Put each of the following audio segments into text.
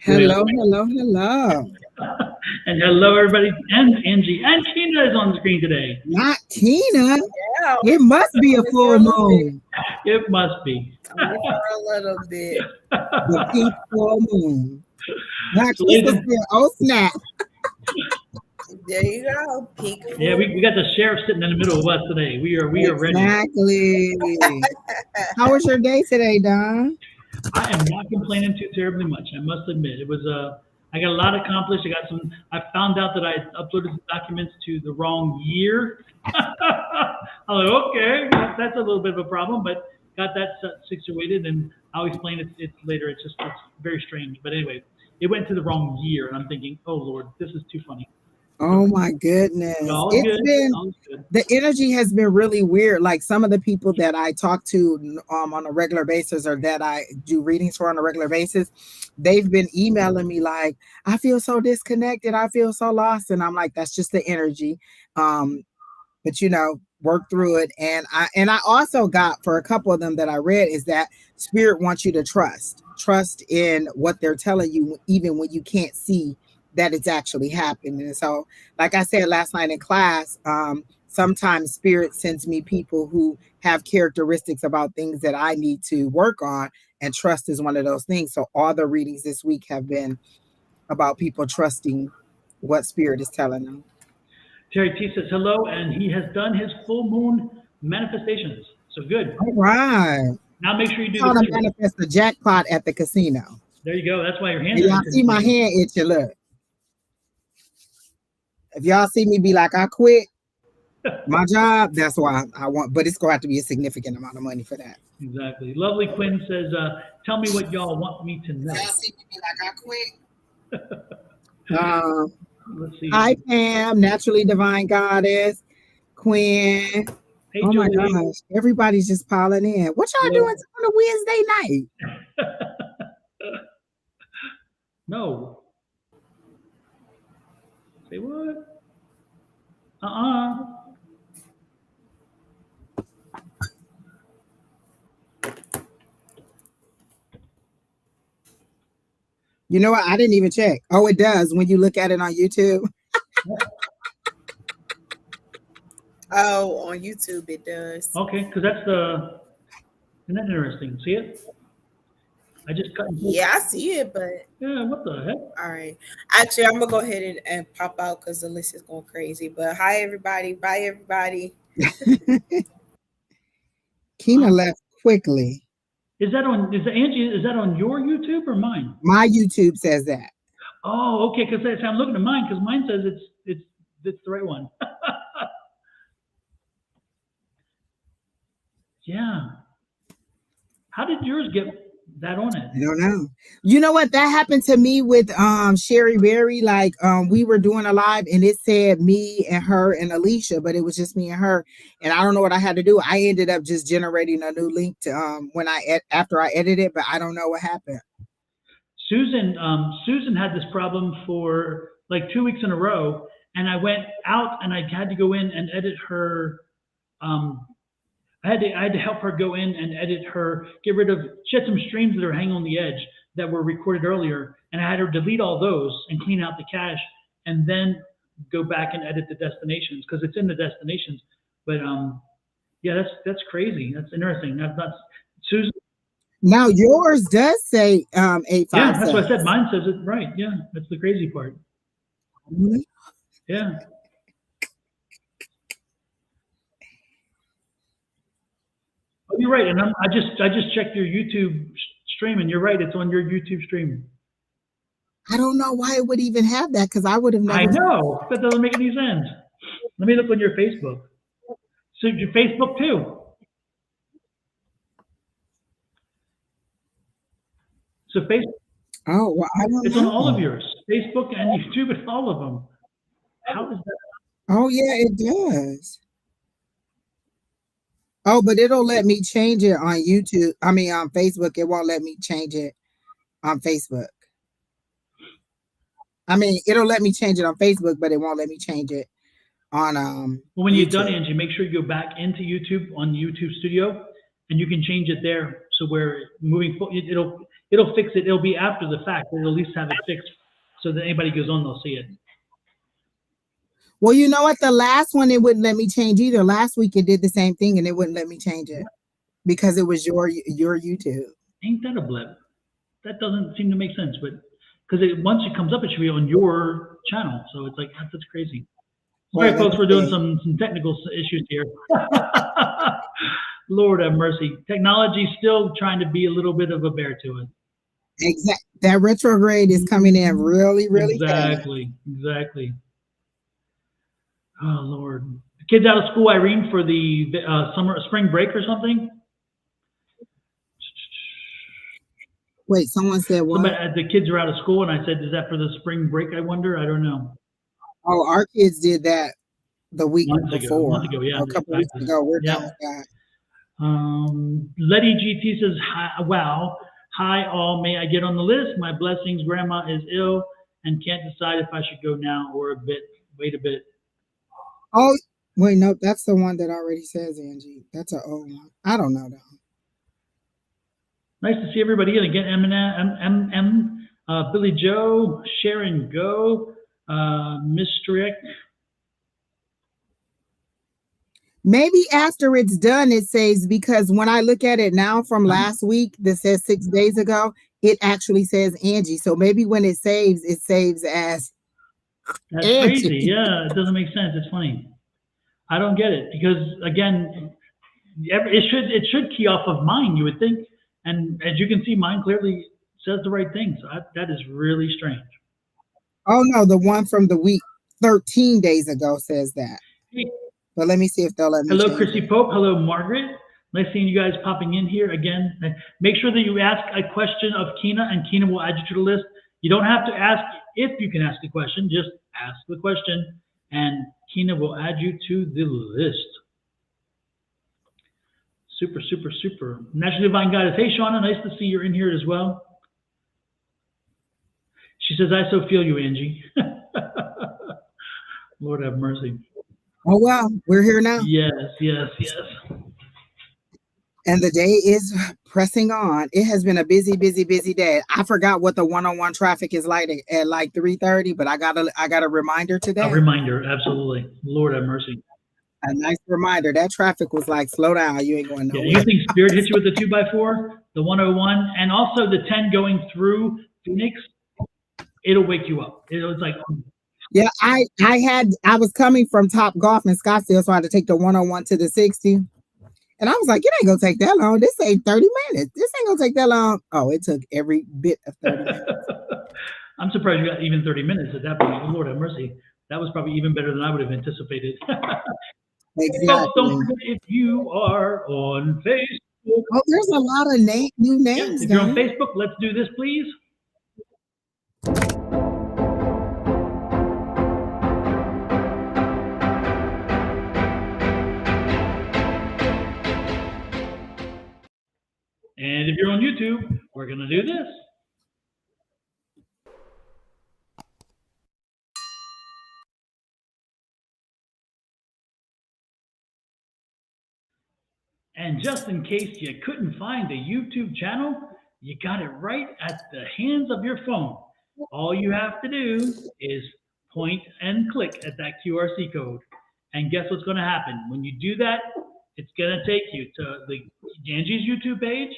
Hello, hello, hello. And hello, everybody. And Angie and Tina is on the screen today. Not Tina. Yeah, It must be a only for full a little bit. moon. It must be. Only for a little bit. The pink full moon. Like So, Crystal said, oh snap. There you go. Peak. yeah, we got the sheriff sitting in the middle of us today. We are ready. Exactly. How was your day today, Don? I am not complaining too terribly much. I must admit, it was I got a lot accomplished. I found out that I uploaded the documents to the wrong year. I was like, okay, that's a little bit of a problem, but got that situated, and I'll explain it later. It's very strange, but anyway, it went to the wrong year, and I'm thinking, oh Lord, this is too funny. Oh my goodness. But all It's good, been all good. the energy has been really weird. Like some of the people that I talk to on a regular basis or that I do readings for on a regular basis, they've been emailing me like, I feel so disconnected. I feel so lost. And I'm like, that's just the energy. But work through it. And I also got for a couple of them that I read is that spirit wants you to trust in what they're telling you, even when you can't see that it's actually happening. And so, like I said last night in class, sometimes spirit sends me people who have characteristics about things that I need to work on, and trust is one of those things. So all the readings this week have been about people trusting what spirit is telling them. Terry T says hello, and he has done his full moon manifestations. So good. All right. Now make sure you do How the to same. manifest the jackpot at the casino. There you go. That's why your hands And are y'all see my itching. hand itching. Look. If y'all see me be like, I quit my job, that's why I want, but it's going to have to be a significant amount of money for that. Exactly. Lovely Quinn says, tell me what y'all want me to know. Y'all see me be like, I quit. Let's see. Hi, Pam, naturally divine goddess, Quinn. Hey, Oh my Jolie. gosh, everybody's just piling in. What y'all doing on a Wednesday night? No. Say what? Uh-uh. You know what? I didn't even check. Oh, it does when you look at it on YouTube. Oh, on YouTube it does. Okay, because isn't that interesting? See it? I just cut and paste. Yeah, I see it, but Yeah, what the heck? all right. Actually, I'm gonna go ahead and pop out because the list is going crazy. But hi everybody, bye everybody. Keena left quickly. Is that on your YouTube or mine? My YouTube says that. Oh, okay, because I'm looking at mine because mine says it's the right one. Yeah. How did yours get that on it? I don't know. You know what? That happened to me with Sherry Berry. Like we were doing a live and it said me and her and Alicia, but it was just me and her. And I don't know what I had to do. I ended up just generating a new link to after I edited it, but I don't know what happened. Susan had this problem for like 2 weeks in a row, and I went out and I had to go in and edit her. I had to help her go in and edit her, get rid of. She had some streams that are hanging on the edge that were recorded earlier, and I had her delete all those and clean out the cache, and then go back and edit the destinations because it's in the destinations. But yeah, that's crazy. That's interesting. That's not Susan. Now yours does say 856. Yeah, that's what I said. Mine says it right. Yeah, that's the crazy part. Yeah. Oh, you're right, and I just checked your YouTube stream, and you're right. It's on your YouTube stream. I don't know why it would even have that because I would have never. I know that doesn't make any sense. Let me look on your Facebook. So your Facebook too. So Facebook. Oh, well, I don't It's know. on all of yours, Facebook and YouTube, and all of them. How is that? Oh yeah, it does. Oh, but it'll let me change it on YouTube. I mean, on Facebook, it won't let me change it on Facebook. I mean, it'll let me change it on Facebook, but it won't let me change it on Well, when YouTube. you're done, Angie, make sure you go back into YouTube on YouTube Studio, and you can change it there. So where moving forward, it'll fix it. It'll be after the fact, but it'll at least have it fixed so that anybody goes on, they'll see it. Well, you know what? The last one, it wouldn't let me change either. Last week it did the same thing and it wouldn't let me change it because it was your YouTube. Ain't that a blip? That doesn't seem to make sense, but because once it comes up, it should be on your channel. So it's like, that's crazy. Sorry, folks, we're doing some technical issues here. Lord have mercy. Technology's still trying to be a little bit of a bear to it. Exactly. That retrograde is coming in really, really fast. Exactly. Oh, Lord. Kids out of school, Irene, for the spring break or something? Wait, someone said what? The kids are out of school, and I said, is that for the spring break, I wonder? I don't know. Oh, our kids did that the week before. A month ago, yeah. Or a couple weeks ago. We're done with that. Letty GT says, hi, wow. Hi, all. May I get on the list? My blessings. Grandma is ill and can't decide if I should go now or wait a bit. Oh, wait, no, that's the one that already says Angie. That's an old one. I don't know, though. Nice to see everybody. And again, Billy Joe, Sharon Go, Mr. Maybe after it's done, it says, because when I look at it now from last week, that says 6 days ago, it actually says Angie. So maybe when it saves as That's Angie. Crazy. Yeah, it doesn't make sense. It's funny. I don't get it because, again, it should key off of mine, you would think. And as you can see, mine clearly says the right thing. So that is really strange. Oh, no, the one from the week 13 days ago says that. Hey. But let me see if they'll let me. Hello, Chrissy Pope. Hello, Margaret. Nice seeing you guys popping in here again. Make sure that you ask a question of Kina, and Kina will add you to the list. You don't have to ask if you can ask a question. Just ask the question, and Kina will add you to the list. Super, super, super. National Divine Goddess. Hey, Shawna. Nice to see you're in here as well. She says, I so feel you, Angie. Lord have mercy. Oh, well, we're here now. Yes. And the day is pressing on. It has been a busy day. I forgot what the one-on-one traffic is like at like 3:30, but I got a reminder today. A reminder, absolutely. Lord have mercy. A nice reminder. That traffic was like, slow down. You ain't going nowhere. Yeah, you think Spirit hits you with the 2x4, the 101, and also the 10 going through Phoenix? It'll wake you up. It's like. Yeah, I was coming from Top Golf in Scottsdale, so I had to take the 101 to the 60. And I was like, it ain't gonna take that long. This ain't 30 minutes. This ain't gonna take that long. Oh, it took every bit of 30 minutes. I'm surprised you got even 30 minutes at that point. Lord have mercy. That was probably even better than I would have anticipated. Exactly. Folks, don't forget, if you are on Facebook. Oh, there's a lot of new names. Yes, if you're on Facebook, let's do this, please. And if you're on YouTube, we're going to do this. And just in case you couldn't find a YouTube channel, you got it right at the hands of your phone. All you have to do is point and click at that QRC code. And guess what's going to happen? When you do that, it's going to take you to Angie's YouTube page.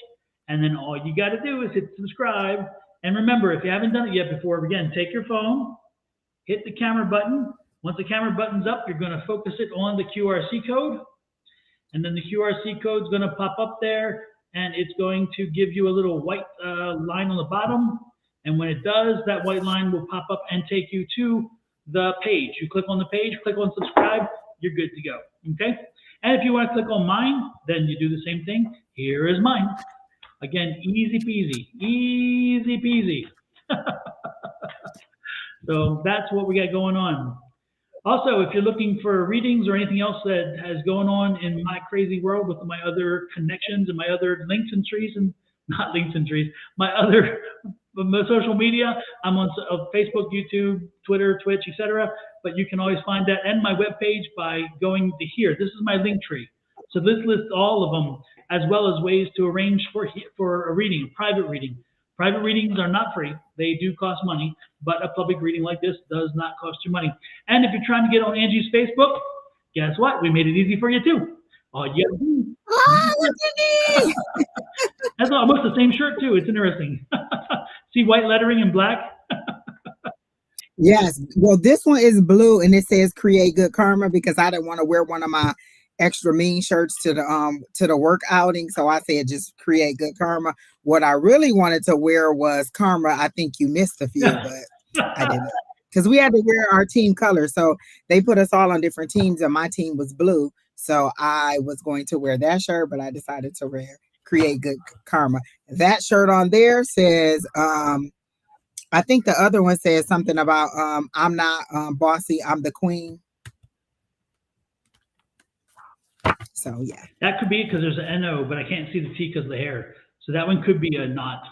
And then all you got to do is hit subscribe. And remember, if you haven't done it yet before, again, take your phone, hit the camera button. Once the camera button's up, you're going to focus it on the QRC code. And then the QRC code is going to pop up there, and it's going to give you a little white line on the bottom. And when it does, that white line will pop up and take you to the page. You click on the page, click on subscribe, you're good to go. Okay? And if you want to click on mine, then you do the same thing. Here is mine. Again, easy peasy. Easy peasy. So that's what we got going on. Also, if you're looking for readings or anything else that has going on in my crazy world with my other connections and my other links and trees, and not links and trees, my other social media, I'm on Facebook, YouTube, Twitter, Twitch, etc. But you can always find that and my webpage by going to here. This is my link tree. So this lists all of them, as well as ways to arrange for a reading, a private reading. Private readings are not free. They do cost money, but a public reading like this does not cost you money. And if you're trying to get on Angie's Facebook, guess what? We made it easy for you too. All you gotta do. Oh, look at me. That's almost the same shirt too. It's interesting. See white lettering in black? Yes. Well, this one is blue and it says create good karma because I didn't want to wear one of my extra mean shirts to the work outing. So I said just create good karma. What I really wanted to wear was karma. I think you missed a few, but I didn't. Because we had to wear our team colors. So they put us all on different teams and my team was blue. So I was going to wear that shirt, but I decided to wear create good karma. That shirt on there says I think the other one says something about I'm not bossy, I'm the queen. So yeah. That could be because there's an NO, but I can't see the T because of the hair. So that one could be a not.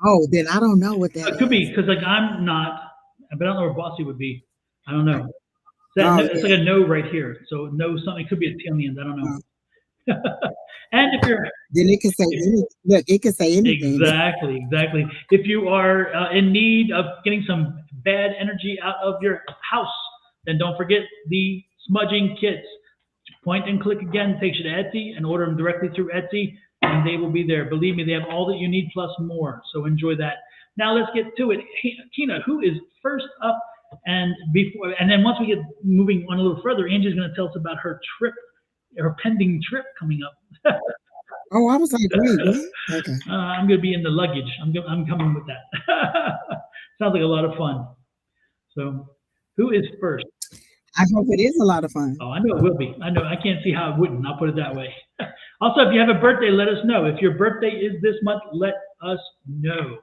Oh, then I don't know what that It could be because like I'm not, but I don't know where bossy would be. I don't know. It's like a no right here. So no something, it could be a T on the end. I don't know. And if you're then it can say anything. Look, it can say anything. Exactly. If you are in need of getting some bad energy out of your house, then don't forget the smudging kits. Point and click again takes you to Etsy and order them directly through Etsy, and they will be there. Believe me, they have all that you need plus more. So enjoy that. Now let's get to it. Hey, Tina, who is first up? And then once we get moving on a little further, Angie's going to tell us about her trip, her pending trip coming up. Oh, I was like, wait, what? Okay. I'm going to be in the luggage. I'm coming with that. Sounds like a lot of fun. So, who is first? I hope it is a lot of fun. Oh, I know it will be. I know. I can't see how it wouldn't. I'll put it that way. Also, if you have a birthday, let us know. If your birthday is this month, let us know.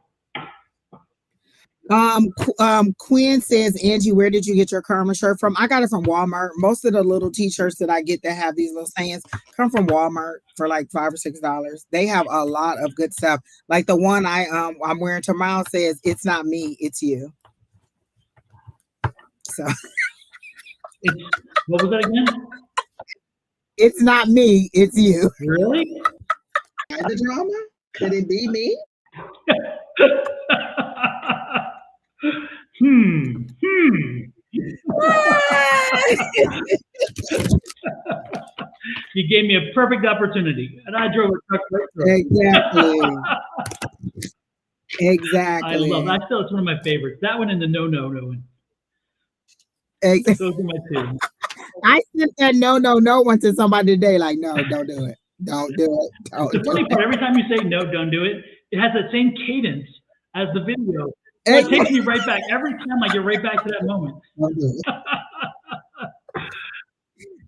Quinn says, Angie, where did you get your karma shirt from? I got it from Walmart. Most of the little t-shirts that I get that have these little sayings come from Walmart for like $5 or $6. They have a lot of good stuff. Like the one I'm wearing tomorrow says, it's not me, it's you. So what was that again? It's not me, it's you. Really? The drama? Could it be me? You gave me a perfect opportunity, and I drove a truck right through. Exactly. I love that. Still, it's one of my favorites. That one and the no one. Exactly. Those are my two. I sent that no one to somebody today. Like, no, don't do it. Don't do it. The funny part, every time you say no, don't do it, it has that same cadence as the video. So it takes me right back. Every time I get right back to that moment.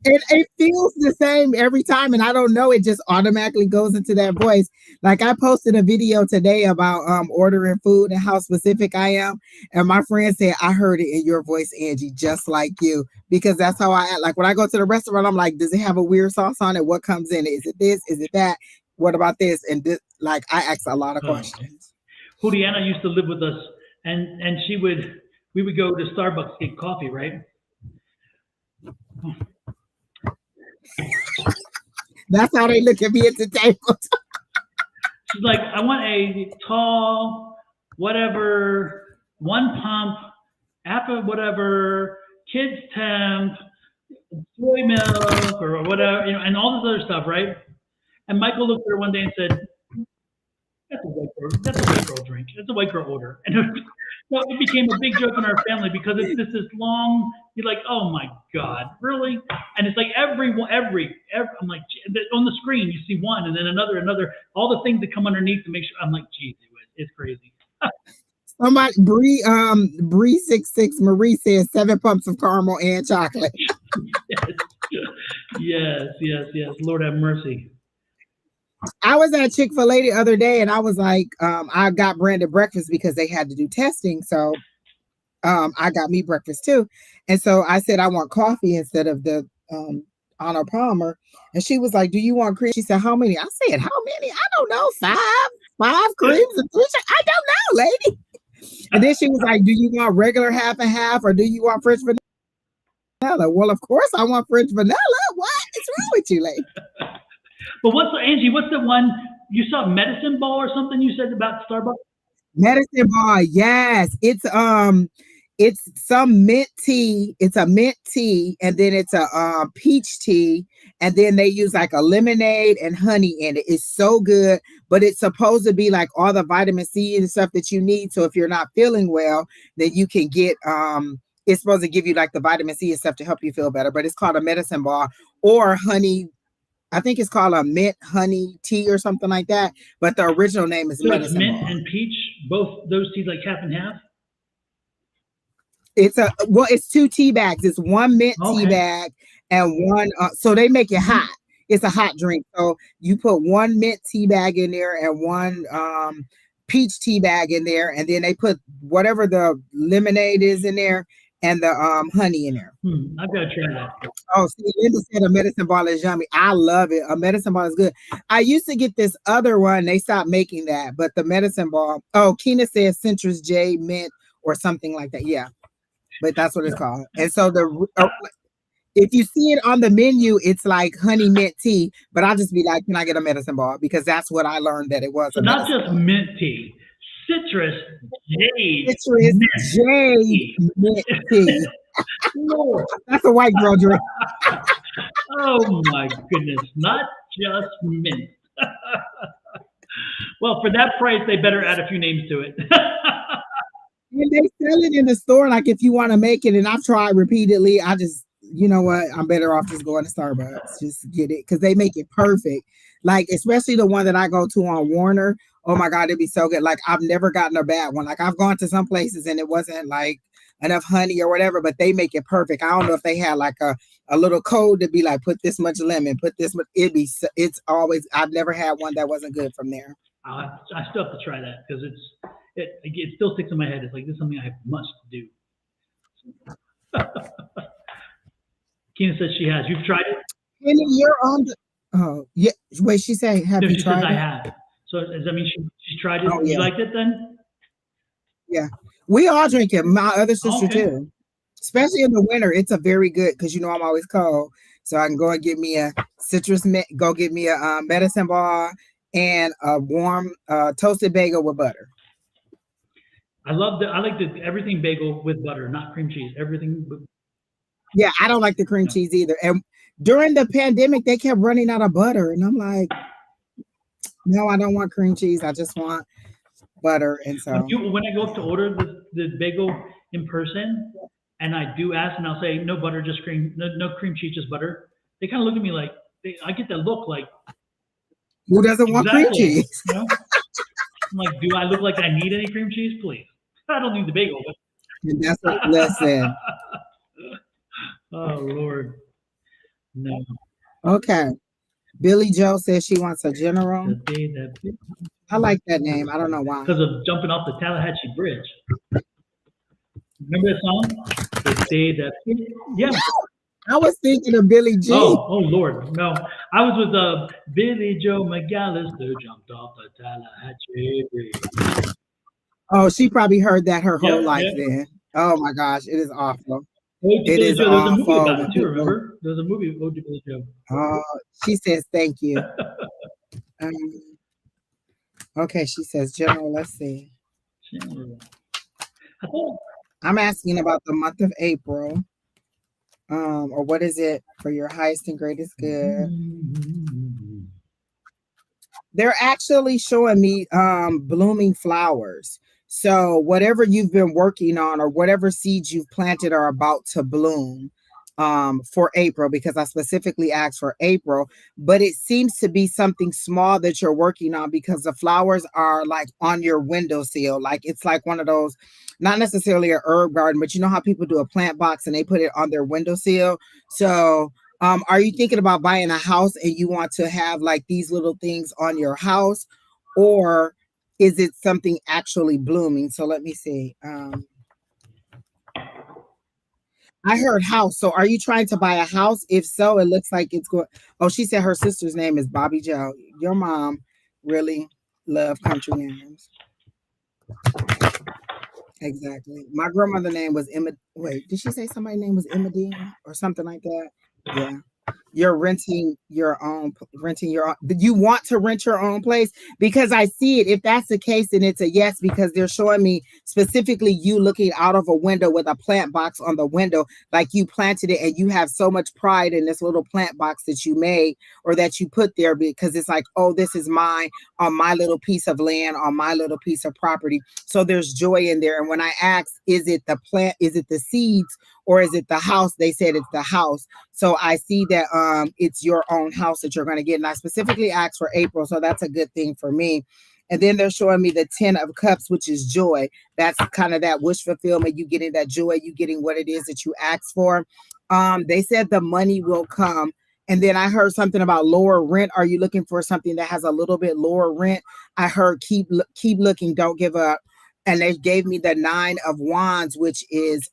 It feels the same every time, and I don't know, it just automatically goes into that voice. Like I posted a video today about ordering food and how specific I am, and my friend said, I heard it in your voice, Angie, just like you, because that's how I act. Like when I go to the restaurant, I'm like, does it have a weird sauce on it? What comes in it? Is it this? Is it that? What about this? And this, like I ask a lot of questions. Juliana used to live with us, and we would go to Starbucks to get coffee, right? That's how they look at me at the table. She's like, I want a tall, whatever, one pump, apple, whatever, kids temp, soy milk, or whatever, and all this other stuff, right? And Michael looked at her one day and said, that's a white girl drink. That's a white girl order. And so it became a big joke in our family because it's just this long, you're like, oh my God, really? And it's like every I'm like, on the screen, you see one and then another, all the things that come underneath to make sure, I'm like, geez, it's crazy. Somebody, Bree66 Marie says 7 pumps of caramel and chocolate. Yes. Lord have mercy. I was at Chick-fil-A the other day and I was like, I got branded breakfast because they had to do testing. So I got me breakfast too. And so I said, I want coffee instead of the Arnold Palmer. And she was like, do you want cream? She said, how many? I said, how many? I don't know. Five creams and 3. I don't know, lady. And then she was like, do you want regular half and half or do you want French vanilla? Well, of course I want French vanilla. What is wrong with you, lady? But Angie, what's the one you saw, medicine ball or something you said about Starbucks? Medicine ball, yes. It's some mint tea. It's a mint tea, and then it's a peach tea, and then they use like a lemonade and honey in it. It's so good, but it's supposed to be like all the vitamin C and stuff that you need. So if you're not feeling well, then you can get it's supposed to give you like the vitamin C and stuff to help you feel better. But it's called a medicine ball or honey. I think it's called a mint honey tea or something like that. But the original name is So it's medicine mint ball. and peach, both those teas like half and half? It's 2 tea bags. It's 1 mint tea bag and one so they make it hot. It's a hot drink. So you put 1 mint tea bag in there and 1 peach tea bag in there, and then they put whatever the lemonade is in there and the honey in there. I've got to try that. Oh, see, Linda said a medicine ball is yummy. I love it. A medicine ball is good. I used to get this other one. They stopped making that, but the medicine ball. Oh, Keena says citrus J mint or something like that. Yeah, but that's what it's called. And so if you see it on the menu, it's like honey mint tea. But I'll just be like, can I get a medicine ball? Because that's what I learned that it was. So not just mint tea, citrus jade. Citrus jade mint tea. That's a white girl drink. Oh my goodness, not just mint. Well, for that price, they better add a few names to it. And they sell it in the store, like if you want to make it. And I've tried repeatedly. I just, you know what? I'm better off just going to Starbucks. Just get it because they make it perfect. Like, especially the one that I go to on Warner. Oh my God, it'd be so good. Like, I've never gotten a bad one. Like, I've gone to some places and it wasn't like enough honey or whatever, but they make it perfect. I don't know if they had like a little code to be like, put this much lemon, put this much. It's always, I've never had one that wasn't good from there. I still have to try that because it still sticks in my head. It's like, this is something I must do. Keena says she has. You've tried it? Penny, you're on the, oh, yeah. Wait, she say, have No, you she tried says it? I have. So does that mean she tried it? Oh, You yeah. liked it then? Yeah. We all drink it. My other sister Okay. too. Especially in the winter. It's a very good because you know I'm always cold. So I can go and get me a citrus go get me a medicine ball and a warm toasted bagel with butter. I like the everything bagel with butter, not cream cheese. Everything. Yeah, I don't like the cream cheese either. And during the pandemic, they kept running out of butter. And I'm like, no, I don't want cream cheese. I just want butter. And so When I go up to order the bagel in person and I do ask and I'll say no butter, just cream, no cream cheese, just butter, they kind of look at me like, I get that look like, who doesn't want cream cheese? You know? I'm like, do I look like I need any cream cheese? Please. I don't need the bagel. But... And that's what listen. Oh, Lord. No. Okay. Billy Joe says she wants a general. I like that name. I don't know why. Because of jumping off the Tallahatchie Bridge. Remember that song? The day that... Yeah. I was thinking of Billy G. Oh, Lord. No. I was with Billy Joe McAllister jumped off the Tallahatchie Bridge. Oh, she probably heard that her whole life then. Oh, my gosh. It is awful. It is Joe, awful. There's a movie about it too, remember? There's a movie of Ode to Billy Joe. Oh, she says thank you. Okay, she says general. Let's see. General. I'm asking about the month of April. Or what is it for your highest and greatest good? They're actually showing me blooming flowers. So whatever you've been working on or whatever seeds you've planted are about to bloom for April, because I specifically asked for April, but it seems to be something small that you're working on because the flowers are like on your windowsill. Like it's like one of those, not necessarily a herb garden, but you know how people do a plant box and they put it on their windowsill. So are you thinking about buying a house and you want to have like these little things on your house, or is it something actually blooming? So let me see. I heard house. So are you trying to buy a house? If so, it looks like it's going. Oh, she said her sister's name is Bobby Joe. Your mom really loved country names. Exactly. My grandmother's name was Emma. Wait, did she say somebody's name was Emma Dean or something like that? Yeah. you're renting your own, you want to rent your own place? Because I see it. If that's the case, then it's a yes, because they're showing me specifically you looking out of a window with a plant box on the window, like you planted it and you have so much pride in this little plant box that you made or that you put there, because it's like, oh, this is mine, on my little piece of land, on my little piece of property. So there's joy in there. And when I asked, is it the plant, is it the seeds, or is it the house? They said it's the house. So I see that it's your own house that you're going to get. And I specifically asked for April. So that's a good thing for me. And then they're showing me the 10 of cups, which is joy. That's kind of that wish fulfillment. You getting that joy, you getting what it is that you asked for. They said the money will come. And then I heard something about lower rent. Are you looking for something that has a little bit lower rent? I heard keep looking, don't give up. And they gave me the 9 of wands, which is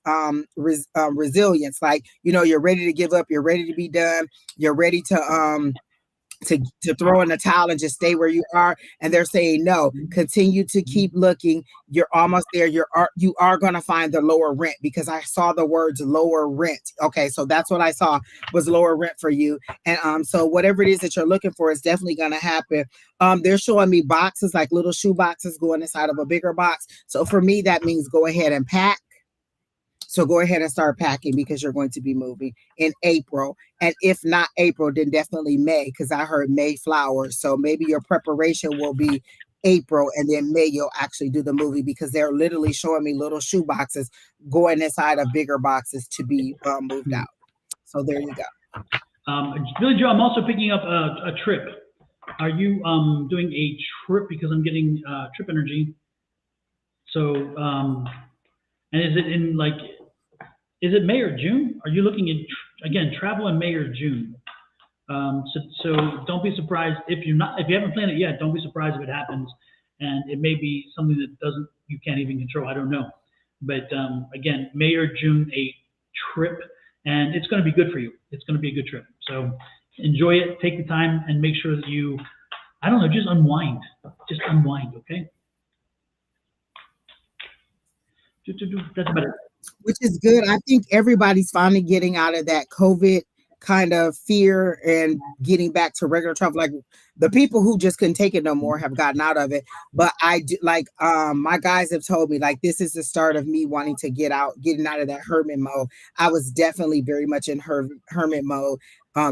resilience. Like, you're ready to give up, you're ready to be done, you're ready to throw in the towel and just stay where you are. And they're saying no, continue to keep looking, you're almost there, you are going to find the lower rent, because I saw the words lower rent. Okay, so that's what I saw was lower rent for you. And so whatever it is that you're looking for is definitely going to happen. They're showing me boxes, like little shoe boxes going inside of a bigger box. So for me, that means go ahead and pack. So go ahead and start packing, because you're going to be moving in April. And if not April, then definitely May, because I heard May flowers. So maybe your preparation will be April, and then May you'll actually do the movie, because they're literally showing me little shoe boxes going inside of bigger boxes to be moved out. So there you go. Billy Joe, I'm also picking up a trip. Are you doing a trip? Because I'm getting trip energy. So, and is it in like, is it May or June? Are you looking at, again, travel in May or June? So don't be surprised if you haven't planned it yet. Don't be surprised if it happens, and it may be something that you can't even control. I don't know, but again, May or June, a trip, and it's going to be good for you. It's going to be a good trip. So enjoy it. Take the time and make sure that you, I don't know, just unwind. Just unwind, okay? That's about it. Which is good. I think everybody's finally getting out of that COVID kind of fear and getting back to regular travel. Like the people who just couldn't take it no more have gotten out of it. But I do, like my guys have told me, like, this is the start of me wanting to getting out of that hermit mode. I was definitely very much in hermit mode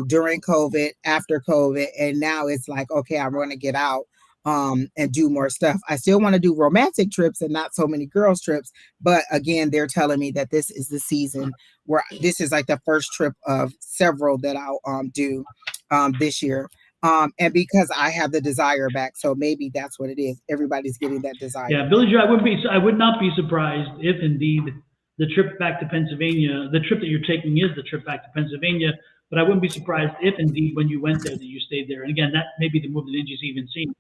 during COVID, after COVID, and now it's like, okay, I'm going to get out and do more stuff. I still want to do romantic trips and not so many girls trips, but again, they're telling me that this is the season where this is like the first trip of several that I'll do this year. And because I have the desire back, so maybe that's what it is. Everybody's getting that desire. Yeah, Billy Joe, I would not be surprised if indeed the trip back to Pennsylvania, the trip that you're taking is the trip back to Pennsylvania, but I wouldn't be surprised if indeed when you went there that you stayed there. And again, that may be the move that Angie's even seen.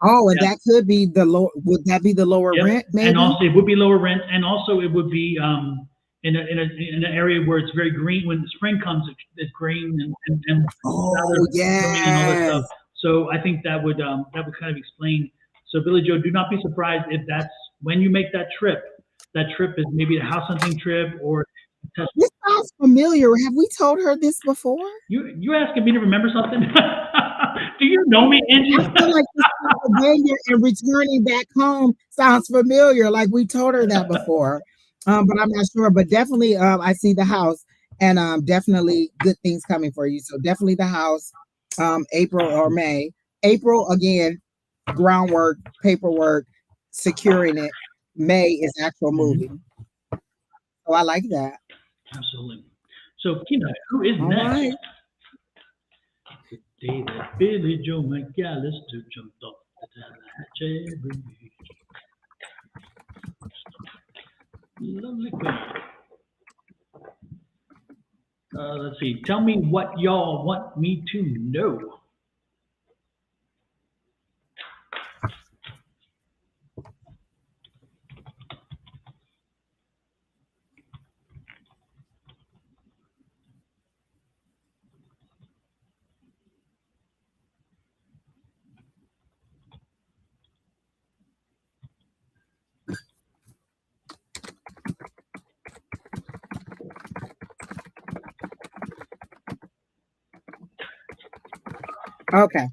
Oh, and that could be the low. Would that be the lower rent? Maybe. And also, it would be lower rent, and also it would be in an area where it's very green. When the spring comes, it's green and oh yeah, and all that stuff. So I think that would kind of explain. So Billy Joe, do not be surprised if that's when you make that trip. That trip is maybe a house hunting trip or. This sounds familiar. Have we told her this before? You asking me to remember something? Do you know me, Angie? I feel like Pennsylvania and returning back home sounds familiar. Like we told her that before, but I'm not sure. But definitely, I see the house, and definitely good things coming for you. So definitely the house, April or May. April again, groundwork, paperwork, securing it. May is actual moving. So I like that. Absolutely. So Kina, who is next? Right. The day that Billy Joe McAllister jumped off the Tallahatchie Bridge. Lovely queen. Let's see. Tell me what y'all want me to know. Okay.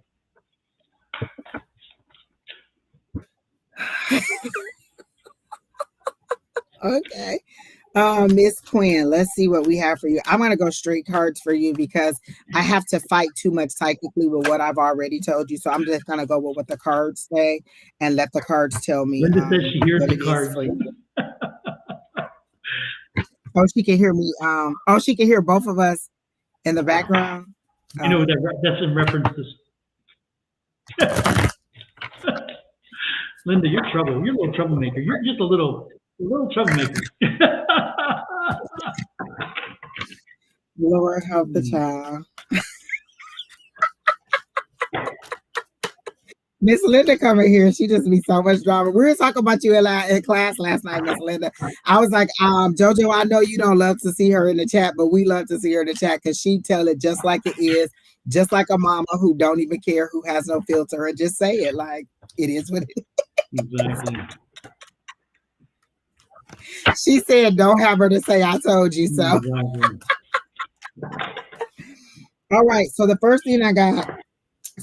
Okay. Miss Quinn, let's see what we have for you. I'm gonna go straight cards for you because I have to fight too much psychically with what I've already told you. So I'm just gonna go with what the cards say and let the cards tell me Linda says she hears what the it is cards. for you. Oh, she can hear me. Oh, she can hear both of us in the background. You know that's in reference to Linda. You're trouble. You're a little troublemaker. You're just a little troublemaker. Lord help the child. Miss Linda coming here, she just be so much drama. We were talking about you in class last night, Miss Linda. I was like, Jojo, I know you don't love to see her in the chat, but we love to see her in the chat because she tell it just like it is, just like a mama who don't even care, who has no filter, and just say it like it is what it is. Exactly. She said, don't have her to say I told you so. Exactly. All right, so the first thing I got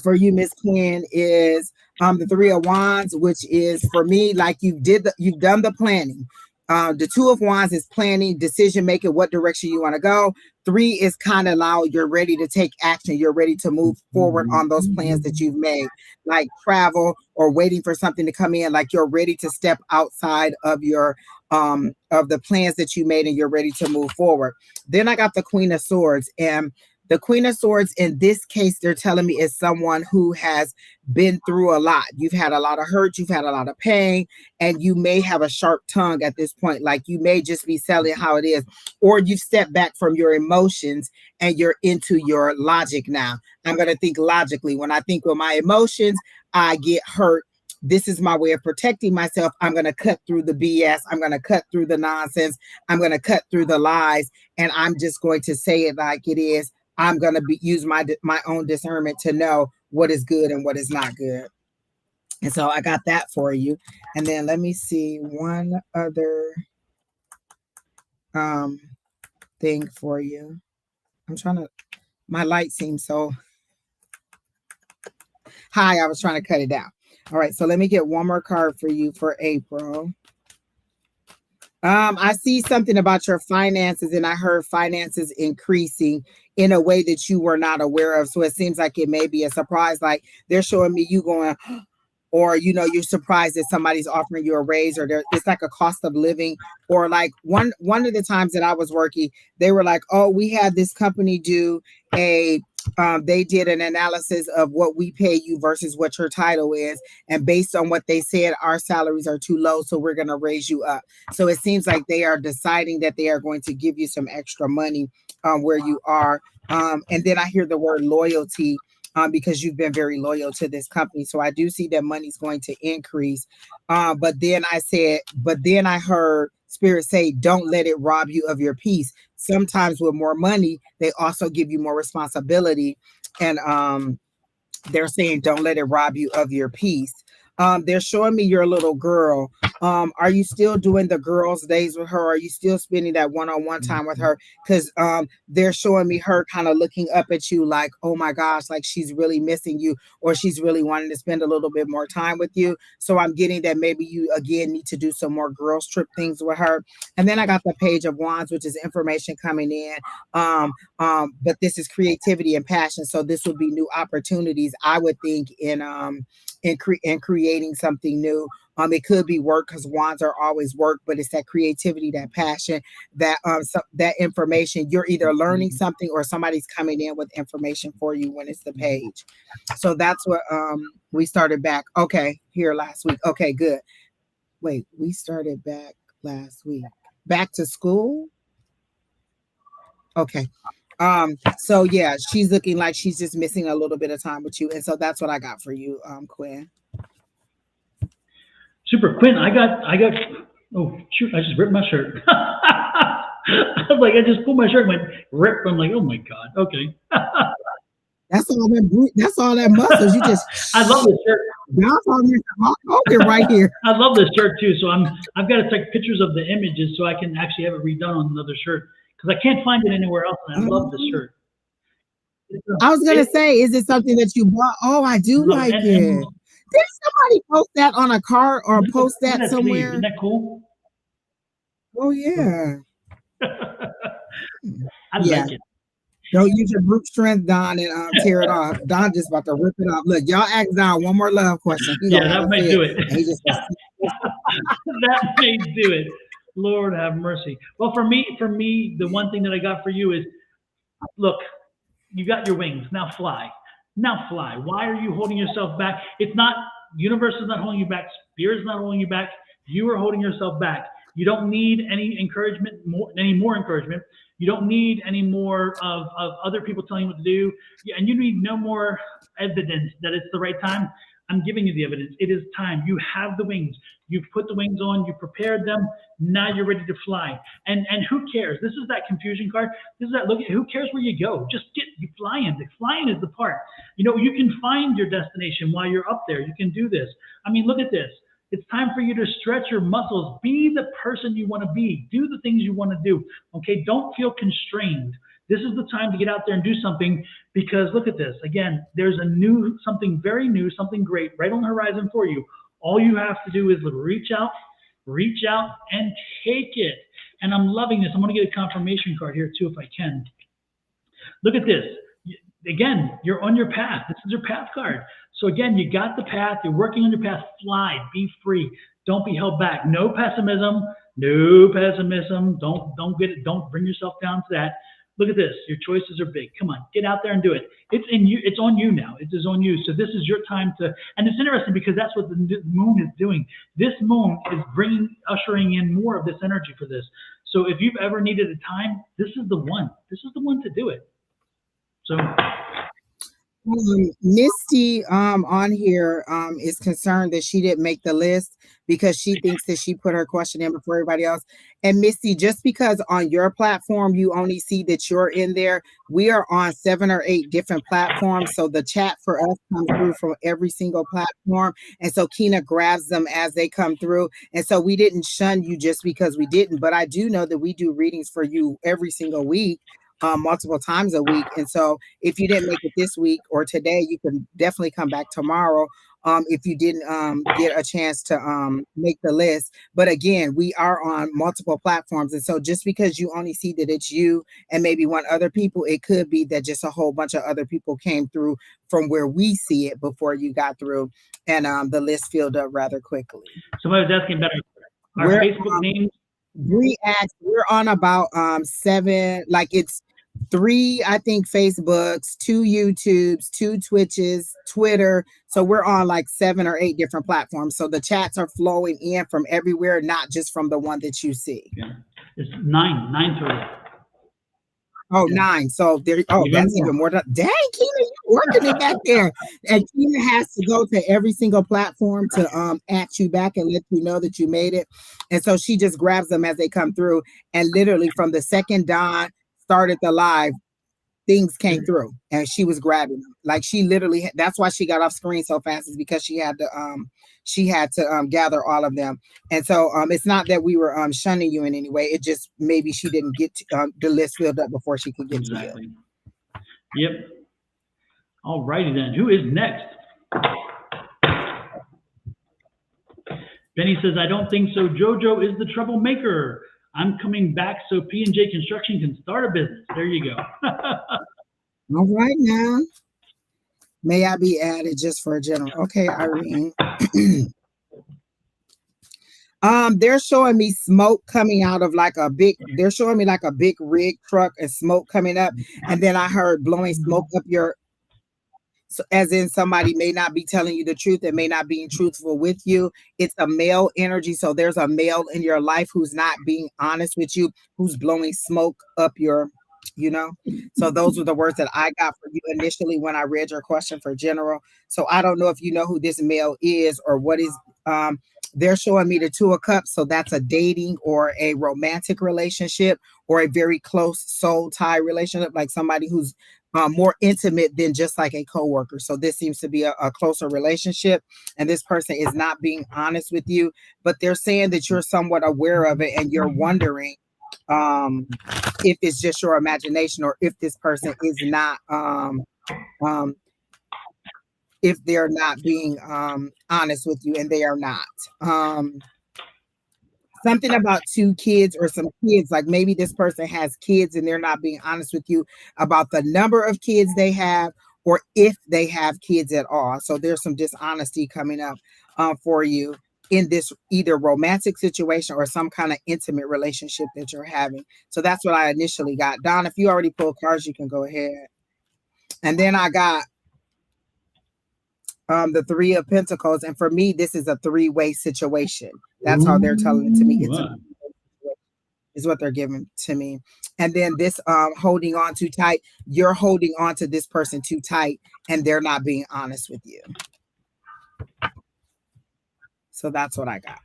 for you, Miss Quinn, is the Three of Wands, which is for me like you've done the planning. The Two of Wands is planning, decision making, what direction you want to go. Three is kind of now you're ready to take action. You're ready to move forward on those plans that you've made, like travel or waiting for something to come in. Like you're ready to step outside of your of the plans that you made, and you're ready to move forward. Then I got the Queen of Swords, and the Queen of Swords in this case, they're telling me is someone who has been through a lot. You've had a lot of hurt, you've had a lot of pain, and you may have a sharp tongue at this point. Like you may just be selling how it is, or you've stepped back from your emotions and you're into your logic now. I'm going to think logically. When I think with my emotions, I get hurt. This is my way of protecting myself. I'm going to cut through the BS. I'm going to cut through the nonsense. I'm going to cut through the lies. And I'm just going to say it like it is. I'm going to use my own discernment to know what is good and what is not good. And so I got that for you. And then let me see one other thing for you. I'm trying to, my light seems so high. I was trying to cut it down. All right. So let me get one more card for you for April. I see something about your finances, and I heard finances increasing in a way that you were not aware of. So it seems like it may be a surprise. Like they're showing me you going, or you're surprised that somebody's offering you a raise, or it's like a cost of living, or like one of the times that I was working, they were like, oh, we had this company do they did an analysis of what we pay you versus what your title is. And based on what they said, our salaries are too low. So we're going to raise you up. So it seems like they are deciding that they are going to give you some extra money where you are. And then I hear the word loyalty because you've been very loyal to this company. So I do see that money's going to increase. But then I heard Spirit say, don't let it rob you of your peace. Sometimes with more money, they also give you more responsibility. And they're saying, don't let it rob you of your peace. They're showing me your little girl. Are you still doing the girls' days with her? Are you still spending that one-on-one time with her? Because they're showing me her kind of looking up at you like, oh my gosh, like she's really missing you, or she's really wanting to spend a little bit more time with you. So I'm getting that maybe you again need to do some more girls trip things with her. And then I got the Page of Wands, which is information coming in. But this is creativity and passion. So this would be new opportunities, I would think, in creating something new. It could be work because wands are always work, but it's that creativity, that passion, that that information. You're either learning something or somebody's coming in with information for you when it's the page. So that's what we started back. Okay, here last week. Okay, good. Wait, we started back last week. Back to school? Okay. So yeah, she's looking like she's just missing a little bit of time with you. And so that's what I got for you, Quinn. Super. Quinn, I got, oh, shoot, I just ripped my shirt. I was like, I just pulled my shirt and went rip. I'm like, oh my God. Okay. That's all that muscles. You just I love this shirt. Right here. I love this shirt too. So I've got to take pictures of the images so I can actually have it redone on another shirt because I can't find it anywhere else. And I love this shirt. I was gonna say, is it something that you bought? Oh, I do like it. Did somebody post that on a card or post that somewhere? Isn't that cool? Oh yeah. I like it. Don't use your brute strength, Don, and tear it off. Don just about to rip it off. Look, y'all ask Don one more love question. He gonna that may do it. And he just that may do it. Lord have mercy. Well, for me, the one thing that I got for you is, look, you got your wings. Now fly. Now fly. Why are you holding yourself back? It's not, universe is not holding you back. Spirit is not holding you back. You are holding yourself back. You don't need any encouragement, any more encouragement. You don't need any more of other people telling you what to do. And you need no more evidence that it's the right time. I'm giving you the evidence. It is time. You have the wings. You've put the wings on. You prepared them. Now you're ready to fly. And who cares? This is that confusion card. This is that look. Who cares where you go? Just get you flying. The flying is the part. You know, you can find your destination while you're up there. You can do this. I mean, look at this. It's time for you to stretch your muscles. Be the person you want to be. Do the things you want to do. Okay? Don't feel constrained. This is the time to get out there and do something, because look at this. Again, there's something very new, something great right on the horizon for you. All you have to do is reach out, and take it. And I'm loving this. I'm going to get a confirmation card here too, if I can. Look at this. Again, you're on your path. This is your path card. So again, you got the path. You're working on your path. Fly. Be free. Don't be held back. No pessimism. No pessimism. Don't get it. Don't bring yourself down to that. Look at this. Your choices are big. Come on, get out there and do it. It's in you. It's on you now. It is on you. So this is your time to. And it's interesting because that's what the moon is doing. This moon is ushering in more of this energy for this. So if you've ever needed a time, this is the one. This is the one to do it. So. Misty on here is concerned that she didn't make the list because she thinks that she put her question in before everybody else. And Misty, just because on your platform you only see that you're in there, we are on 7 or 8 different platforms. So the chat for us comes through from every single platform. And so Kina grabs them as they come through. And so we didn't shun you just because we didn't. But I do know that we do readings for you every single week. Multiple times a week. And so if you didn't make it this week or today, you can definitely come back tomorrow if you didn't get a chance to make the list. But again, we are on multiple platforms. And so just because you only see that it's you and maybe one other people, it could be that just a whole bunch of other people came through from where we see it before you got through, and the list filled up rather quickly. Somebody was asking about our Facebook names. We're on about 7, like it's 3, I think, Facebooks, 2 YouTubes, 2 Twitches, Twitter. So we're on like 7 or 8 different platforms. So the chats are flowing in from everywhere, not just from the one that you see. Yeah, it's 9 total. Oh, 9. So there. Oh, that's even more. Dang, Kina, you working it back there. And Kina has to go to every single platform to at you back and let you know that you made it. And so she just grabs them as they come through. And literally from the second Don started the live, things came through, and she was grabbing them. Like she literally. That's why she got off screen so fast, is because she had to gather all of them. And so it's not that we were shunning you in any way. It just maybe she didn't get the list filled up before she could get to you. Yep. All righty then. Who is next? Benny says, I don't think so. Jojo is the troublemaker. I'm coming back so P&J Construction can start a business. There you go. All right now. May I be added just for a general? Okay, Irene. They're showing me smoke coming out of like a big, they're showing me like a big rig truck and smoke coming up. And then I heard blowing smoke up your, so as in somebody may not be telling you the truth and may not being truthful with you. It's a male energy. So there's a male in your life who's not being honest with you, who's blowing smoke up your, you know. So those were the words that I got for you initially when I read your question for general. So I don't know if you know who this male is or what is, they're showing me the 2 of Cups. So that's a dating or a romantic relationship or a very close soul tie relationship, like somebody who's more intimate than just like a coworker. So this seems to be a closer relationship, and this person is not being honest with you, but they're saying that you're somewhat aware of it and you're wondering if it's just your imagination, or if this person is not if they're not being honest with you, and they are not. Something about two kids or some kids, like maybe this person has kids and they're not being honest with you about the number of kids they have, or if they have kids at all. So there's some dishonesty coming up for you in this either romantic situation or some kind of intimate relationship that you're having. So that's what I initially got. Don, if you already pulled cards, you can go ahead. And then I got the Three of Pentacles, and for me, this is a three-way situation. That's how they're telling it to me. It's is what they're giving to me. And then this holding on too tight, you're holding on to this person too tight, and they're not being honest with you. So that's what I got.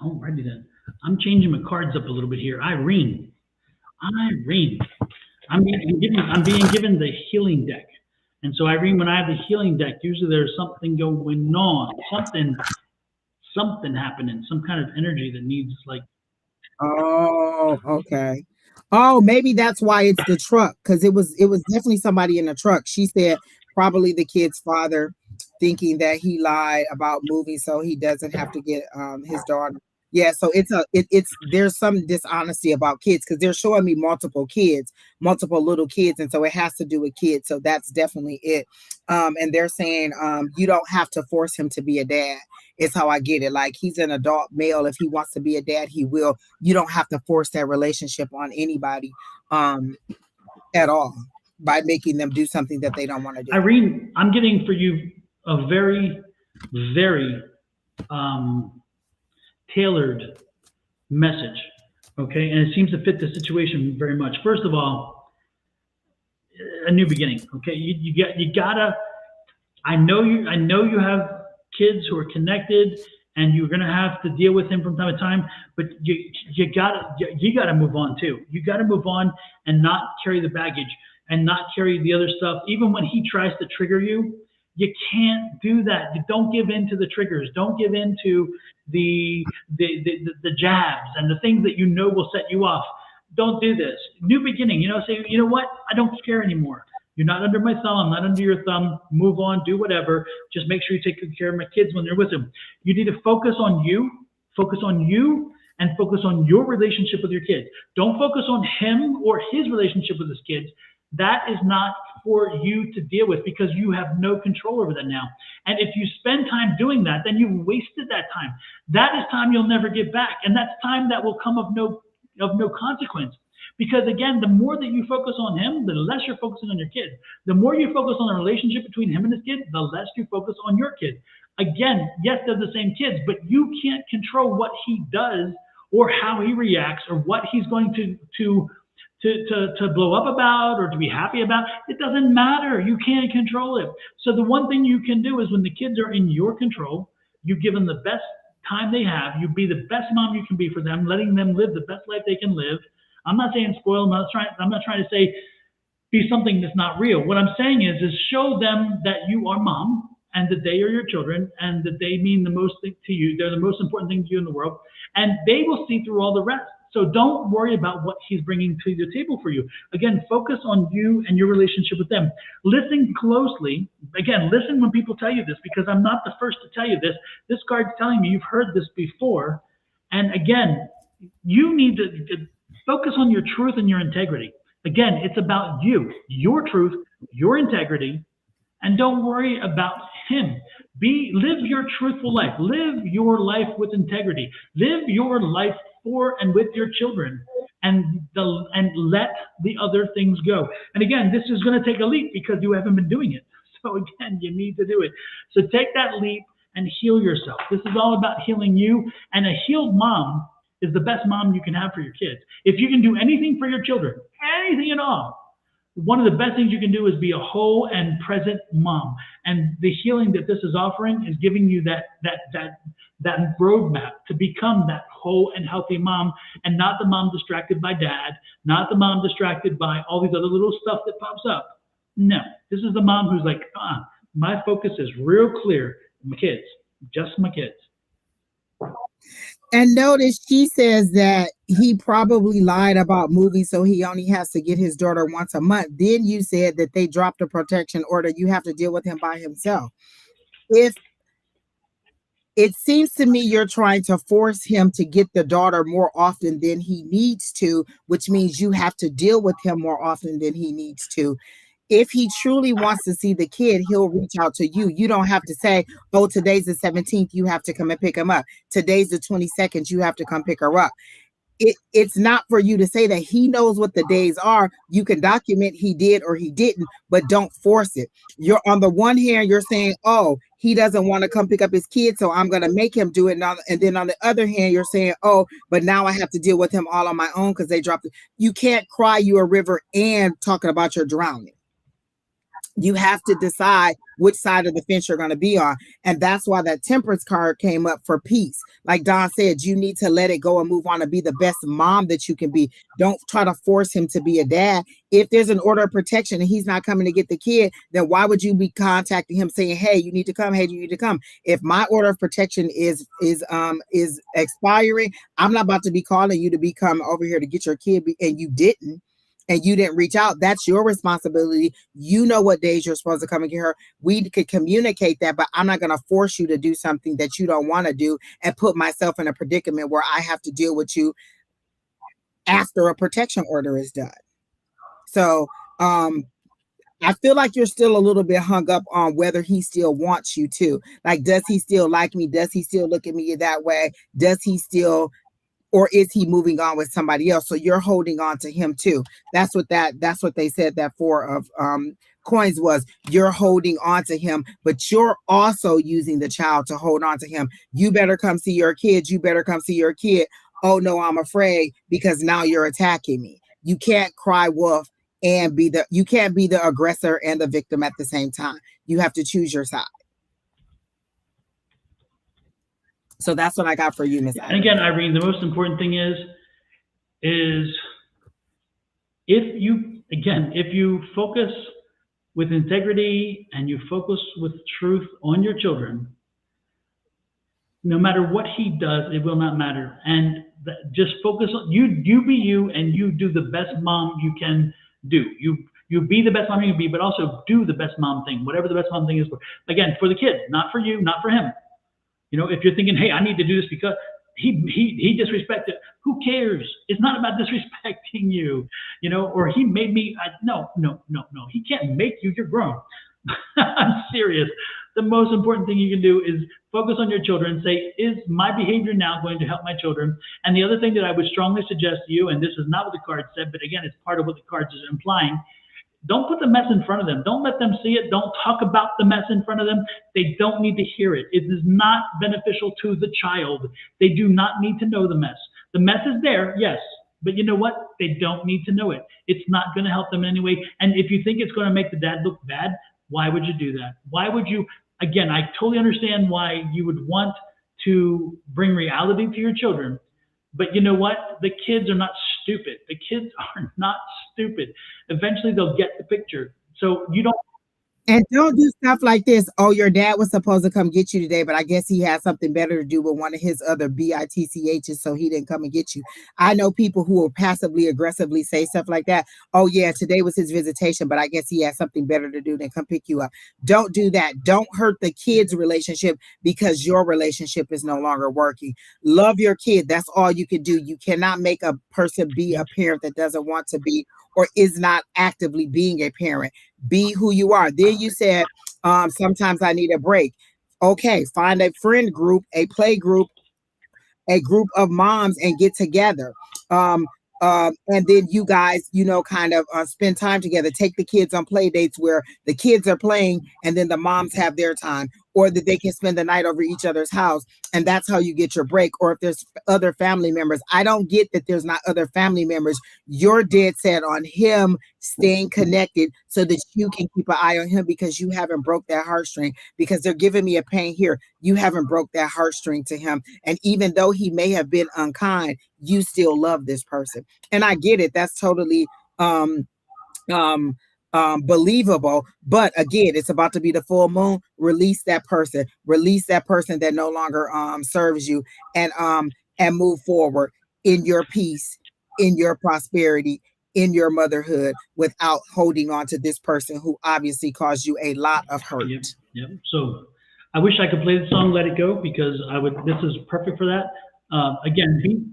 Alrighty then. I'm changing my cards up a little bit here. Irene. I'm being given the healing deck. And so Irene, when I have the healing deck, usually there's something going on, something happening, some kind of energy that needs like. Oh, okay. Oh, maybe that's why it's the truck, because it was definitely somebody in the truck. She said probably the kid's father, thinking that he lied about moving so he doesn't have to get his daughter. Yeah, so it's there's some dishonesty about kids, because they're showing me multiple little kids, and so it has to do with kids. So that's definitely it. And they're saying you don't have to force him to be a dad. Is how I get it. Like, he's an adult male. If he wants to be a dad, he will. You don't have to force that relationship on anybody at all by making them do something that they don't want to do. Irene, I'm getting for you a very, very tailored message, okay? And it seems to fit the situation very much. First of all, a new beginning, okay? You gotta. I know you have kids who are connected, and you're gonna have to deal with him from time to time. But you gotta move on too. You gotta move on and not carry the baggage and not carry the other stuff. Even when he tries to trigger you, you can't do that. You don't give in to the triggers. Don't give in to the jabs and the things that you know will set you off. Don't do this. New beginning. Say, you know what? I don't care anymore. You're not under my thumb. I'm not under your thumb. Move on. Do whatever. Just make sure you take good care of my kids when they're with them. You need to focus on you. Focus on you, and focus on your relationship with your kids. Don't focus on him or his relationship with his kids. That is not for you to deal with, because you have no control over that now. And if you spend time doing that, then you've wasted that time. That is time you'll never get back. And that's time that will come of no consequence. Because again, the more that you focus on him, the less you're focusing on your kid. The more you focus on the relationship between him and his kid, the less you focus on your kid. Again, yes, they're the same kids, but you can't control what he does or how he reacts or what he's going to blow up about or to be happy about. It doesn't matter. You can't control it. So the one thing you can do is, when the kids are in your control, you give them the best time they have. You be the best mom you can be for them, letting them live the best life they can live. I'm not saying spoil. I'm not trying to say be something that's not real. What I'm saying is show them that you are mom, and that they are your children, and that they mean the most thing to you. They're the most important thing to you in the world, and they will see through all the rest. So don't worry about what he's bringing to the table for you. Again, focus on you and your relationship with them. Listen closely. Again, listen when people tell you this, because I'm not the first to tell you this. This card's telling me you've heard this before. And again, you need to focus on your truth and your integrity. Again, it's about you, your truth, your integrity, and don't worry about him. Live your truthful life. Live your life with integrity. Live your life for and with your children, and let the other things go. And again, this is going to take a leap, because you haven't been doing it. So again, you need to do it. So take that leap and heal yourself. This is all about healing you, and a healed mom is the best mom you can have for your kids. If you can do anything for your children, anything at all, one of the best things you can do is be a whole and present mom. And the healing that this is offering is giving you that roadmap to become that whole and healthy mom, and not the mom distracted by dad, not the mom distracted by all these other little stuff that pops up. No, this is the mom who's like, my focus is real clear. My kids, just my kids. And notice she says that he probably lied about movies, so he only has to get his daughter once a month. Then you said that they dropped a protection order. You have to deal with him by himself. If it seems to me you're trying to force him to get the daughter more often than he needs to, which means you have to deal with him more often than he needs to. If he truly wants to see the kid, he'll reach out to you. You don't have to say, oh, today's the 17th, you have to come and pick him up. Today's the 22nd, you have to come pick her up. It's not for you to say that. He knows what the days are. You can document he did or he didn't, but don't force it. You're on the one hand, you're saying, oh, he doesn't want to come pick up his kid, so I'm going to make him do it. And then on the other hand, you're saying, oh, but now I have to deal with him all on my own because they dropped it. You can't cry you a river and talking about your drowning. You have to decide which side of the fence you're going to be on. And that's why that temperance card came up for peace. Like Don said, you need to let it go and move on and be the best mom that you can be. Don't try to force him to be a dad. If there's an order of protection and he's not coming to get the kid, then why would you be contacting him saying, hey, you need to come. Hey, you need to come. If my order of protection is expiring, I'm not about to be calling you to be come over here to get your kid and you didn't. And you didn't reach out, that's your responsibility. You know what days you're supposed to come and get her. We could communicate that, but I'm not going to force you to do something that you don't want to do and put myself in a predicament where I have to deal with you after a protection order is done. So I feel like you're still a little bit hung up on whether he still wants you to. Like, does he still like me? Does he still look at me that way? Does he still, or is he moving on with somebody else? So you're holding on to him too. That's what they said that Four of Coins was. You're holding on to him, but you're also using the child to hold on to him. You better come see your kid. You better come see your kid. Oh no, I'm afraid because now you're attacking me. You can't cry wolf and you can't be the aggressor and the victim at the same time. You have to choose your side. So that's what I got for you, Miss Irene. And again, Irene, the most important thing is if you focus with integrity and you focus with truth on your children, no matter what he does, it will not matter. And just focus on you be you, and you do the best mom you can do. You be the best mom you can be, but also do the best mom thing, whatever the best mom thing is for. Again, for the kid, not for you, not for him. You know, if you're thinking, hey, I need to do this because he disrespected, who cares? It's not about disrespecting you, you know, or he made me. No. He can't make you. You're grown. I'm serious. The most important thing you can do is focus on your children. Say, is my behavior now going to help my children? And the other thing that I would strongly suggest to you, and this is not what the card said, but again, it's part of what the cards is implying. Don't put the mess in front of them. Don't let them see it. Don't talk about the mess in front of them. They don't need to hear it. It is not beneficial to the child. They do not need to know the mess. The mess is there, yes, but you know what? They don't need to know it. It's not going to help them in any way. And if you think it's going to make the dad look bad, why would you do that? Why would you? Again, I totally understand why you would want to bring reality to your children. But you know what? The kids are not stupid. The kids are not stupid. Eventually, they'll get the picture. So you don't. And don't do stuff like this. Oh, your dad was supposed to come get you today, but I guess he had something better to do with one of his other BITCHs, so he didn't come and get you. I know people who will passively aggressively say stuff like that. Oh, yeah, today was his visitation, but I guess he had something better to do than come pick you up. Don't do that. Don't hurt the kid's relationship because your relationship is no longer working. Love your kid. That's all you can do. You cannot make a person be a parent that doesn't want to be or is not actively being a parent. Be who you are. Then you said, sometimes I need a break. Okay, find a friend group, a play group, a group of moms and get together. And then you guys, kind of spend time together. Take the kids on play dates where the kids are playing and then the moms have their time, or that they can spend the night over each other's house. And that's how you get your break. Or if there's other family members, I don't get that there's not other family members. You're dead set on him staying connected so that you can keep an eye on him because you haven't broke that heartstring, because they're giving me a pain here. You haven't broke that heartstring to him. And even though he may have been unkind, you still love this person. And I get it. That's totally believable. But again, it's about to be the full moon. Release that person that no longer serves you. And and move forward in your peace, in your prosperity, in your motherhood, without holding on to this person who obviously caused you a lot of hurt. Yep, yep. So I wish I could play the song "Let It Go" because I would. This is perfect for that. Again, be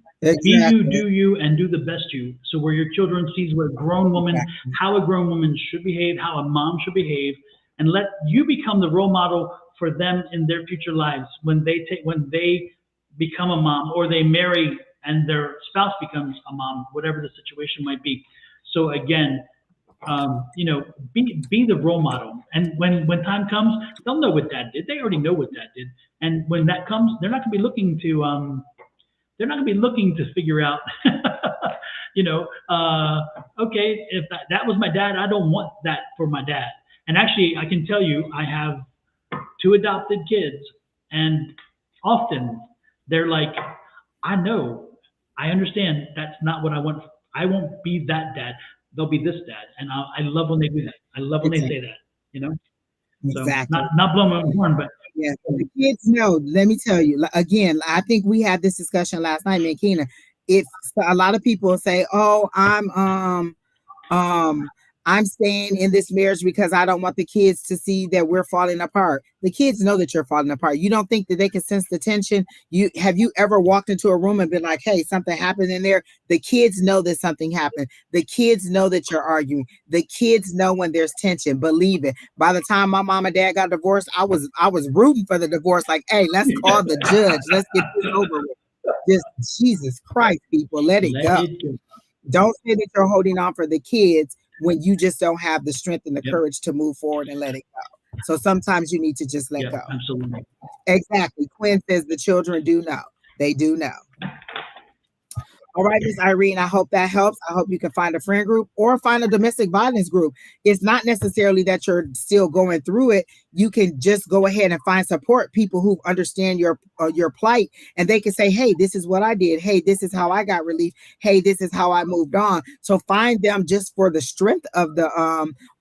you, do you, and do the best you. So where your children sees what a grown woman, Exactly. how a grown woman should behave, how a mom should behave, and let you become the role model for them in their future lives when they become a mom or they marry and their spouse becomes a mom, whatever the situation might be. So again, be the role model. And when time comes, they'll know what dad did. They already know what dad did. And when that comes, they're not going to be looking to figure out, okay, if that was my dad, I don't want that for my dad. And actually, I can tell you, I have 2 adopted kids, and often they're like, I know, I understand that's not what I want. I won't be that dad. They'll be this dad. And I love when they do that. I love when they say that, So Exactly. not blowing my own horn, but yeah, the kids know. Let me tell you again. I think we had this discussion last night, me and Keena. If a lot of people say, "Oh, I'm staying in this marriage because I don't want the kids to see that we're falling apart." The kids know that you're falling apart. You don't think that they can sense the tension? Have you ever walked into a room and been like, "Hey, something happened in there"? The kids know that something happened. The kids know that you're arguing. The kids know when there's tension. Believe it. By the time my mom and dad got divorced, I was rooting for the divorce. Like, hey, let's call the judge. Let's get this over with. Just Jesus Christ, people, let it go. Don't say that you're holding on for the kids when you just don't have the strength and the courage to move forward and let it go. So sometimes you need to just let go. Absolutely. Exactly. Quinn says the children do know. They do know. All right, Miss Irene, I hope that helps. I hope you can find a friend group or find a domestic violence group. It's not necessarily that you're still going through it. You can just go ahead and find support, people who understand your plight, and they can say, hey, this is what I did. Hey, this is how I got relief. Hey, this is how I moved on. So find them just for the strength of the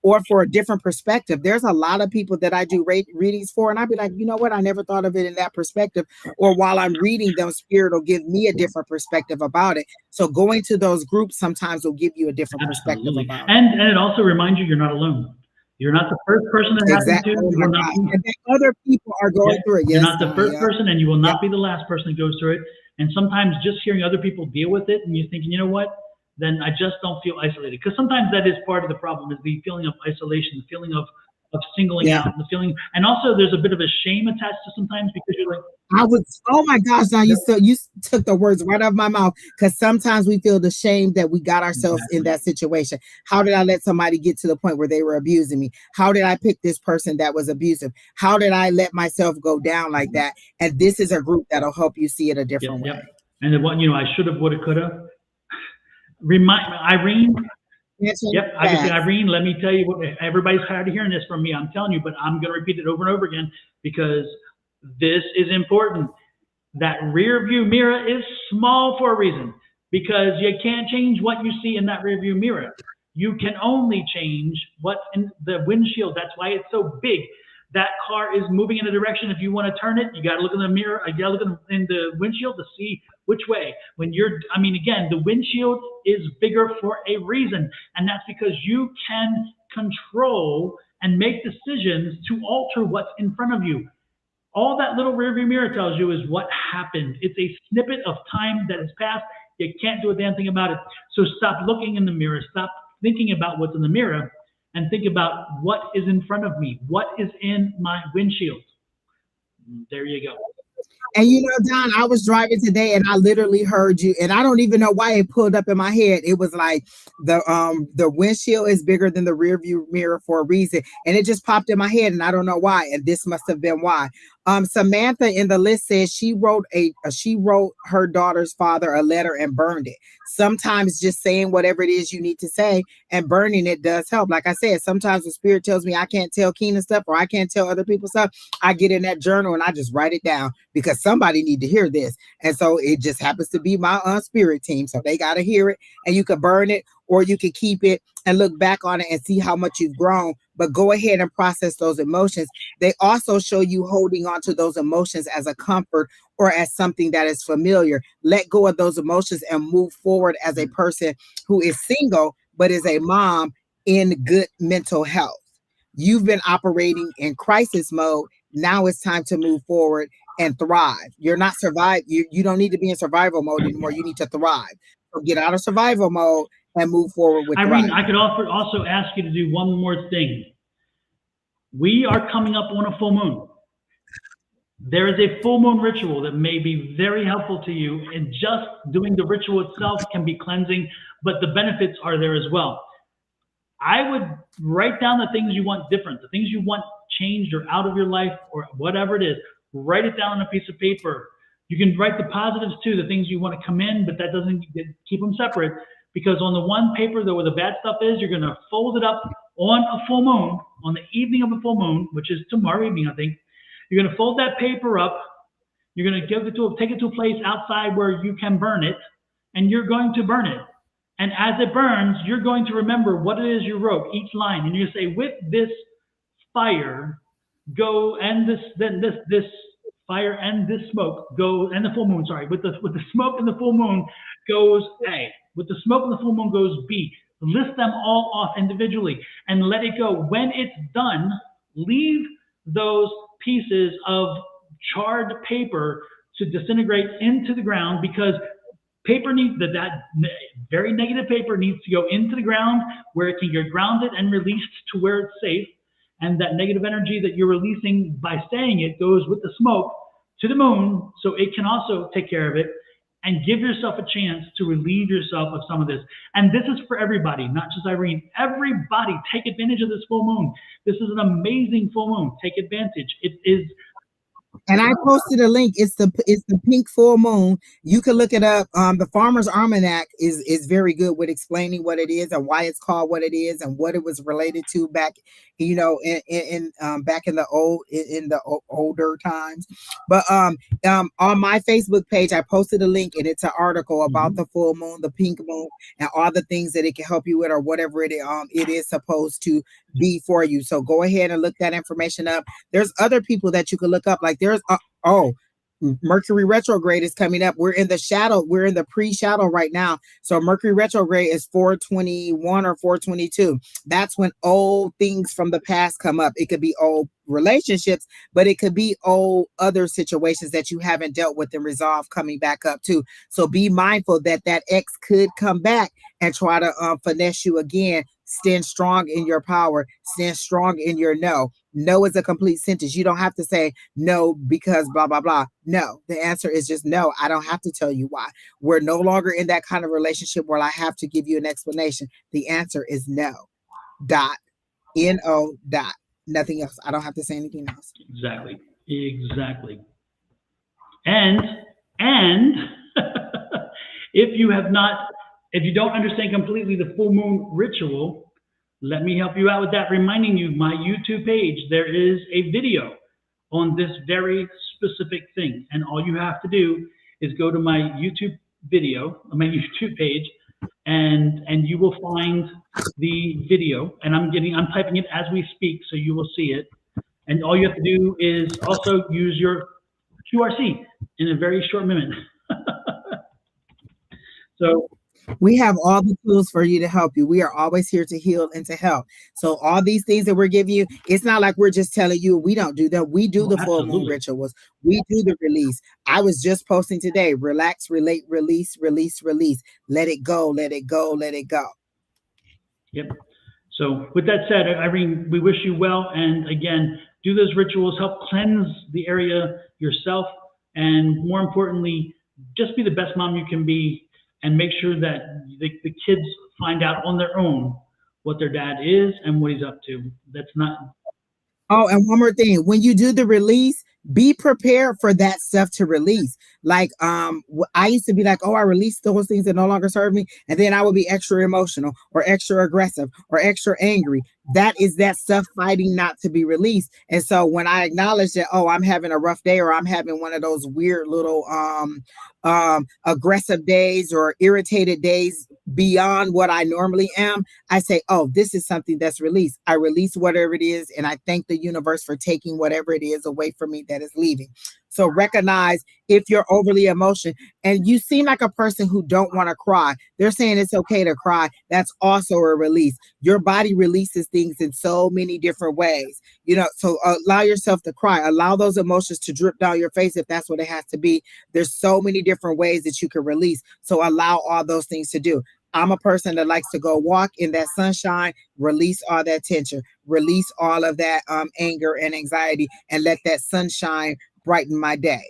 or for a different perspective. There's a lot of people that I do readings for, and I'd be like, you know what? I never thought of it in that perspective. Or while I'm reading them, Spirit will give me a different perspective about it. So going to those groups sometimes will give you a different perspective about it. And it also reminds you you're not alone. You're not the first person that happened to. Oh my God. And then other people are going through it. Yes, you're not the first person, and you will not be the last person that goes through it. And sometimes just hearing other people deal with it, and you're thinking, you know what? Then I just don't feel isolated. Because sometimes that is part of the problem, is the feeling of isolation, the feeling of singling out, the feeling, and also there's a bit of a shame attached to sometimes, because you're like, oh my gosh, now you took the words right out of my mouth, because sometimes we feel the shame that we got ourselves in that situation. How did I let somebody get to the point where they were abusing me? How did I pick this person that was abusive? How did I let myself go down like that? And this is a group that'll help you see it a different way. And then I should have, would have, could have. Remind Irene. Yep, I can say, Irene, let me tell you what, everybody's tired of hearing this from me. I'm telling you, but I'm going to repeat it over and over again because this is important. That rear view mirror is small for a reason, because you can't change what you see in that rear view mirror. You can only change what's in the windshield. That's why it's so big. That car is moving in a direction. If you want to turn it, you got to look in the mirror. You got to look in the windshield to see which way. Again, the windshield is bigger for a reason. And that's because you can control and make decisions to alter what's in front of you. All that little rearview mirror tells you is what happened. It's a snippet of time that has passed. You can't do a damn thing about it. So stop looking in the mirror. Stop thinking about what's in the mirror and think about what is in front of me. What is in my windshield? There you go. And Don, I was driving today and I literally heard you, and I don't even know why it pulled up in my head. It was like the windshield is bigger than the rear view mirror for a reason. And it just popped in my head, and I don't know why. And this must have been why. Samantha in the list says she wrote her daughter's father a letter and burned it. Sometimes just saying whatever it is you need to say and burning it does help. Like I said, sometimes the Spirit tells me I can't tell Keena stuff, or I can't tell other people stuff. I get in that journal and I just write it down because somebody need to hear this. And so it just happens to be my Spirit team. So they got to hear it, and you can burn it, or you can keep it and look back on it and see how much you've grown. But go ahead and process those emotions. They also show you holding on to those emotions as a comfort or as something that is familiar. Let go of those emotions and move forward as a person who is single but is a mom in good mental health. You've been operating in crisis mode. Now it's time to move forward and thrive. You're not survive. You don't need to be in survival mode anymore. You need to thrive. So get out of survival mode and move forward with Irene, thriving. I could also ask you to do one more thing. We are coming up on a full moon. There is a full moon ritual that may be very helpful to you, and just doing the ritual itself can be cleansing, but the benefits are there as well. I would write down the things you want different, the things you want changed or out of your life or whatever it is. Write it down on a piece of paper. You can write the positives too, the things you want to come in, but that doesn't keep them separate, because on the one paper though where the bad stuff is, you're going to fold it up on a full moon, on the evening of a full moon, which is tomorrow evening, I think. You're going to fold that paper up. You're going to take it to a place outside where you can burn it, and you're going to burn it. And as it burns, you're going to remember what it is you wrote, each line. And you say, with this fire, go, and this fire and this smoke go, and the full moon, sorry, with the smoke and the full moon goes A. With the smoke and the full moon goes B. List them all off individually and let it go. When it's done, leave those pieces of charred paper to disintegrate into the ground, because paper needs that very negative paper needs to go into the ground where it can get grounded and released to where it's safe. And that negative energy that you're releasing by saying it goes with the smoke to the moon, so it can also take care of it. And give yourself a chance to relieve yourself of some of this. And this is for everybody, not just Irene. Everybody, take advantage of this full moon. This is an amazing full moon. Take advantage. It is. And I posted a link. It's the pink full moon. You can look it up. The Farmer's Almanac is very good with explaining what it is and why it's called what it is and what it was related to back, in back in the older times. But on my Facebook page, I posted a link, and it's an article about the full moon, the pink moon, and all the things that it can help you with, or whatever it is supposed to be for you. So go ahead and look that information up. There's other people that you can look up, like there's Mercury retrograde is coming up. We're in the shadow. We're in the pre-shadow right now. So Mercury retrograde is 421 or 422. That's when old things from the past come up. It could be old relationships, but it could be old other situations that you haven't dealt with and resolved coming back up too. So be mindful that ex could come back and try to finesse you again. Stand strong in your power. Stand strong in your no. No is a complete sentence. You don't have to say no because blah, blah, blah. No, the answer is just no. I don't have to tell you why. We're no longer in that kind of relationship where I have to give you an explanation. The answer is no. Dot. N-O. Dot. Nothing else. I don't have to say anything else. Exactly. And if you don't understand completely the full moon ritual, let me help you out with that, reminding you, my YouTube page, there is a video on this very specific thing. And all you have to do is go to my YouTube video, my YouTube page, and you will find the video. And I'm typing it as we speak, so you will see it. And all you have to do is also use your QRC in a very short minute. So we have all the tools for you to help you. We are always here to heal and to help. So all these things that we're giving you, it's not like we're just telling you. We don't do that. We do the full moon rituals. We do the release. I was just posting today. Relax, relate, release, release, release. Let it go, let it go, let it go. Yep. So with that said, Irene, we wish you well. And again, do those rituals, help cleanse the area yourself. And more importantly, just be the best mom you can be. And make sure that the kids find out on their own what their dad is and what he's up to. That's not. Oh, and one more thing. When you do the release, be prepared for that stuff to release. Like, I used to be like, oh, I released those things that no longer serve me. And then I would be extra emotional or extra aggressive or extra angry. that is that stuff fighting not to be released. And so when I acknowledge that, oh, I'm having a rough day, or I'm having one of those weird little aggressive days or irritated days beyond what I normally am, I say, oh, this is something that's released. I release whatever it is, and I thank the universe for taking whatever it is away from me that is leaving. So recognize if you're overly emotional and you seem like a person who don't want to cry. They're saying it's okay to cry. That's also a release. Your body releases things in so many different ways, so allow yourself to cry. Allow those emotions to drip down your face if that's what it has to be. There's so many different ways that you can release. So allow all those things to do. I'm a person that likes to go walk in that sunshine, release all that tension, release all of that anger and anxiety, and let that sunshine brighten my day.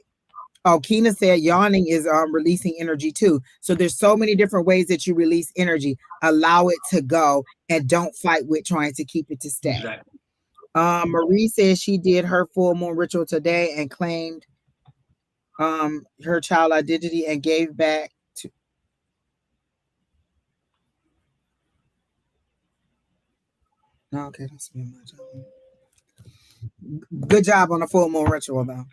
Oh, Keena said yawning is releasing energy too. So there's so many different ways that you release energy. Allow it to go and don't fight with trying to keep it to stay. Exactly. Marie says she did her full moon ritual today and claimed her child identity and gave back to. Okay, that's me. Good job on the full moon ritual, though.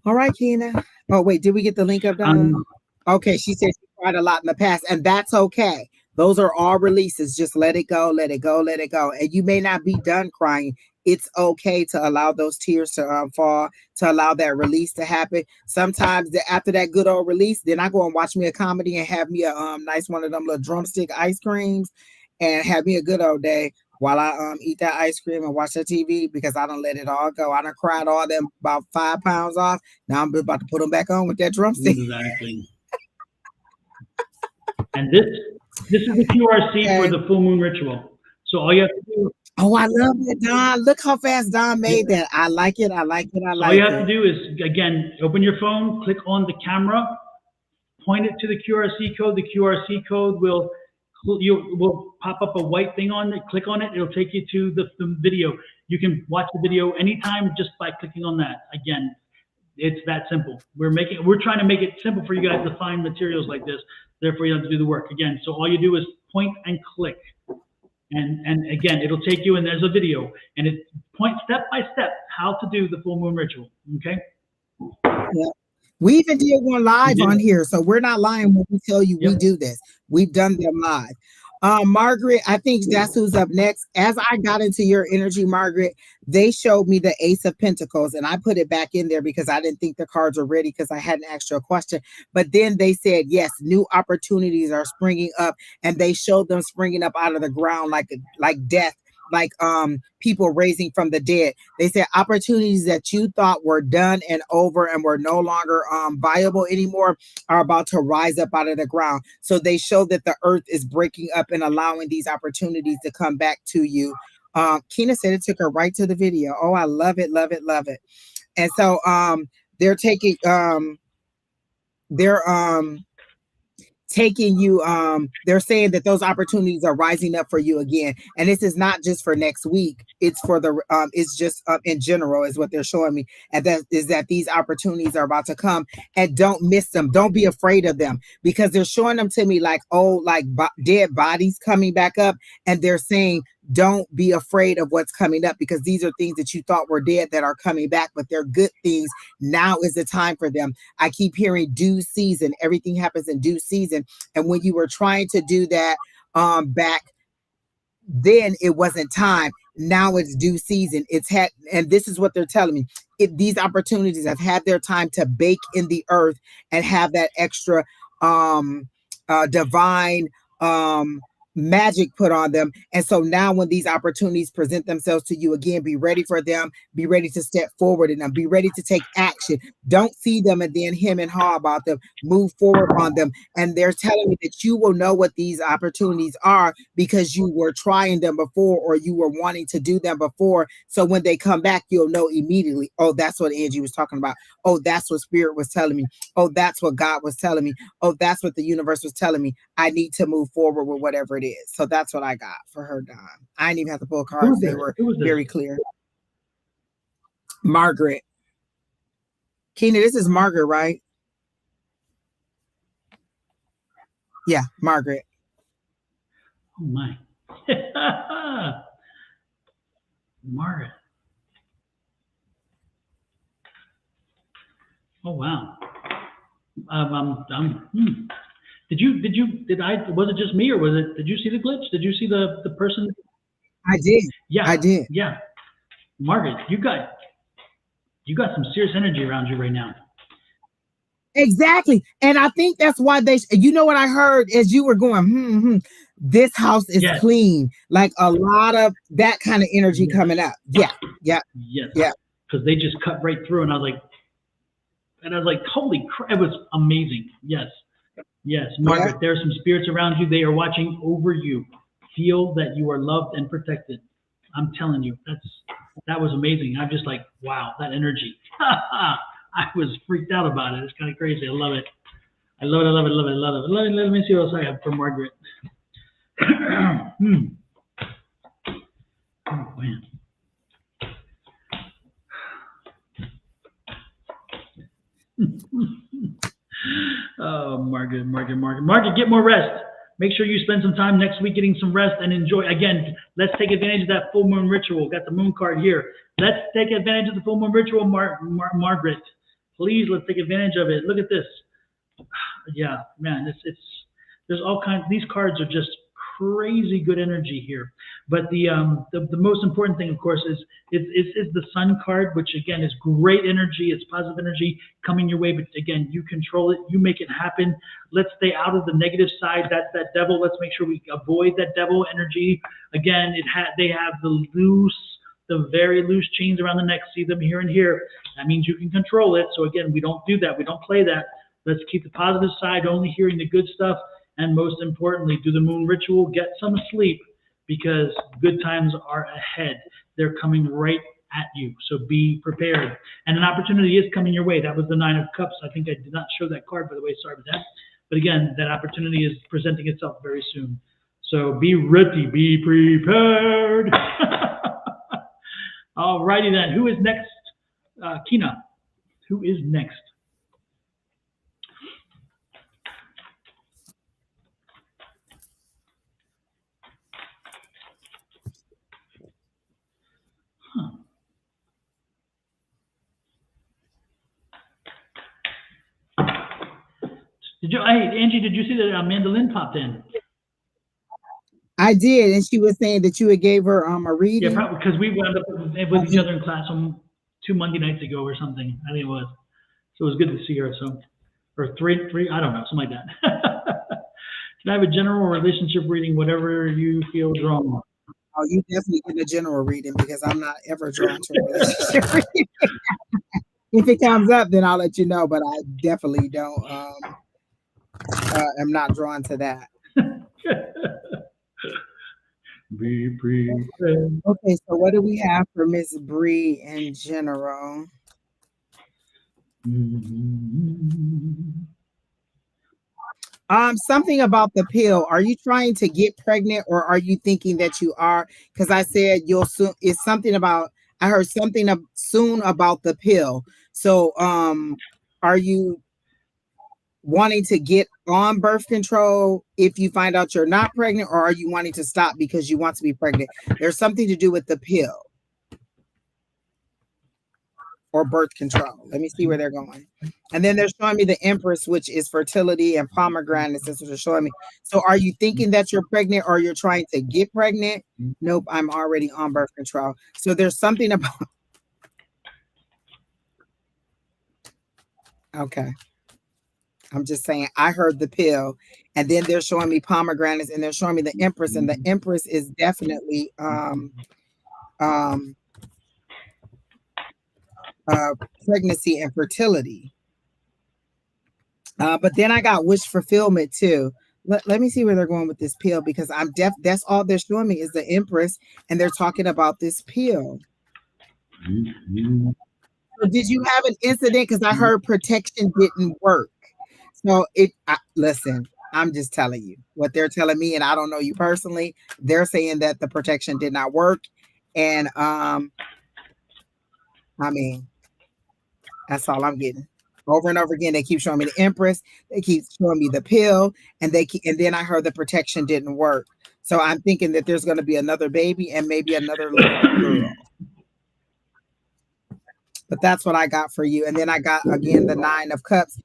All right, Keena. Oh, wait, did we get the link up, Don? Okay, she said she cried a lot in the past, and that's okay. Those are all releases. Just let it go, let it go, let it go. And you may not be done crying. It's okay to allow those tears to fall, to allow that release to happen. Sometimes after that good old release, then I go and watch me a comedy and have me a nice one of them little drumstick ice creams and have me a good old day while I eat that ice cream and watch that TV, because I don't let it all go. I done cried all them about 5 pounds off. Now I'm about to put them back on with that drumstick. Exactly. And this is the QRC for the full moon ritual. So all you have to do. Oh, I love it, Don. Look how fast Don made that. I like it. I like it. I like it. All you have to do is, again, open your phone, click on the camera, point it to the QRC code. The QRC code will pop up a white thing on it. Click on it. It'll take you to the video. You can watch the video anytime just by clicking on that. Again, it's that simple. We're trying to make it simple for you guys to find materials like this. Therefore, you don't have to do the work again. So all you do is point and click. And again, it'll take you, and there's a video, and it points step by step how to do the full moon ritual. Okay. Yeah. We even did one live on here, so we're not lying when we tell you we do this. We've done them live. Margaret, I think that's who's up next. As I got into your energy, Margaret, they showed me the Ace of Pentacles, and I put it back in there because I didn't think the cards were ready because I hadn't asked you a question. But then they said, yes, new opportunities are springing up, and they showed them springing up out of the ground like death, like people raising from the dead. They said opportunities that you thought were done and over and were no longer viable anymore are about to rise up out of the ground. So they show that the earth is breaking up and allowing these opportunities to come back to you. Keena said it took her right to the video. Oh, I love it, love it, love it. And so they're taking taking you, they're saying that those opportunities are rising up for you again, and this is not just for next week, it's for the it's just in general is what they're showing me. And that is that these opportunities are about to come, and don't miss them. Don't be afraid of them, because they're showing them to me like old, like dead bodies coming back up, and they're saying don't be afraid of what's coming up, because these are things that you thought were dead that are coming back, but they're good things. Now is the time for them. I keep hearing due season. Everything happens in due season. And when you were trying to do that back then, it wasn't time. Now it's due season. And this is what they're telling me. These opportunities have had their time to bake in the earth and have that extra divine magic put on them. And so now when these opportunities present themselves to you again, be ready for them, be ready to step forward in them, be ready to take action. Don't see them and then hem and haw about them. Move forward on them. And they're telling me that you will know what these opportunities are because you were trying them before, or you were wanting to do them before. So when they come back, you'll know immediately, oh, that's what Angie was talking about. Oh, that's what Spirit was telling me. Oh, that's what God was telling me. Oh, that's what the universe was telling me. I need to move forward with whatever it is. So that's what I got for her, Don. I didn't even have to pull cards. They were very clear. Margaret. Keena, this is Margaret, right? Yeah, Margaret. Oh my. Margaret. Oh wow. Was it just me or did you see the glitch? Did you see the person? I did. Yeah. I did. Yeah. Margaret, you got some serious energy around you right now. Exactly. And I think that's why you know what I heard as you were going, this house is Yes. clean. Like a lot of that kind of energy coming up. Yeah. Yeah. Yes. Yeah. Because they just cut right through and I was like, holy crap, it was amazing. Yes. Yes, Margaret, there are some spirits around you. They are watching over you. Feel that you are loved and protected. I'm telling you, that was amazing. I'm just like, wow, that energy. I was freaked out about it. It's kind of crazy. I love it. I love it. I love it. I love it. I love it. Let me see what else I have for Margaret. Oh, man. Oh, Margaret, get more rest. Make sure you spend some time next week getting some rest and enjoy. Again, let's take advantage of that full moon ritual. Got the moon card here. Let's take advantage of the full moon ritual, Margaret. Please, let's take advantage of it. Look at this. Yeah, man, there's all kinds. These cards are just crazy good energy here. But the most important thing, of course, is the Sun card, which again is great energy. It's positive energy coming your way. But again, you control it. You make it happen. Let's stay out of the negative side. That's that devil. Let's make sure we avoid that devil energy. Again, they have the very loose chains around the neck. See them here and here. That means you can control it. So again, we don't do that. We don't play that. Let's keep the positive side, only hearing the good stuff. And most importantly, do the moon ritual, get some sleep, because good times are ahead. They're coming right at you. So be prepared. And an opportunity is coming your way. That was the Nine of Cups. I think I did not show that card, by the way. Sorry about that. But again, that opportunity is presenting itself very soon. So be ready, be prepared. All righty then. Who is next? Kina, who is next? Huh. Angie, did you see that mandolin popped in? I did, and she was saying that you had gave her a reading. Yeah, probably because we wound up with each other in class 2 Monday nights ago or something. I think it was. So it was good to see her. So, or three, I don't know, something like that. Can I have a general relationship reading, whatever you feel drawn? Oh, you definitely get a general reading because I'm not ever drawn to a relationship reading. If it comes up, then I'll let you know. But I definitely don't. I'm not drawn to that. Be prepared. Okay, so what do we have for Miss Bree in general? Something about the pill. Are you trying to get pregnant, or are you thinking that you are? Because I said you'll soon. It's something about. I heard something soon about the pill. So, are you wanting to get on birth control if you find out you're not pregnant, or are you wanting to stop because you want to be pregnant? There's something to do with the pill or birth control. Let me see where they're going. And then they're showing me the Empress, which is fertility, and pomegranates. That's what they're showing me. So are you thinking that you're pregnant, or you're trying to get pregnant? Nope, I'm already on birth control. So there's something about. Okay. I'm just saying, I heard the pill, and then they're showing me pomegranates, and they're showing me the Empress, and the Empress is definitely pregnancy and fertility. But then I got wish fulfillment too. Let me see where they're going with this pill, because that's all they're showing me is the Empress, and they're talking about this pill. So did you have an incident? Because I heard protection didn't work. So listen, I'm just telling you what they're telling me, and I don't know you personally. They're saying that the protection did not work, and I mean, that's all I'm getting. over and over again. They keep showing me the Empress. They keep showing me the pill, and and then I heard the protection didn't work. So I'm thinking that there's going to be another baby and maybe another little girl. But that's what I got for you. And then I got again the 9 of Cups,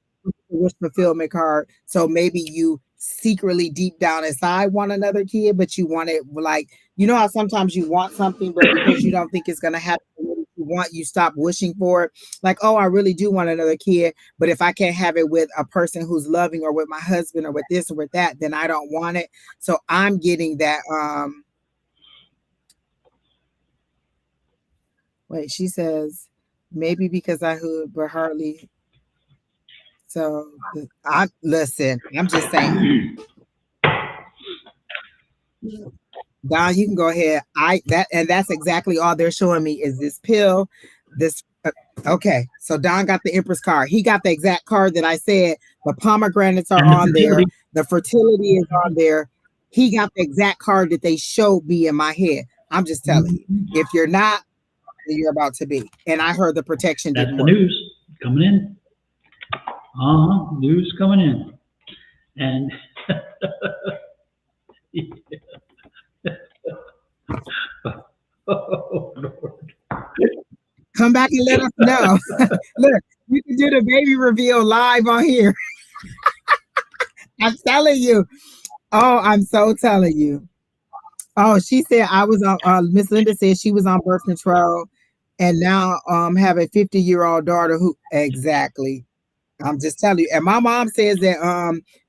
wish fulfillment card. So maybe you secretly deep down inside want another kid, but you want it like, you know how sometimes you want something, but because you don't think it's gonna happen what you want, you stop wishing for it. Like, oh, I really do want another kid, but if I can't have it with a person who's loving or with my husband or with this or with that, then I don't want it. So I'm getting that. Wait, she says maybe because I hood, but hardly. So I listen. I'm just saying. Don, you can go ahead. That's exactly all they're showing me is this pill. This okay. So Don got the Empress card. He got the exact card that I said. The pomegranates are on there. The fertility is on there. He got the exact card that they showed me in my head. I'm just telling you. If you're not, you're about to be. And I heard the protection That's didn't the work. news coming in. News coming in. And oh, Lord. Come back and let us know. Look, you can do the baby reveal live on here. I'm telling you. Oh, I'm so telling you. Oh, she said I was on. Miss Linda said she was on birth control, and now have a 50-year-old daughter who exactly. I'm just telling you. And my mom says that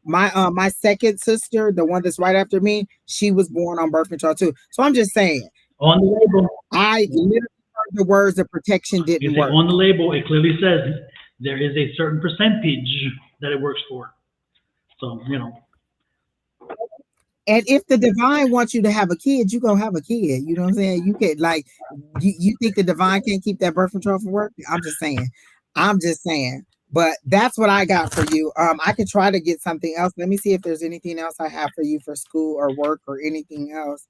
my second sister, the one that's right after me, she was born on birth control too. So I'm just saying. On the label, I literally heard the words of protection didn't work. On the label, it clearly says there is a certain percentage that it works for. So, you know. And if the divine wants you to have a kid, you go have a kid. You know what I'm saying? You can like you think the divine can't keep that birth control from work? I'm just saying. But that's what I got for you. I could try to get something else. Let me see if there's anything else I have for you for school or work or anything else.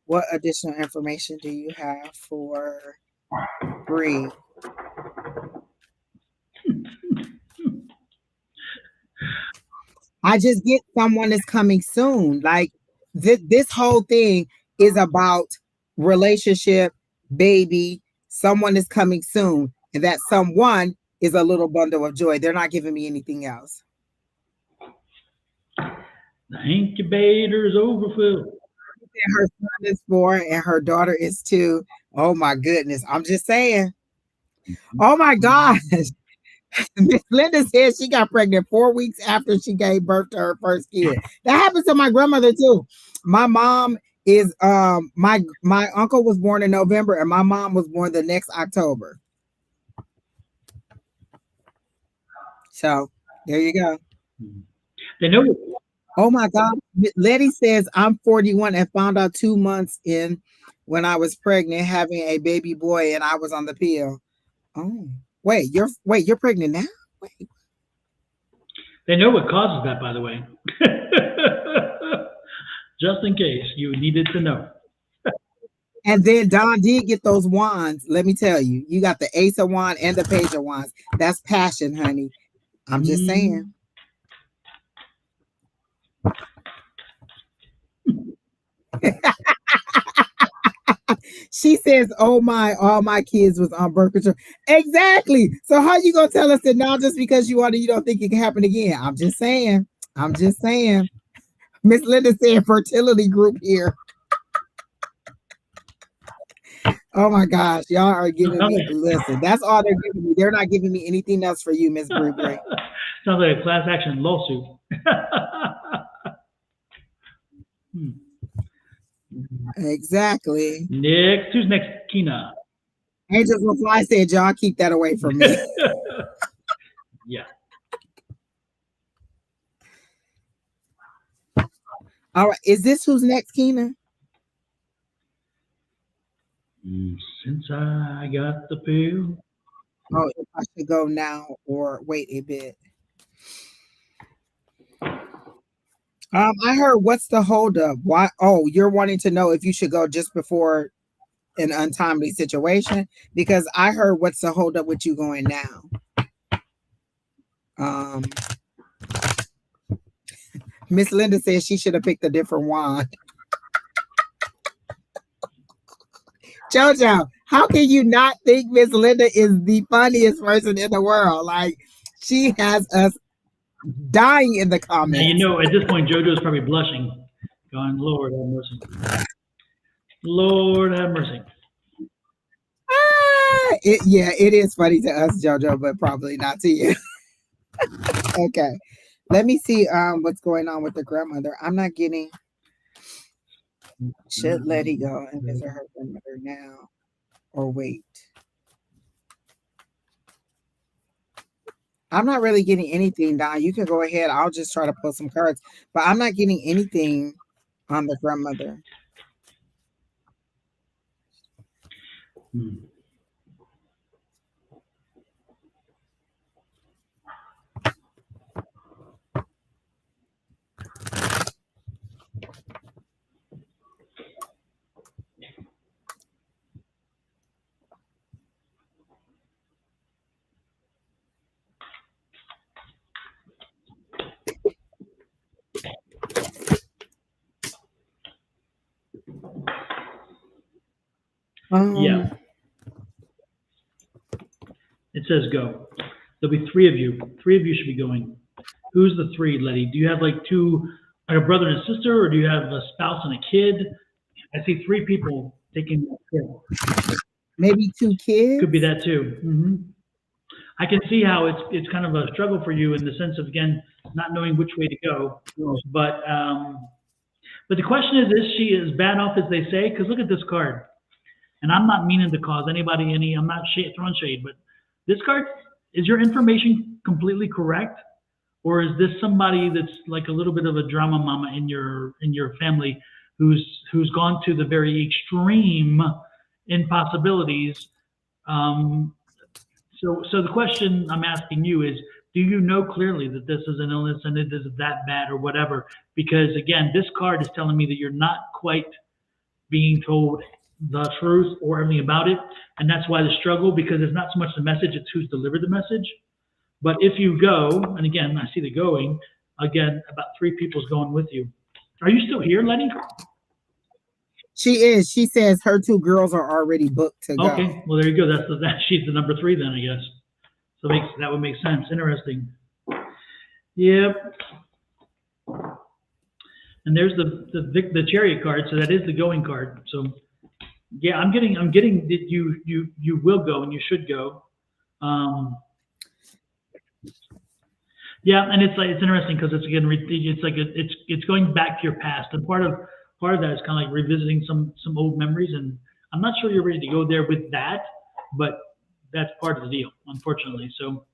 What additional information do you have for Bree? I just get someone is coming soon. Like this whole thing is about relationship, baby. Someone is coming soon, and that someone is a little bundle of joy. They're not giving me anything else. The incubator is overfilled. Her son is 4 and her daughter is 2. Oh my goodness. I'm just saying. Oh my gosh. Miss Linda said she got pregnant 4 weeks after she gave birth to her first kid. That happened to my grandmother too. My mom is my uncle was born in November and my mom was born the next October. So there you go. They know. Oh my God. Letty says I'm 41 and found out 2 months in when I was pregnant having a baby boy and I was on the pill. Oh, wait, you're pregnant now? Wait. They know what causes that, by the way. Just in case you needed to know. And then Don did get those wands. Let me tell you, you got the Ace of Wands and the Page of Wands. That's passion, honey. I'm just saying. She says, "Oh my, all my kids was on birth control." Exactly. So how you gonna tell us that now just because you don't think it can happen again? I'm just saying. Miss Linda said fertility group here. Oh my gosh, y'all are giving me. Listen, that's all they're giving me. They're not giving me anything else for you, Miss Brie. Sounds like a class action lawsuit. Exactly. Next, who's next? Kina. Angels Will Fly said, "Y'all keep that away from me." Yeah. All right. Is this who's next, Kina? Since I got the pill. Oh, if I should go now or wait a bit. I heard what's the holdup? Why? Oh, you're wanting to know if you should go just before an untimely situation? Because I heard what's the holdup with you going now? Miss Linda says she should have picked a different wand. Jojo, how can you not think Miss Linda is the funniest person in the world? Like, she has us dying in the comments. Now, you know, at this point, JoJo's probably blushing, going, Lord have mercy. Lord have mercy. It is funny to us, JoJo, but probably not to you. Okay. Let me see what's going on with the grandmother. I'm not getting... Should Letty go and visit her grandmother now or wait? I'm not really getting anything, Don. You can go ahead. I'll just try to pull some cards, but I'm not getting anything on the grandmother. Yeah. It says go. There'll be three of you. Three of you should be going. Who's the three, Letty? Do you have like two, like a brother and a sister, or do you have a spouse and a kid? I see three people taking that trip. Maybe two kids? Could be that too. Mm-hmm. I can see how it's kind of a struggle for you in the sense of, again, not knowing which way to go. But the question is she as bad off as they say? Because look at this card. And I'm not meaning to cause anybody any, I'm not throwing shade, but this card, is your information completely correct? Or is this somebody that's like a little bit of a drama mama in your family who's gone to the very extreme impossibilities? So the question I'm asking you is, do you know clearly that this is an illness and it is that bad or whatever? Because again, this card is telling me that you're not quite being told the truth or everything about it. And that's why the struggle, because it's not so much the message, it's who's delivered the message. But if you go, and again, I see the going, again, about three people's going with you. Are you still here, Letty? She is. She says her two girls are already booked to go. Okay, well, there you go. She's the number three then, I guess. So that would make sense. Interesting. Yep. And there's the chariot card, so that is the going card. So yeah, I'm getting that you will go and you should go. Yeah, and it's interesting because it's again it's going back to your past, and part of that is kind of like revisiting some old memories, and I'm not sure you're ready to go there with that, but that's part of the deal, unfortunately. So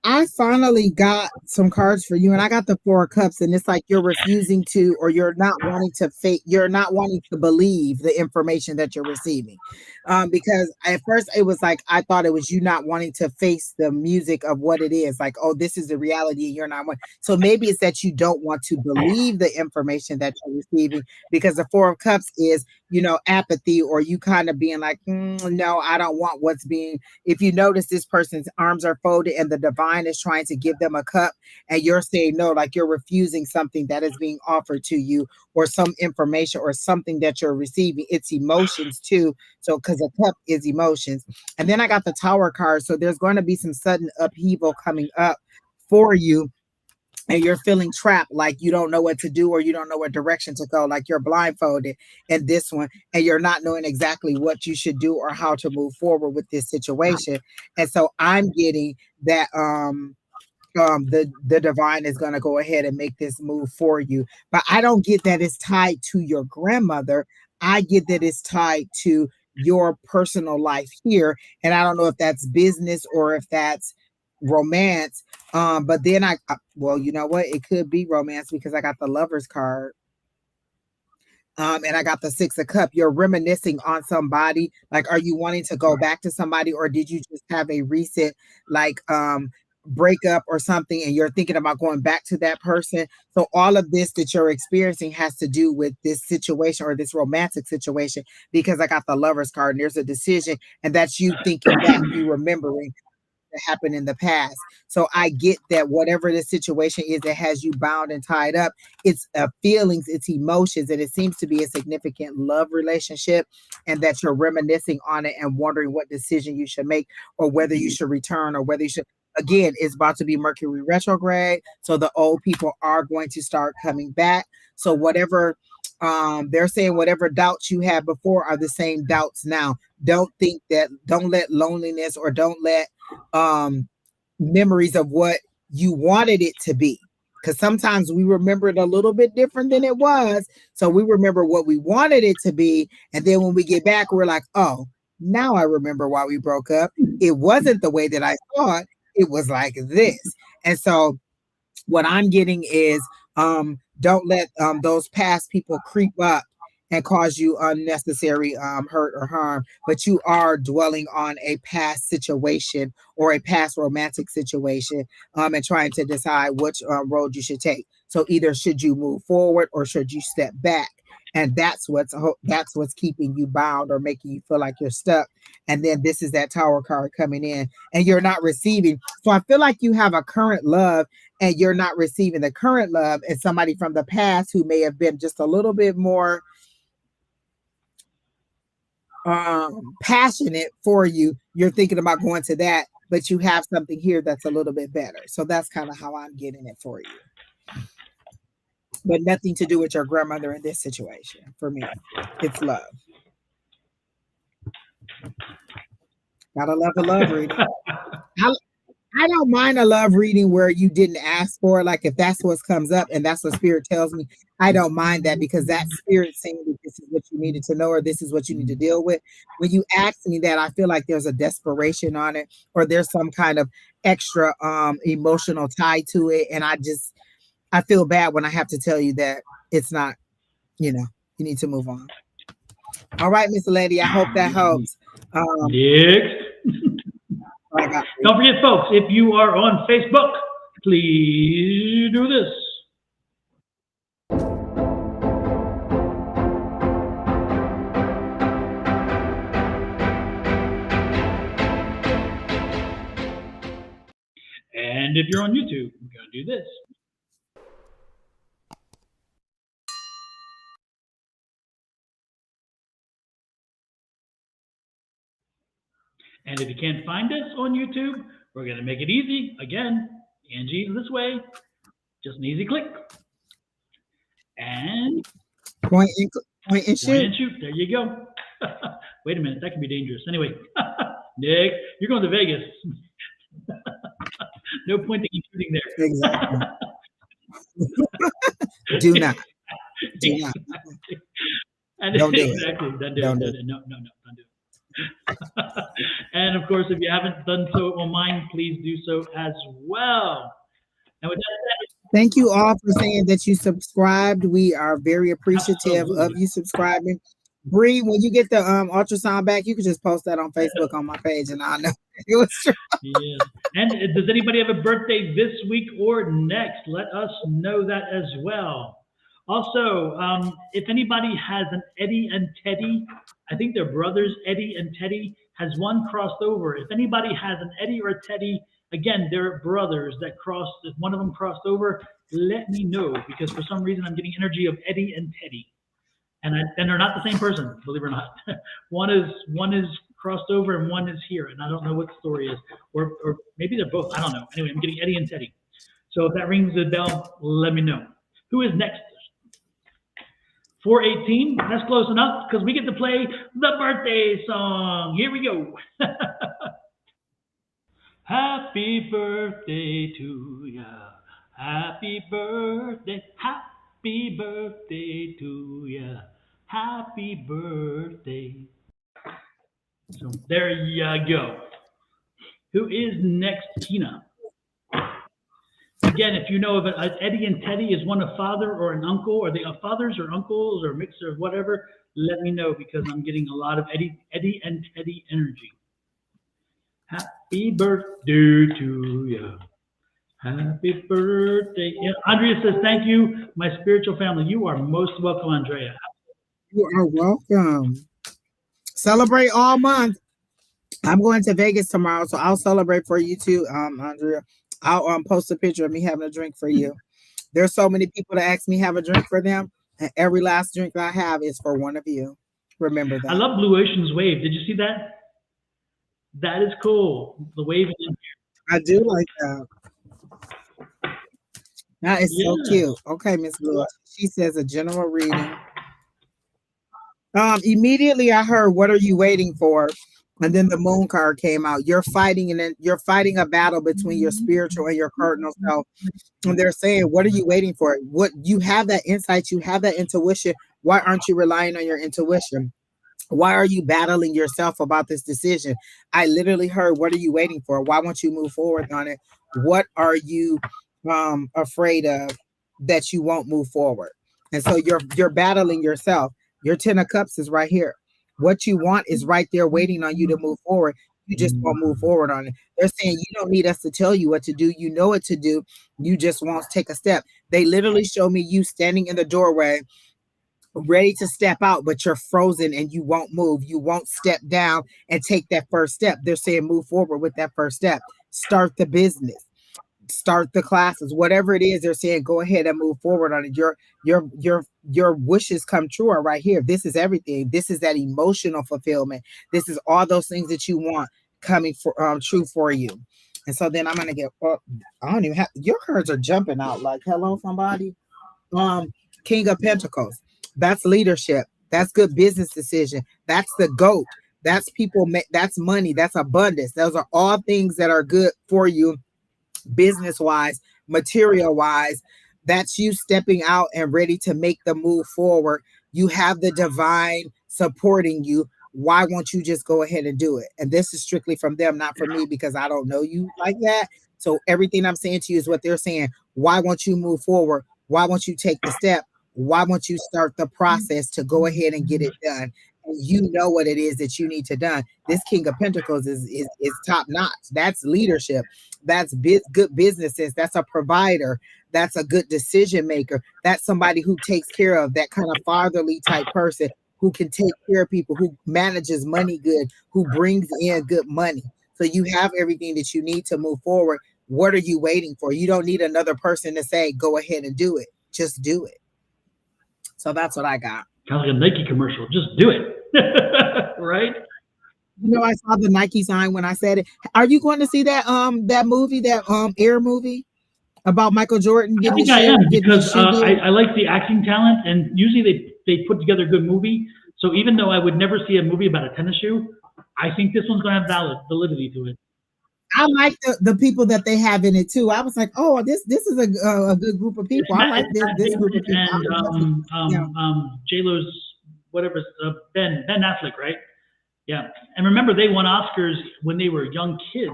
I finally got some cards for you, and I got the Four of Cups, and it's like you're refusing to, or you're not wanting to believe the information that you're receiving. Because at first it was like I thought it was you not wanting to face the music of what it is, like, oh, this is the reality, and you're not one. So maybe it's that you don't want to believe the information that you're receiving, because the Four of Cups is, apathy, or you kind of being like, no, I don't want what's being. If you notice, this person's arms are folded and the divine is trying to give them a cup, and you're saying no, like you're refusing something that is being offered to you, or some information or something that you're receiving. It's emotions too. So because a cup is emotions. And then I got the Tower card. So there's going to be some sudden upheaval coming up for you, and you're feeling trapped, like you don't know what to do, or you don't know what direction to go, like you're blindfolded in this one, and you're not knowing exactly what you should do or how to move forward with this situation. And so I'm getting that the divine is going to go ahead and make this move for you, but I don't get that it's tied to your grandmother. I get that it's tied to your personal life here, and I don't know if that's business or if that's romance. But then well, you know what, it could be romance because I got the Lovers card, and I got the Six of Cups. You're reminiscing on somebody. Like, are you wanting to go back to somebody, or did you just have a recent breakup or something, and you're thinking about going back to that person? So all of this that you're experiencing has to do with this situation, or this romantic situation, because I got the Lovers card, and there's a decision, and that's you thinking back, you remembering. that happened in the past. So I get that whatever the situation is that has you bound and tied up, it's feelings, it's emotions, and it seems to be a significant love relationship, and that you're reminiscing on it and wondering what decision you should make, or whether you should return, or whether you should. Again, it's about to be Mercury retrograde, so the old people are going to start coming back. So whatever they're saying, whatever doubts you had before are the same doubts now. Don't let loneliness, or don't let memories of what you wanted it to be, because sometimes we remember it a little bit different than it was. So we remember what we wanted it to be, and then when we get back, we're like, oh, now I remember why we broke up. It wasn't the way that I thought. It was like this. And so what I'm getting is don't let those past people creep up and cause you unnecessary hurt or harm, but you are dwelling on a past situation or a past romantic situation, and trying to decide which road you should take. So either should you move forward or should you step back? And that's what's keeping you bound or making you feel like you're stuck. And then this is that Tower card coming in, and you're not receiving. So I feel like you have a current love, and you're not receiving the current love, and somebody from the past who may have been just a little bit more passionate for you. You're thinking about going to that, but you have something here that's a little bit better. So that's kind of how I'm getting it for you. But nothing to do with your grandmother in this situation. For me, it's love. Gotta love a love reading. I don't mind a love reading where you didn't ask for it. Like if that's what comes up and that's what spirit tells me, I don't mind that, because that spirit saying that this is what you needed to know, or this is what you need to deal with. When you ask me that, I feel like there's a desperation on it, or there's some kind of extra emotional tie to it. And I feel bad when I have to tell you that it's not, you need to move on. All right, Miss Lady, I hope that helps. Next. Don't forget, folks, if you are on Facebook, please do this. And if you're on YouTube, we're going to do this. And if you can't find us on YouTube, we're going to make it easy. Again, Angie this way. Just an easy click. And point and shoot. Point and shoot. There you go. Wait a minute. That can be dangerous. Anyway, Nick, you're going to Vegas. No pointing and shooting there. Exactly. Do not. Do not. And Don't do exactly. it. Don't do it. No, don't do it. And of course, if you haven't done so on mine, please do so as well. And with that said, thank you all for saying that you subscribed. We are very appreciative absolutely. of you subscribing. Bree, when you get the ultrasound back, you can just post that on Facebook on my page, and I know it was true. Yeah. And does anybody have a birthday this week or next? Let us know that as well. Also, if anybody has an Eddie and Teddy, I think they're brothers, Eddie and Teddy, has one crossed over. If anybody has an Eddie or a Teddy, again, they're brothers that crossed. If one of them crossed over, let me know, because for some reason I'm getting energy of Eddie and Teddy. And they're not the same person, believe it or not. One is crossed over and one is here, and I don't know what the story is, or maybe they're both. I don't know. Anyway, I'm getting Eddie and Teddy. So if that rings a bell, let me know. Who is next? 418. That's close enough, because we get to play the birthday song. Here we go. Happy birthday to ya. Happy birthday. Happy birthday to ya. Happy birthday. So there you go. Who is next, Tina? Again, if you know of it, Eddie and Teddy, is one a father or an uncle? Are they fathers or uncles or mix of whatever? Let me know, because I'm getting a lot of Eddie and Teddy energy. Happy birthday to you. Happy birthday. Yeah, Andrea says, thank you, my spiritual family. You are most welcome, Andrea. You are welcome. Celebrate all month. I'm going to Vegas tomorrow, so I'll celebrate for you too, Andrea. I'll post a picture of me having a drink for you. There's so many people that ask me have a drink for them, and every last drink I have is for one of you. Remember I that. love Blue Ocean's wave. Did you see that? That is cool. The wave is in I do like that. That is so here. cute. Okay, Miss Blue. She says a general reading. Immediately I heard, "What are you waiting for?" And then the moon card came out. You're fighting, and then you're fighting a battle between your spiritual and your cardinal self. And they're saying, "What are you waiting for? What you have that insight, you have that intuition. Why aren't you relying on your intuition? Why are you battling yourself about this decision?" I literally heard, "What are you waiting for? Why won't you move forward on it? What are you afraid of that you won't move forward?" And so you're battling yourself. Your 10 of cups is right here. What you want is right there waiting on you to move forward. You just won't move forward on it. They're saying you don't need us to tell you what to do. You know what to do. You just won't take a step. They literally show me you standing in the doorway ready to step out, but you're frozen and you won't move. You won't step down and take that first step. They're saying move forward with that first step. Start the business, start the classes, whatever it is. They're saying go ahead and move forward on it. Your wishes come true are right here. This is everything. This is that emotional fulfillment. This is all those things that you want coming for true for you. And so then I'm gonna get. I don't even have your cards are jumping out like hello somebody. Um, King of Pentacles. That's leadership. That's good business decision. That's the GOAT. That's people. That's money. That's abundance. Those are all things that are good for you, business wise, material wise. That's you stepping out and ready to make the move forward. You have the divine supporting you. Why won't you just go ahead and do it? And this is strictly from them, not from me, because I don't know you like that. So everything I'm saying to you is what they're saying. Why won't you move forward? Why won't you take the step? Why won't you start the process to go ahead and get it done? And you know what it is that you need to done. This King of Pentacles is top notch. That's leadership. That's good business sense. That's a provider. That's a good decision maker. That's somebody who takes care of that kind of fatherly type person who can take care of people, who manages money good, who brings in good money. So you have everything that you need to move forward. What are you waiting for? You don't need another person to say, go ahead and do it. Just do it. So that's what I got. Kind of like a Nike commercial. Just do it. Right? You know, I saw the Nike sign when I said it. Are you going to see that movie, that Air movie about Michael Jordan I getting think I am getting his because shoe deal? I like the acting talent, and usually they put together a good movie. So even though I would never see a movie about a tennis shoe, I think this one's going to have validity to it. I like the people that they have in it too. I was like, oh, this is a good group of people. I like It's Matt this group Damon of people. I and would definitely, yeah. J-Lo's whatever, Ben Affleck, right? Yeah, and remember they won Oscars when they were young kids.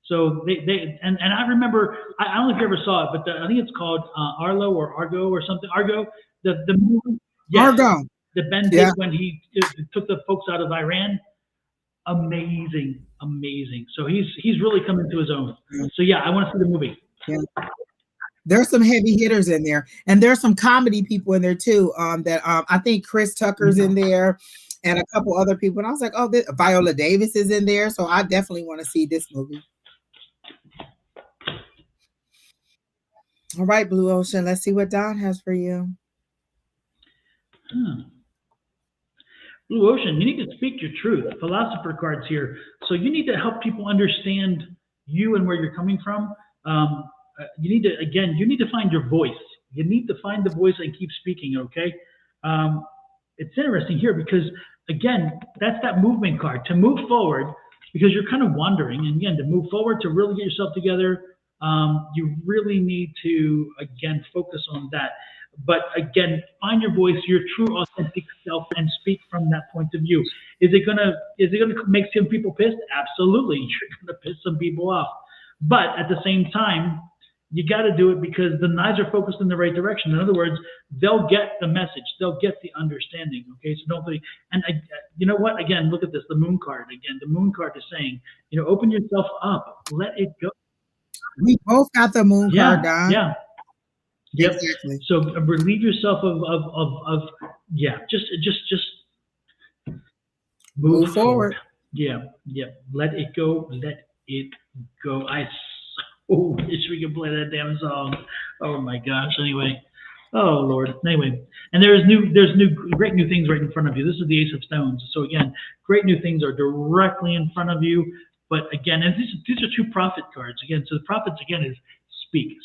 So and I remember I don't know if you ever saw it, but I think it's called Arlo or Argo or something. Argo, the movie. Yes, Argo. the Ben Yeah. did when he took the folks out of Iran. Amazing. So he's really coming to his own. So yeah, I want to see the movie. Yeah. There's some heavy hitters in there, and there's some comedy people in there too. That I think Chris Tucker's in there, and a couple other people. And I was like, oh, Viola Davis is in there, so I definitely want to see this movie. All right, Blue Ocean. Let's see what Don has for you. Blue Ocean, you need to speak your truth. Philosopher cards here. So you need to help people understand you and where you're coming from. You need to find your voice. You need to find the voice and keep speaking, okay? It's interesting here because, again, that's that movement card. To move forward, because you're kind of wandering, and again, to move forward, to really get yourself together, you really need to, again, focus on that. But again, find your voice, your true, authentic self, and speak from that point of view. Is it gonna make some people pissed? Absolutely, you're gonna piss some people off. But at the same time, you got to do it because the knives are focused in the right direction. In other words, they'll get the message, they'll get the understanding. Okay, so don't be. And you know what? Again, look at this. The Moon card. Again, the Moon card is saying, open yourself up, let it go. We both got the Moon card, Don. Yeah. Yep. Exactly. So relieve yourself of just move forward. Yeah, yeah. Let it go. Let it go. I so wish we could play that damn song. Oh my gosh. Anyway. Oh Lord. Anyway, and great new things right in front of you. This is the Ace of Stones. So again, great new things are directly in front of you. But again, and these are two prophet cards. Again, so the prophets again is speak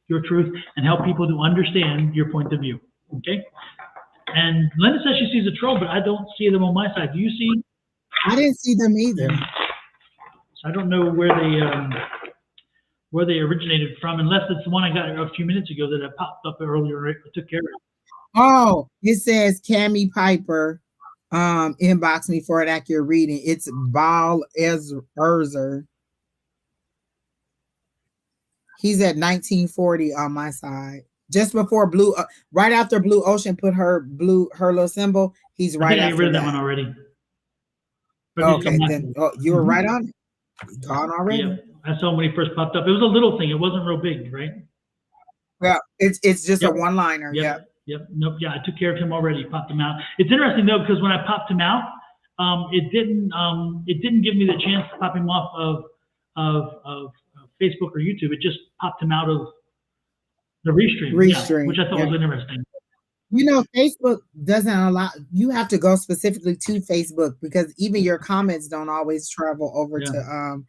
your truth, and help people to understand your point of view. Okay. And Linda says she sees a troll, but I don't see them on my side. Do you see? I didn't see them either. So I don't know where they originated from, unless it's the one I got a few minutes ago that I popped up earlier. I took care of it. Oh, it says Cammy Piper inbox me for an accurate reading. It's Baal Erzer. He's at 1940 on my side. Just before right after Blue Ocean put her little symbol, he's right I think I after read that one already. But okay, then you were right on it. Gone already. Yeah, I saw him when he first popped up. It was a little thing. It wasn't real big, right? Well, it's just a one-liner. Yep. Nope. Yeah, I took care of him already. Popped him out. It's interesting though, because when I popped him out, it didn't give me the chance to pop him off of Facebook or YouTube. It just popped him out of the restream. Yeah, which I thought was interesting. You know, Facebook doesn't allow, you have to go specifically to Facebook because even your comments don't always travel over to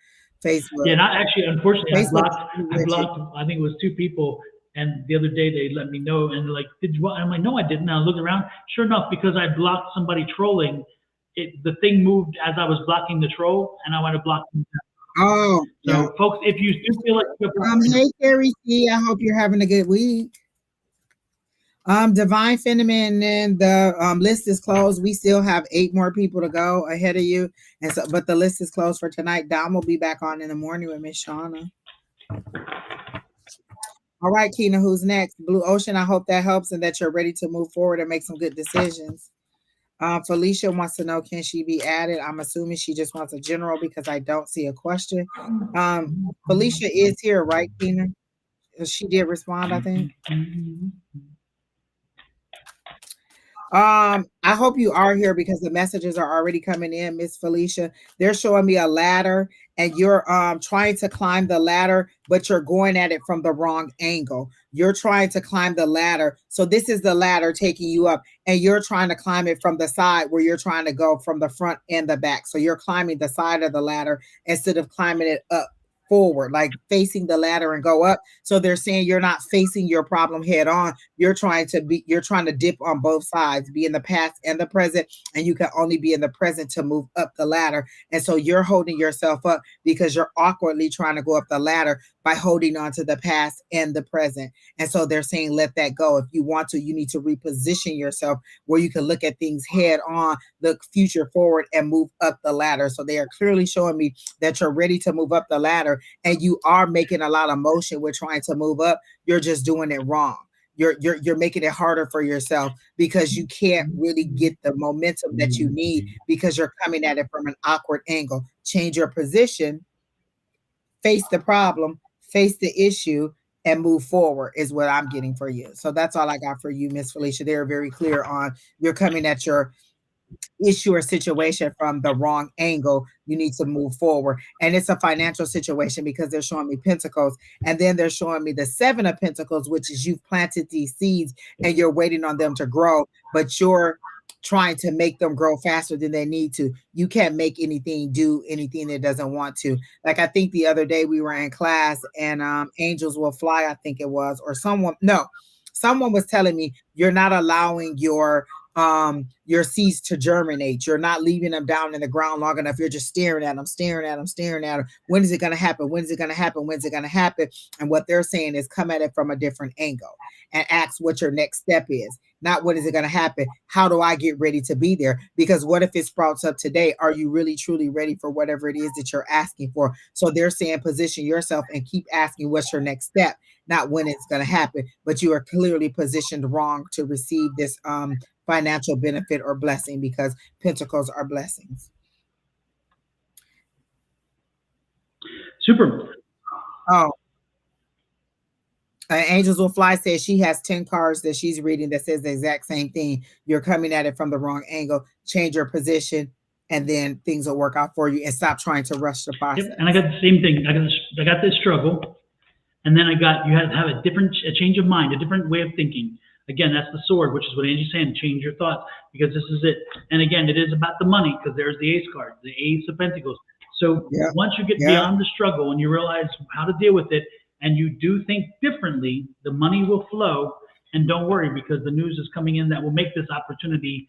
Facebook. Yeah, and unfortunately, I blocked, I think it was 2 people, and the other day they let me know, and they're like, did you? I'm like, no, I didn't. I looked around. Sure enough, because I blocked somebody trolling, the thing moved as I was blocking the troll, and I went to block them. Oh, so folks, if you do feel like hey Carrie C, I hope you're having a good week. Divine Phenomenon, the list is closed. We still have 8 more people to go ahead of you, and so but the list is closed for tonight. Dom will be back on in the morning with Miss Shawna. All right, Kina, who's next? Blue Ocean. I hope that helps and that you're ready to move forward and make some good decisions. Felicia wants to know, can she be added? I'm assuming she just wants a general because I don't see a question. Felicia is here, right, Kina? She did respond, I think. I hope you are here because the messages are already coming in, Miss Felicia. They're showing me a ladder and you're trying to climb the ladder, but you're going at it from the wrong angle. You're trying to climb the ladder. So this is the ladder taking you up and you're trying to climb it from the side where you're trying to go from the front and the back. So you're climbing the side of the ladder instead of climbing it up forward, like facing the ladder and go up. So they're saying you're not facing your problem head on. You're trying to dip on both sides, be in the past and the present, and you can only be in the present to move up the ladder. And so you're holding yourself up because you're awkwardly trying to go up the ladder by holding on to the past and the present. And so they're saying, let that go. If you want to, you need to reposition yourself where you can look at things head on, look future forward, and move up the ladder. So they are clearly showing me that you're ready to move up the ladder and you are making a lot of motion with trying to move up. You're just doing it wrong. You're making it harder for yourself because you can't really get the momentum that you need because you're coming at it from an awkward angle. Change your position, face the problem, face the issue, and move forward is what I'm getting for you. So that's all I got for you, Miss Felicia. They're very clear on you're coming at your issue or situation from the wrong angle. You need to move forward. And it's a financial situation because they're showing me pentacles. And then they're showing me the 7 of pentacles, which is you've planted these seeds and you're waiting on them to grow, but you're trying to make them grow faster than they need to. You can't make anything do anything that doesn't want to. Like I think the other day we were in class and Angels Will Fly, I think it was, or someone was telling me you're not allowing your seeds to germinate. You're not leaving them down in the ground long enough. You're just staring at them. When is it going to happen? When's it going to happen? And what they're saying is come at it from a different angle and ask what your next step is. Not what is it going to happen? How do I get ready to be there? Because what if it sprouts up today? Are you really truly ready for whatever it is that you're asking for? So they're saying position yourself and keep asking what's your next step, not when it's going to happen. But you are clearly positioned wrong to receive this financial benefit or blessing because pentacles are blessings. Super. Oh. Angels Will Fly says she has 10 cards that she's reading that says the exact same thing. You're coming at it from the wrong angle. Change your position. and then things will work out for you, and stop trying to rush the process. Yep. And I got the same thing. I got this struggle, and then you had to have a change of mind, a different way of thinking. Again, that's the sword, which is what Angie's saying. Change your thoughts, because this is it. And again, it is about the money, because there's the ace card, the ace of pentacles. So once you get beyond the struggle and you realize how to deal with it, and you do think differently, the money will flow. And don't worry, because the news is coming in that will make this opportunity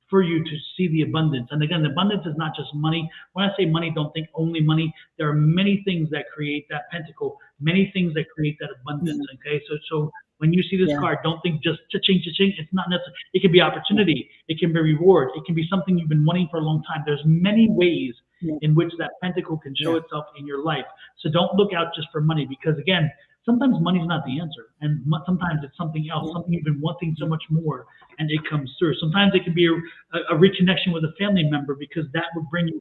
for you to see the abundance. And again, the abundance is not just money. When I say money, don't think only money. There are many things that create that pentacle, many things that create that abundance. Okay, so when you see this card, don't think just cha-ching, cha-ching. It's not necessary. It can be opportunity. It can be reward. It can be something you've been wanting for a long time. There's many ways in which that pentacle can show itself in your life. So don't look out just for money, because again, sometimes money's not the answer, and sometimes it's something else, something you've been wanting so much more, and it comes through. Sometimes it can be a reconnection with a family member, because that would bring you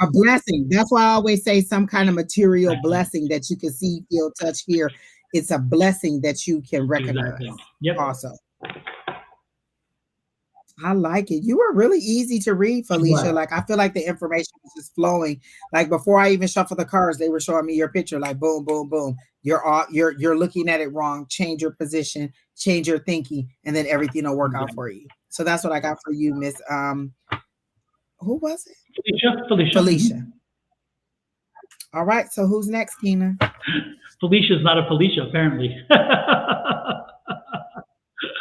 a blessing. That's why I always say some kind of material blessing that you can see, feel, touch, hear. It's a blessing that you can recognize. Yep. Also, I like it. You were really easy to read, Felicia. Wow. Like, I feel like the information was just flowing. Like, before I even shuffle the cards, they were showing me your picture. Like, boom, boom, boom. You're looking at it wrong. Change your position, change your thinking, and then everything will work out for you. So that's what I got for you, Miss. Who was it? Felicia. All right. So who's next, Kina? Felicia's not a Felicia, apparently.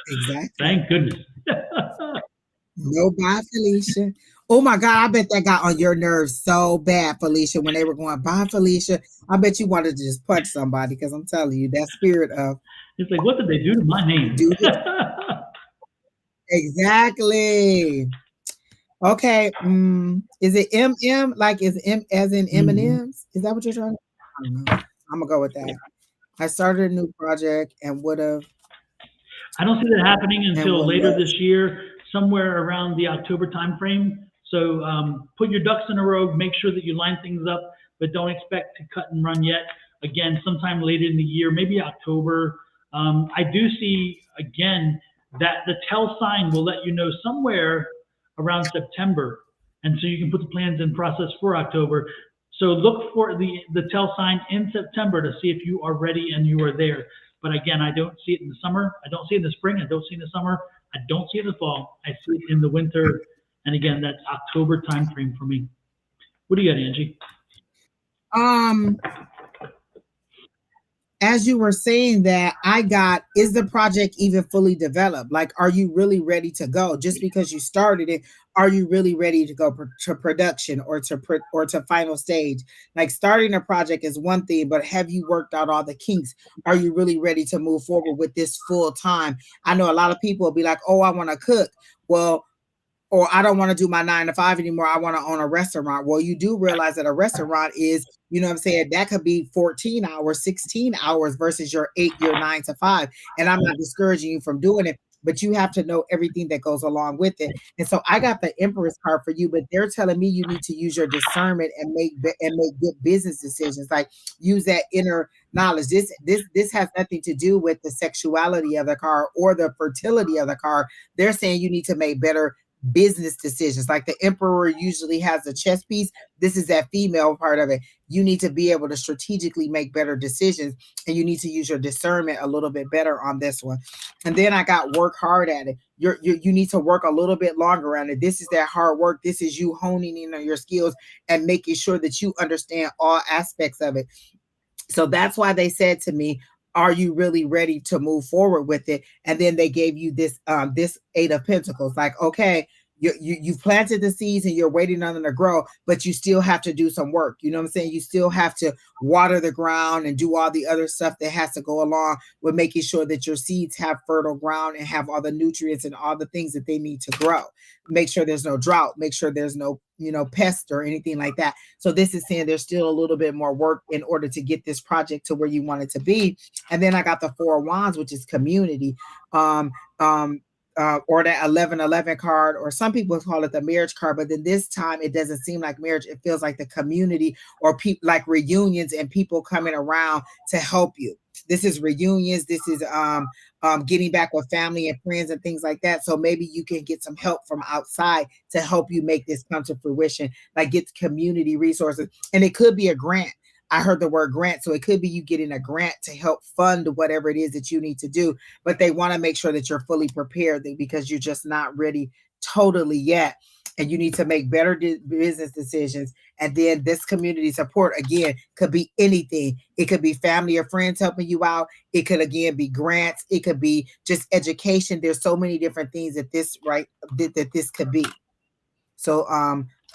Exactly. Thank goodness. No, bye, Felicia. Oh my God, I bet that got on your nerves so bad, Felicia, when they were going, bye, Felicia. I bet you wanted to just punch somebody, because I'm telling you, that spirit of... It's like, what did they do to my name? Exactly. Okay. Is it MM? Like, is M as in M&M's? Is that what you're trying to... I don't know. I'm going to go with that. I started a new project and would have... I don't see that happening until later this year, somewhere around the October timeframe. So put your ducks in a row, make sure that you line things up, but don't expect to cut and run yet. Again, sometime later in the year, maybe October. I do see, again, that the tell sign will let you know somewhere around September. And so you can put the plans in process for October. So look for the tell sign in September to see if you are ready and you are there. But again, I don't see it in the summer. I don't see it in the spring. I don't see it in the summer. I don't see it in the fall. I see it in the winter. And again, that's October timeframe for me. What do you got, Angie? As you were saying that, I got, is the project even fully developed? Like, are you really ready to go? Just because you started it, are you really ready to go to production or to final stage? Like, starting a project is one thing, but have you worked out all the kinks? Are you really ready to move forward with this full time? I know a lot of people will be like, oh, I want to cook. Well, or I don't want to do my 9 to 5 anymore. I want to own a restaurant. Well, you do realize that a restaurant is, you know what I'm saying? That could be 14 hours, 16 hours versus your 9 to 5. And I'm not discouraging you from doing it, but you have to know everything that goes along with it. And so I got the Empress card for you, but they're telling me you need to use your discernment and make good business decisions. Like, use that inner knowledge. This has nothing to do with the sexuality of the card or the fertility of the card. They're saying you need to make better business decisions. Like, the Emperor usually has a chess piece. This is that female part of it. You need to be able to strategically make better decisions, and you need to use your discernment a little bit better on this one. And then I got work hard at it. You need to work a little bit longer on it. This is that hard work. This is you honing in on your skills and making sure that you understand all aspects of it. So that's why they said to me, are you really ready to move forward with it? And then they gave you this 8 of Pentacles. Like, okay, you've planted the seeds and you're waiting on them to grow, but you still have to do some work. You know what I'm saying? You still have to water the ground and do all the other stuff that has to go along with making sure that your seeds have fertile ground and have all the nutrients and all the things that they need to grow. Make sure there's no drought. Make sure there's no, pest or anything like that. So this is saying there's still a little bit more work in order to get this project to where you want it to be. And then I got the 4 of Wands, which is community. or that 1111 card, or some people call it the marriage card, but then this time it doesn't seem like marriage. It feels like the community, or people like reunions and people coming around to help you. This is reunions. This is getting back with family and friends and things like that. So maybe you can get some help from outside to help you make this come to fruition, like get community resources. And it could be a grant. I heard the word grant. So it could be you getting a grant to help fund whatever it is that you need to do. But they want to make sure that you're fully prepared, because you're just not ready totally yet. And you need to make better business decisions. And then this community support, again, could be anything. It could be family or friends helping you out. It could, again, be grants. It could be just education. There's so many different things that this, right, that this could be. So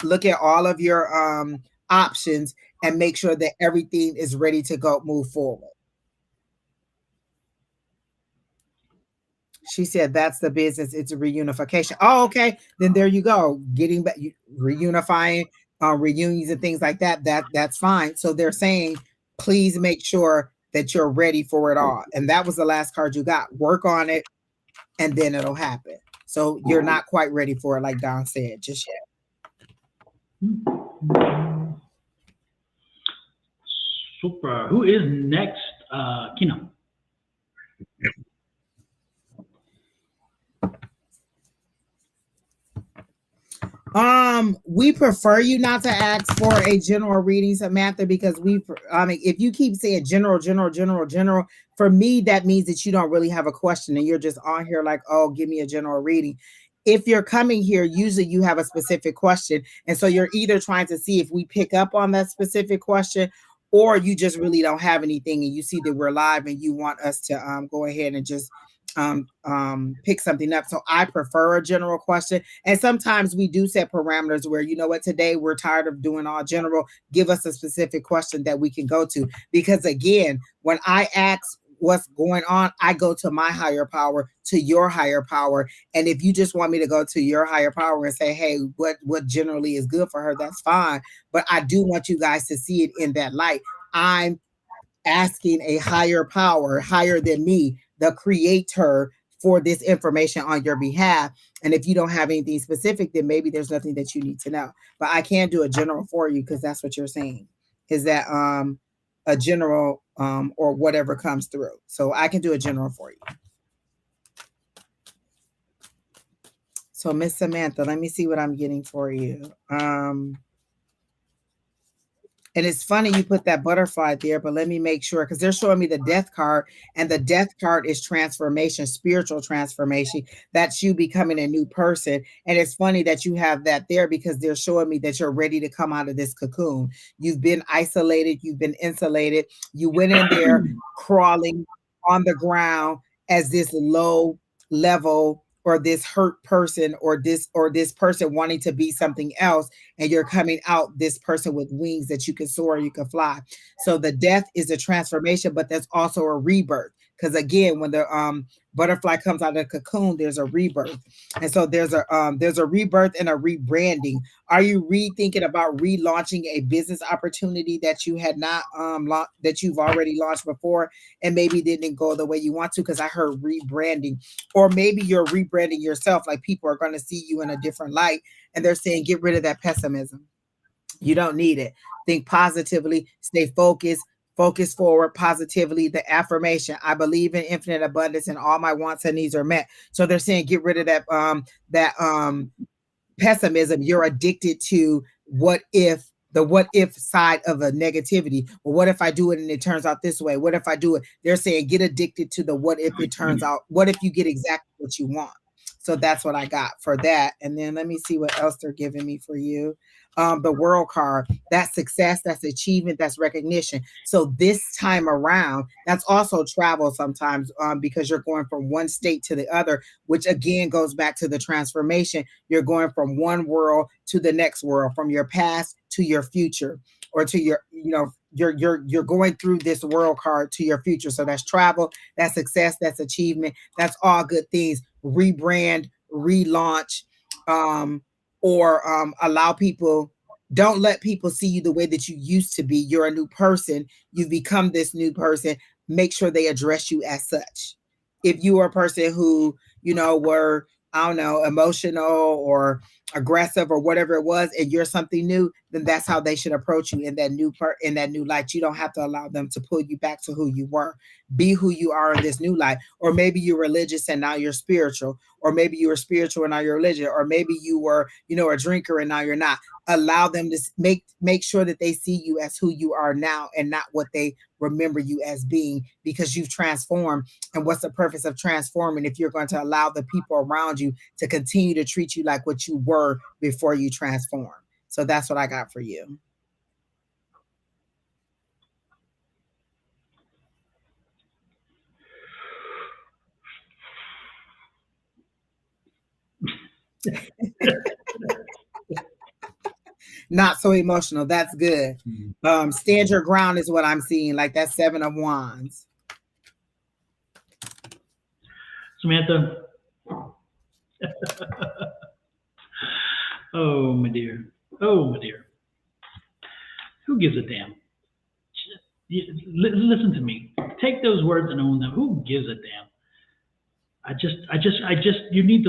look at all of your options and make sure that everything is ready to go, move forward. She said that's the business. It's a reunification. Oh, okay. Then there you go. Getting back, reunifying, reunions and things like that. That's fine. So they're saying, please make sure that you're ready for it all. And that was the last card you got. Work on it, and then it'll happen. So you're not quite ready for it, like Don said, just yet. Super. Who is next? Kina. We prefer you not to ask for a general reading, Samantha, because if you keep saying general, for me, that means that you don't really have a question and you're just on here like, oh, give me a general reading. If you're coming here, usually you have a specific question. And so you're either trying to see if we pick up on that specific question, or you just really don't have anything and you see that we're live and you want us to go ahead and just pick something up. So I prefer a general question. And sometimes we do set parameters where, you know what, today we're tired of doing all general. Give us a specific question that we can go to. Because again, when I ask what's going on, I go to my higher power, to your higher power. And if you just want me to go to your higher power and say, hey, what generally is good for her, that's fine. But I do want you guys to see it in that light. I'm asking a higher power, higher than me, the creator, for this information on your behalf. And if you don't have anything specific, then maybe there's nothing that you need to know. But I can do a general for you, because that's what you're saying, is that a general or whatever comes through. So I can do a general for you. So Miss Samantha, let me see what I'm getting for you. And it's funny you put that butterfly there, but let me make sure, because they're showing me the death card, and the death card is transformation, spiritual transformation. That's you becoming a new person. And it's funny that you have that there, because they're showing me that you're ready to come out of this cocoon. You've been isolated. You've been insulated. You went in there crawling on the ground as this low level, or this hurt person, or this person wanting to be something else, and you're coming out this person with wings that you can soar, you can fly. So the death is a transformation, but that's also a rebirth. Because again, when the butterfly comes out of the cocoon, there's a rebirth. And so there's a rebirth and a rebranding. Are you rethinking about relaunching a business opportunity that you had not that you've already launched before and maybe didn't go the way you want to? Because I heard rebranding. Or maybe you're rebranding yourself, like people are going to see you in a different light, and they're saying get rid of that pessimism. You don't need it. Think positively, stay focused. Focus forward positively. The affirmation, I believe in infinite abundance and all my wants and needs are met. So they're saying get rid of that pessimism. You're addicted to the what if side of a negativity. Well, what if I do it and it turns out this way? What if I do it? They're saying get addicted to the what if it turns out, what if you get exactly what you want? So that's what I got for that. And then let me see what else they're giving me for you. The world card, that's success, that's achievement, that's recognition. So this time around, that's also travel sometimes, because you're going from one state to the other, which again goes back to the transformation. You're going from one world to the next world, from your past to your future, or to your, you're going through this world card to your future. So that's travel, that's success, that's achievement, that's all good things. Rebrand, relaunch, or allow people, don't let people see you the way that you used to be. You're a new person. You've become this new person. Make sure they address you as such. If you are a person who, were, I don't know, emotional or aggressive or whatever it was, and you're something new, then that's how they should approach you in that new light. You don't have to allow them to pull you back to who you were. Be who you are in this new light. Or maybe you're religious and now you're spiritual, or maybe you were spiritual and now you're religious, or maybe you were, a drinker and now you're not. Allow them to make sure that they see you as who you are now and not what they remember you as being, because you've transformed. And what's the purpose of transforming if you're going to allow the people around you to continue to treat you like what you were before you transform? So that's what I got for you. Not so emotional. That's good. Stand your ground is what I'm seeing. Like that 7 of Wands. Samantha. Oh, my dear. Oh, my dear. Who gives a damn? Listen to me. Take those words and own them. Who gives a damn? You need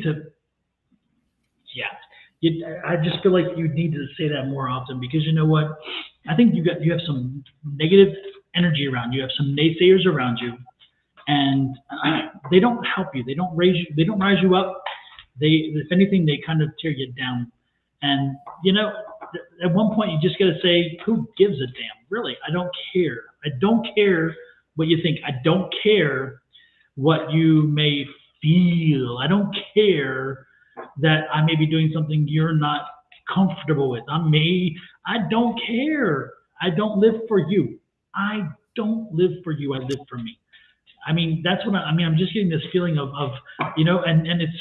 to, yeah. I just feel like you need to say that more often, because you know what? I think you have some negative energy around you. You have some naysayers around you, and they don't help you. They don't raise you. They don't rise you up. If anything, they kind of tear you down. And at one point, you just got to say, "Who gives a damn?" Really, I don't care. I don't care what you think. I don't care what you may feel. I don't care that I may be doing something you're not comfortable with. I don't care. I don't live for you. I don't live for you. I live for me. I mean, that's what I'm just getting this feeling of and it's,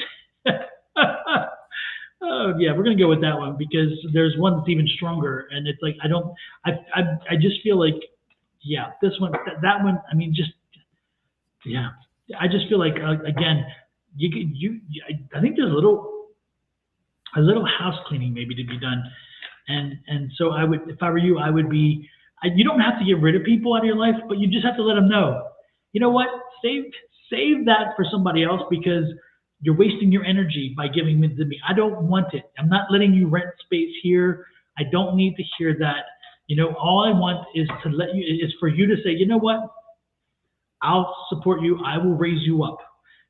oh yeah, we're going to go with that one, because there's one that's even stronger. And it's like, I just feel like, yeah, this one, that one, I mean, just, yeah, I just feel like, again, I think there's a little house cleaning maybe to be done, and so I would, if I were you, I would be. You don't have to get rid of people out of your life, but you just have to let them know. You know what? Save that for somebody else, because you're wasting your energy by giving it to me. I don't want it. I'm not letting you rent space here. I don't need to hear that. All I want is for you to say, you know what? I'll support you. I will raise you up.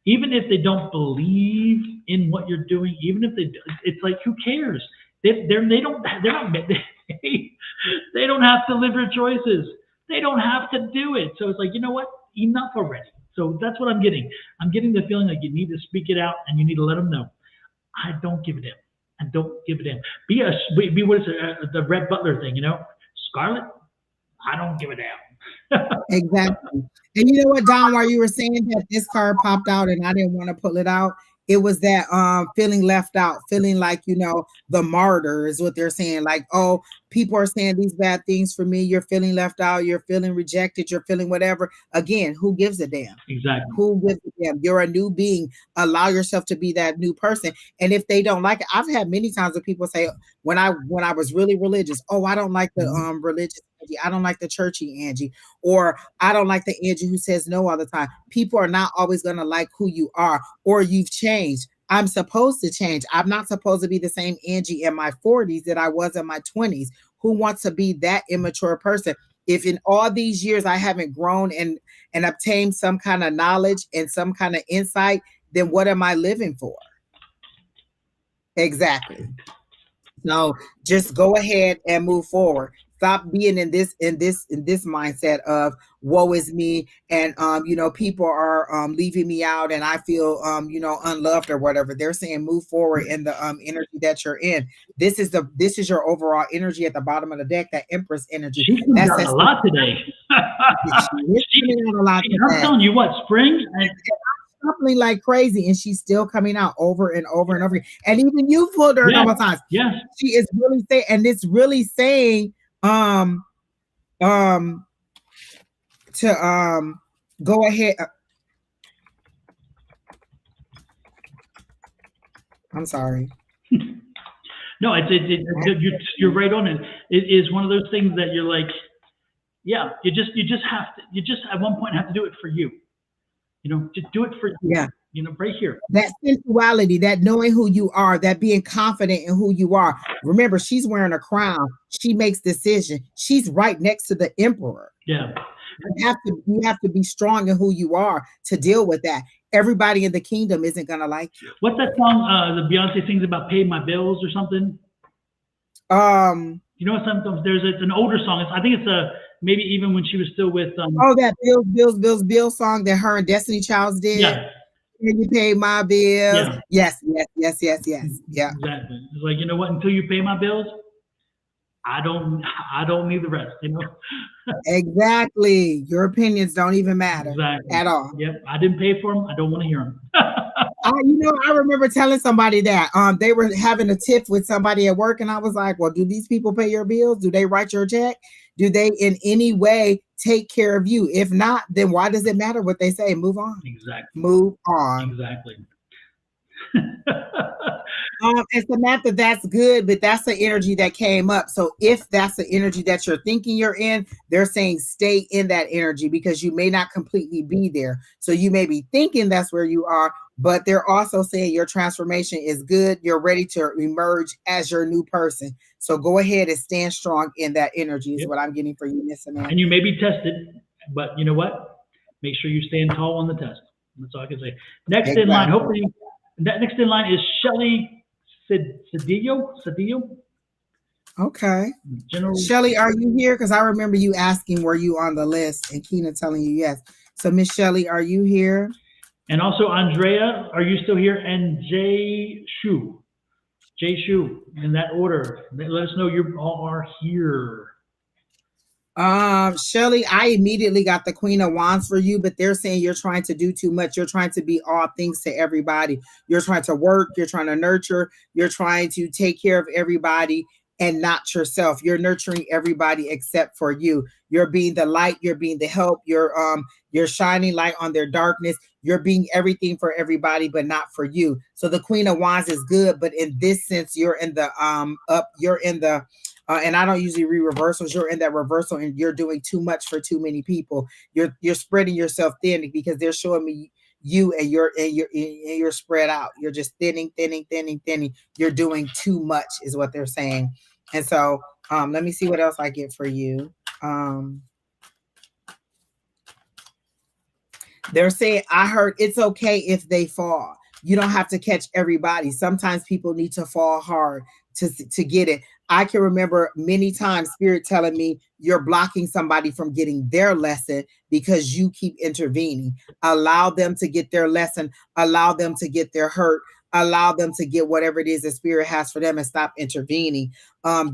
Even if they don't believe in what you're doing, even if it's like, who cares? They don't have to live your choices. They don't have to do it. So it's like, you know what? Enough already. So that's what I'm getting. I'm getting the feeling like you need to speak it out, and you need to let them know. I don't give a damn. I don't give a damn. Be what is it, the Red Butler thing, Scarlet? I don't give a damn. Exactly. And you know what, Don, while you were saying that, this card popped out and I didn't want to pull it out. It was that feeling left out, feeling like, the martyr is what they're saying. Like, oh, people are saying these bad things for me. You're feeling left out. You're feeling rejected. You're feeling whatever. Again, who gives a damn? Exactly. Who gives a damn? You're a new being. Allow yourself to be that new person. And if they don't like it, I've had many times where people say, when I was really religious, oh, I don't like the religious Angie. I don't like the churchy Angie, or I don't like the Angie who says no all the time. People are not always going to like who you are, or you've changed. I'm supposed to change. I'm not supposed to be the same Angie in my 40s that I was in my 20s. Who wants to be that immature person? If in all these years I haven't grown and obtained some kind of knowledge and some kind of insight, then what am I living for? Exactly. So just go ahead and move forward. Stop being in this mindset of woe is me, and people are leaving me out and I feel unloved or whatever. They're saying move forward in the energy that you're in. This is your overall energy at the bottom of the deck, that Empress energy. That's a lot today. I'm telling you what, spring and something like crazy, and she's still coming out over and over and over again. And even you pulled her a couple times. Yes. She is really saying, and it's really saying to go ahead. I'm sorry. No, you're right on it. It is one of those things that you're like, yeah, you just at one point have to do it for you. Just do it for you. Yeah. right here. That sensuality, that knowing who you are, that being confident in who you are. Remember, she's wearing a crown. She makes decision. She's right next to the emperor. Yeah. You have to be strong in who you are to deal with that. Everybody in the kingdom isn't gonna like you. What's that song? The Beyonce sings about pay my bills or something. Sometimes it's an older song. I think it's maybe even when she was still with. That Bills song that her and Destiny Childs did. Yeah. Can you pay my bills? Yeah. Yes. Yeah. Exactly. It's like, you know what? Until you pay my bills, I don't need the rest. Exactly. Your opinions don't even matter at all. Yep. I didn't pay for them. I don't want to hear them. I remember telling somebody that they were having a tiff with somebody at work, and I was like, well, do these people pay your bills? Do they write your check? Do they in any way take care of you? If not, then why does it matter what they say? Move on. Exactly. Move on. Exactly. And Samantha, that's good, but that's the energy that came up. So if that's the energy that you're thinking you're in, they're saying stay in that energy because you may not completely be there. So you may be thinking that's where you are, but they're also saying your transformation is good. You're ready to emerge as your new person. So go ahead and stand strong in that energy is what I'm getting for you, Miss Samantha. And you may be tested, but you know what? Make sure you stand tall on the test. That's all I can say. Next in line, hopefully, next in line is Shelley Cedillo. Okay. Shelley, are you here? Because I remember you asking, were you on the list? And Keena telling you yes. So Miss Shelley, are you here? And also Andrea, are you still here? And Jay Shu, in that order. Let us know you all are here. Shelley, I immediately got the Queen of Wands for you, but they're saying you're trying to do too much. You're trying to be all things to everybody. You're trying to work. You're trying to nurture. You're trying to take care of everybody and not yourself. You're nurturing everybody except for you. You're being the light. You're being the help. You're shining light on their darkness. You're being everything for everybody, but not for you. So the Queen of Wands is good, but in this sense, you're in the and I don't usually read reversals. You're in that reversal and you're doing too much for too many people. You're spreading yourself thin because they're showing me you and you're spread out. You're just thinning. You're doing too much is what they're saying. And so let me see what else I get for you. They're saying, I heard it's okay if they fall. You don't have to catch everybody. Sometimes people need to fall hard to get it. I can remember many times Spirit telling me you're blocking somebody from getting their lesson because you keep intervening. Allow them to get their lesson. Allow them to get their hurt. Allow them to get whatever it is the Spirit has for them and stop intervening.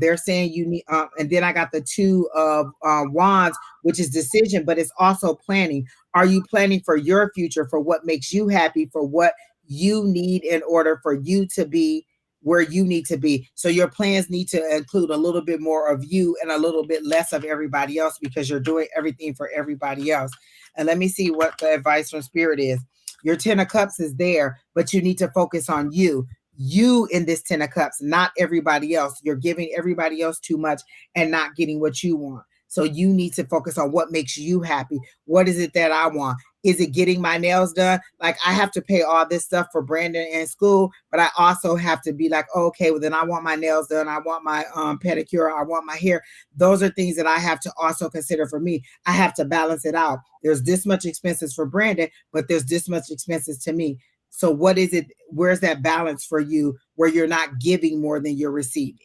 They're saying you need, and then I got the Two of Wands, which is decision, but it's also planning. Are you planning for your future, for what makes you happy, for what you need in order for you to be where you need to be? So your plans need to include a little bit more of you and a little bit less of everybody else because you're doing everything for everybody else. And let me see what the advice from Spirit is. Your 10 of Cups is there, but you need to focus on you. You in this 10 of Cups, not everybody else. You're giving everybody else too much and not getting what you want. So you need to focus on what makes you happy. What is it that I want? Is it getting my nails done? Like I have to pay all this stuff for Brandon in school, but I also have to be like, oh, okay, well then I want my nails done. I want my pedicure. I want my hair. Those are things that I have to also consider for me. I have to balance it out. There's this much expenses for Brandon, but there's this much expenses to me. So what is it? Where's that balance for you where you're not giving more than you're receiving?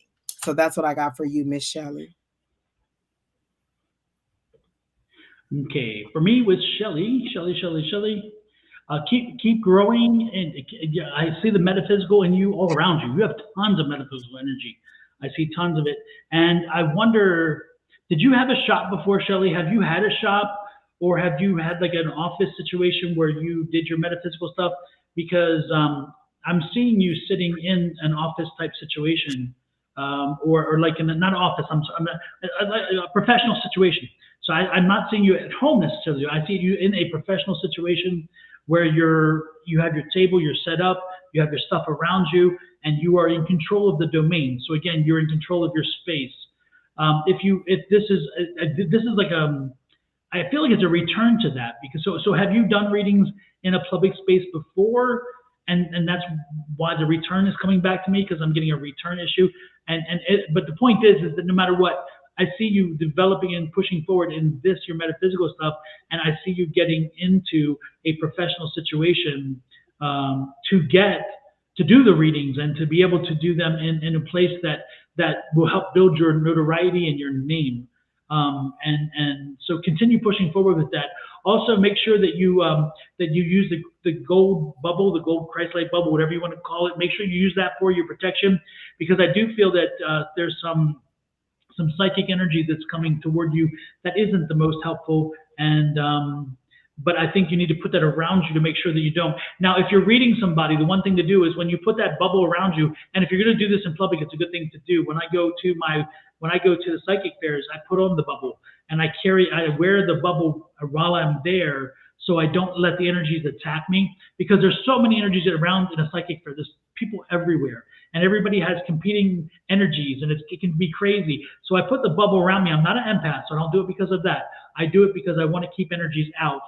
So that's what I got for you, Miss Shelley. Okay, for me with Shelley, keep growing, and I see the metaphysical in you all around you. You have tons of metaphysical energy. I see tons of it, and I wonder, did you have a shop before, Shelley? Have you had a shop, or have you had like an office situation where you did your metaphysical stuff? Because I'm seeing you sitting in an office type situation, or like in not office. I'm a professional situation. So I'm not seeing you at home necessarily. I see you in a professional situation where you have your table, you're set up, you have your stuff around you, and you are in control of the domain. So again, you're in control of your space. If this is like I feel like it's a return to that because so have you done readings in a public space before? And that's why the return is coming back to me because I'm getting a return issue. But the point is that no matter what, I see you developing and pushing forward in this your metaphysical stuff, and I see you getting into a professional situation to do the readings and to be able to do them in a place that will help build your notoriety and your name. And so continue pushing forward with that. Also, make sure that you use the gold bubble, the gold Christ-like bubble, whatever you want to call it. Make sure you use that for your protection, because I do feel that there's some psychic energy that's coming toward you that isn't the most helpful. But I think you need to put that around you to make sure that you don't. Now, if you're reading somebody, the one thing to do is when you put that bubble around you, and if you're going to do this in public, it's a good thing to do. When I go to the psychic fairs, I put on the bubble and I wear the bubble while I'm there, so I don't let the energies attack me, because there's so many energies around in a psychic fair. There's people everywhere, and everybody has competing energies, and it can be crazy. So I put the bubble around me. I'm not an empath, so I don't do it because of that. I do it because I want to keep energies out.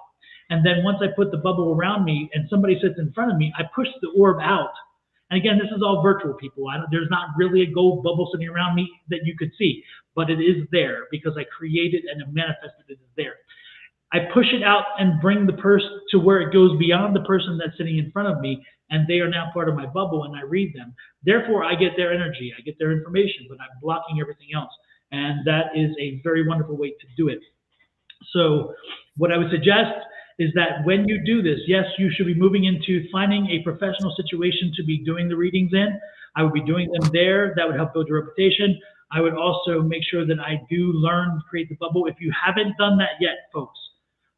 And then once I put the bubble around me and somebody sits in front of me, I push the orb out. And again, this is all virtual, people. There's not really a gold bubble sitting around me that you could see, but it is there because I created and manifested it is there. I push it out and bring the person to where it goes beyond the person that's sitting in front of me, and they are now part of my bubble, and I read them. Therefore, I get their energy, I get their information, but I'm blocking everything else. And that is a very wonderful way to do it. So what I would suggest is that when you do this, yes, you should be moving into finding a professional situation to be doing the readings in. I would be doing them there. That would help build your reputation. I would also make sure that I do learn to create the bubble. If you haven't done that yet, folks,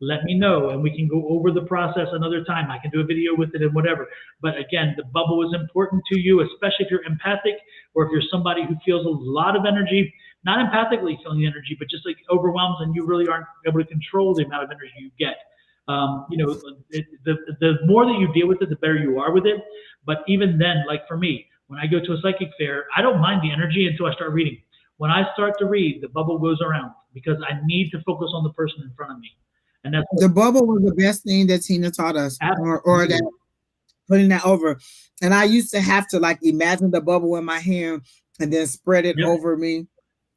let me know and we can go over the process another time. I can do a video with it and whatever. But again, the bubble is important to you, especially if you're empathic or if you're somebody who feels a lot of energy, not empathically feeling the energy, but just like overwhelmed and you really aren't able to control the amount of energy you get. The more that you deal with it, the better you are with it. But even then, like for me, when I go to a psychic fair, I don't mind the energy until I start reading. When I start to read, the bubble goes around because I need to focus on the person in front of me. And that's the bubble was the best thing that Tina taught us, or that putting that over. And I used to have to like imagine the bubble in my hand and then spread it over me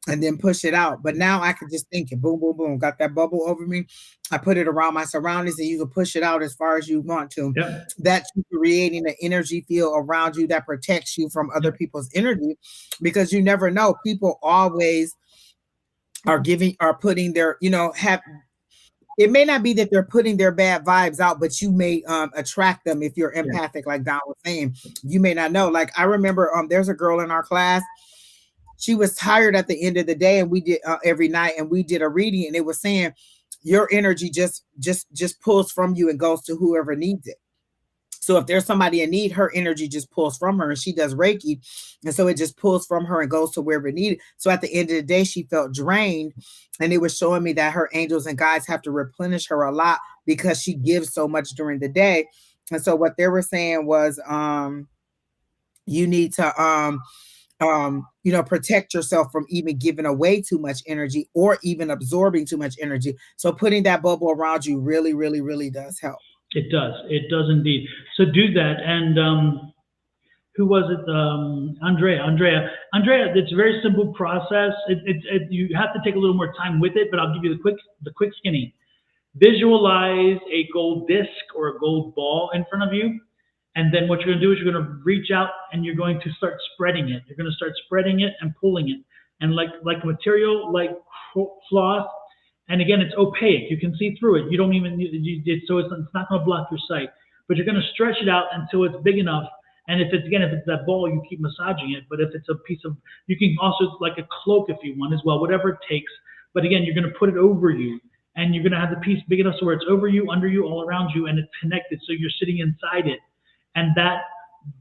and then push it out. But now I can just think it, boom, boom, boom, got that bubble over me. I put it around my surroundings and you can push it out as far as you want to. That's creating an energy field around you that protects you from other people's energy, because you never know. People always are putting their, it may not be that they're putting their bad vibes out, but you may attract them if you're empathic, like Don was saying. You may not know. Like I remember there's a girl in our class. She was tired at the end of the day, and we did every night, and we did a reading, and it was saying your energy just pulls from you and goes to whoever needs it. So if there's somebody in need, her energy just pulls from her, and she does Reiki. And so it just pulls from her and goes to wherever needed. So at the end of the day, she felt drained. And it was showing me that her angels and guides have to replenish her a lot because she gives so much during the day. And so what they were saying was you need to protect yourself from even giving away too much energy or even absorbing too much energy. So putting that bubble around you really, really, really does help. It does. It does indeed. So do that. And who was it? Andrea. It's a very simple process. You have to take a little more time with it, but I'll give you the quick skinny. Visualize a gold disc or a gold ball in front of you. And then what you're going to do is you're going to reach out and you're going to start spreading it. You're going to start spreading it and pulling it. And like material, like cloth, and again, it's opaque. You can see through it. You don't even need it, so it's not going to block your sight. But you're going to stretch it out until it's big enough. And if it's that ball, you keep massaging it. But if it's a piece of, you can also like a cloak if you want as well, whatever it takes. But again, you're going to put it over you, and you're going to have the piece big enough so where it's over you, under you, all around you, and it's connected. So you're sitting inside it. And that,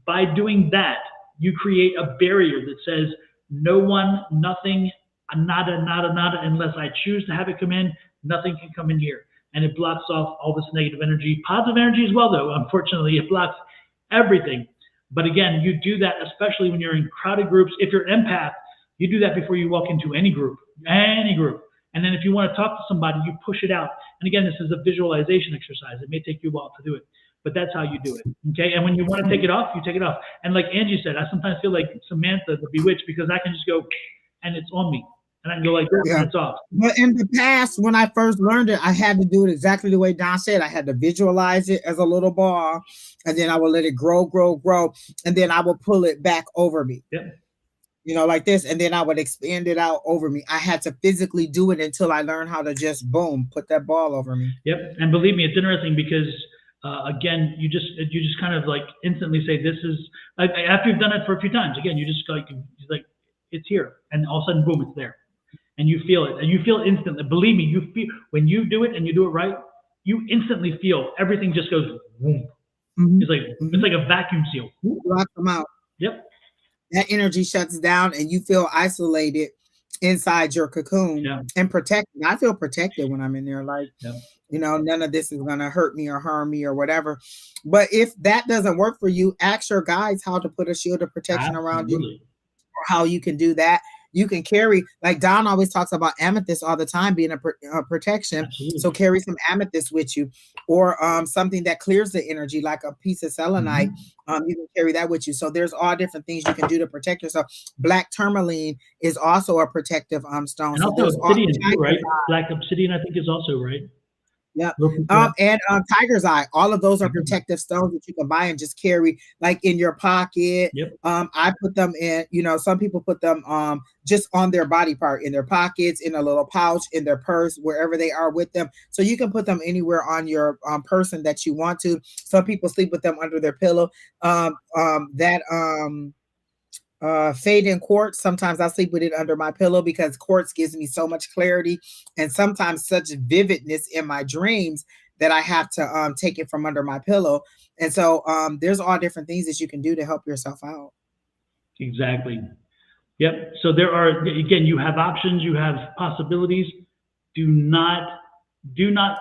by doing that, you create a barrier that says no one, nothing, nada, unless I choose to have it come in, nothing can come in here. And it blocks off all this negative energy. Positive energy as well, though. Unfortunately, it blocks everything. But again, you do that especially when you're in crowded groups. If you're an empath, you do that before you walk into any group. And then if you want to talk to somebody, you push it out. And again, this is a visualization exercise. It may take you a while to do it, but that's how you do it. Okay. And when you want to take it off, you take it off. And like Angie said, I sometimes feel like Samantha, the bewitched, because I can just go and it's on me. And I can go like this and it's off. But in the past, when I first learned it, I had to do it exactly the way Don said. I had to visualize it as a little ball, and then I would let it grow, and then I would pull it back over me. Yep. You know, like this, and then I would expand it out over me. I had to physically do it until I learned how to just boom, put that ball over me. Yep. And believe me, it's interesting because again, you just kind of like instantly say, this is like, after you've done it for a few times, again, you just like it's here, and all of a sudden, boom, it's there, and you feel it, and you feel it instantly. Believe me, you feel when you do it and you do it right, you instantly feel everything just goes boom. Mm-hmm. It's like a vacuum seal. Lock them out. Yep. That energy shuts down, and you feel isolated inside your cocoon and protected. I feel protected when I'm in there. Like, you know, none of this is going to hurt me or harm me or whatever. But if that doesn't work for you, ask your guides how to put a shield of protection around you, or how you can do that. You can carry, like Don always talks about amethyst all the time being a protection. Absolutely. So carry some amethyst with you, or something that clears the energy, like a piece of selenite. You can carry that with you. So there's all different things you can do to protect yourself. Black tourmaline is also a protective stone. And also obsidian, right? Black obsidian, I think, is also right. Yeah. And tiger's eye. All of those are protective stones that you can buy and just carry like in your pocket. Yep. I put them in, you know, some people put them just on their body part, in their pockets, in a little pouch, in their purse, wherever they are with them. So you can put them anywhere on your person that you want to. Some people sleep with them under their pillow. Fade in quartz. Sometimes I sleep with it under my pillow because quartz gives me so much clarity and sometimes such vividness in my dreams that I have to take it from under my pillow. And so there's all different things that you can do to help yourself out. Exactly. Yep. So there are, again, you have options, you have possibilities. Do not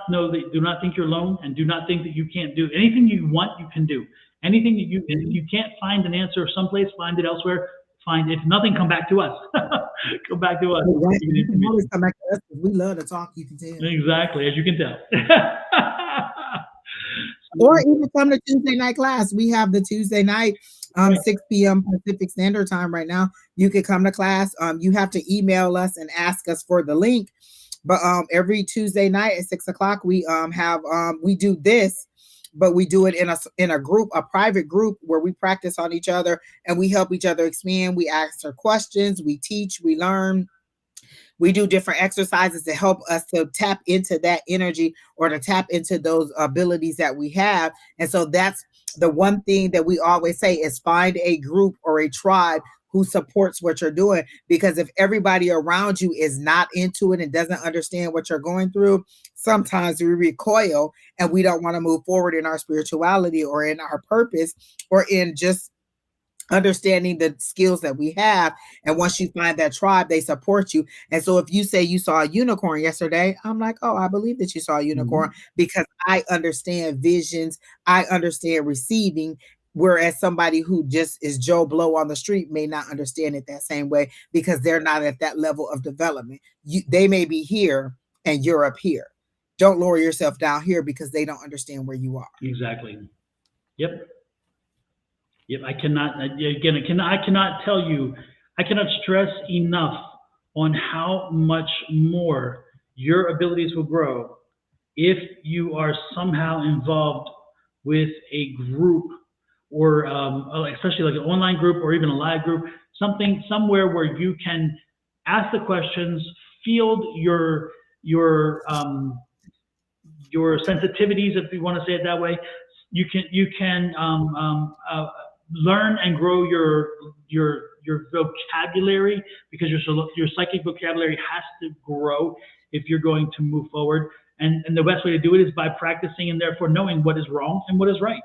know that, do not think you're alone, and do not think that you can't do anything you want. You can do anything that if you can't find an answer someplace, find it elsewhere. If nothing, come back to us. Come back to us. Right. You can always come back to us. We love to talk. You can tell. Exactly, as you can tell. Or even come to Tuesday night class. We have the Tuesday night, 6 p.m. Pacific Standard Time right now. You can come to class. You have to email us and ask us for the link. But every Tuesday night at 6 o'clock, we we do this, but we do it in a group, a private group where we practice on each other and we help each other expand. We answer questions, we teach, we learn. We do different exercises to help us to tap into that energy or to tap into those abilities that we have. And so that's the one thing that we always say is find a group or a tribe who supports what you're doing. Because if everybody around you is not into it and doesn't understand what you're going through, sometimes we recoil and we don't want to move forward in our spirituality or in our purpose or in just understanding the skills that we have. And once you find that tribe, they support you. And so if you say you saw a unicorn yesterday, I'm like, oh, I believe that you saw a unicorn because I understand visions. I understand receiving. Whereas somebody who just is Joe Blow on the street may not understand it that same way because they're not at that level of development. They may be here and you're up here. Don't lower yourself down here because they don't understand where you are. Exactly. Yep. I cannot tell you, I cannot stress enough on how much more your abilities will grow if you are somehow involved with a group or especially like an online group or even a live group, somewhere where you can ask the questions, field your sensitivities, if you want to say it that way. You can learn and grow your vocabulary, because your psychic vocabulary has to grow if you're going to move forward. And the best way to do it is by practicing and therefore knowing what is wrong and what is right.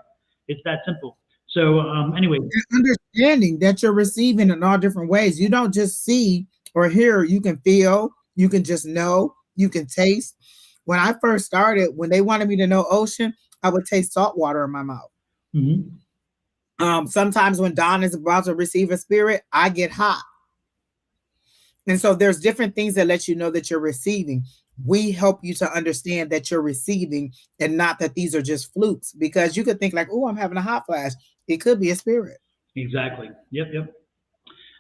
It's that simple. So anyway, understanding that you're receiving in all different ways. You don't just see or hear. You can feel. You can just know. You can taste. When I first started, when they wanted me to know ocean, I would taste salt water in my mouth. Sometimes when Don is about to receive a spirit, I get hot. And so there's different things that let you know that you're receiving. We help you to understand that you're receiving and not that these are just flukes, because you could think like, oh, I'm having a hot flash. It could be a spirit. Exactly. Yep.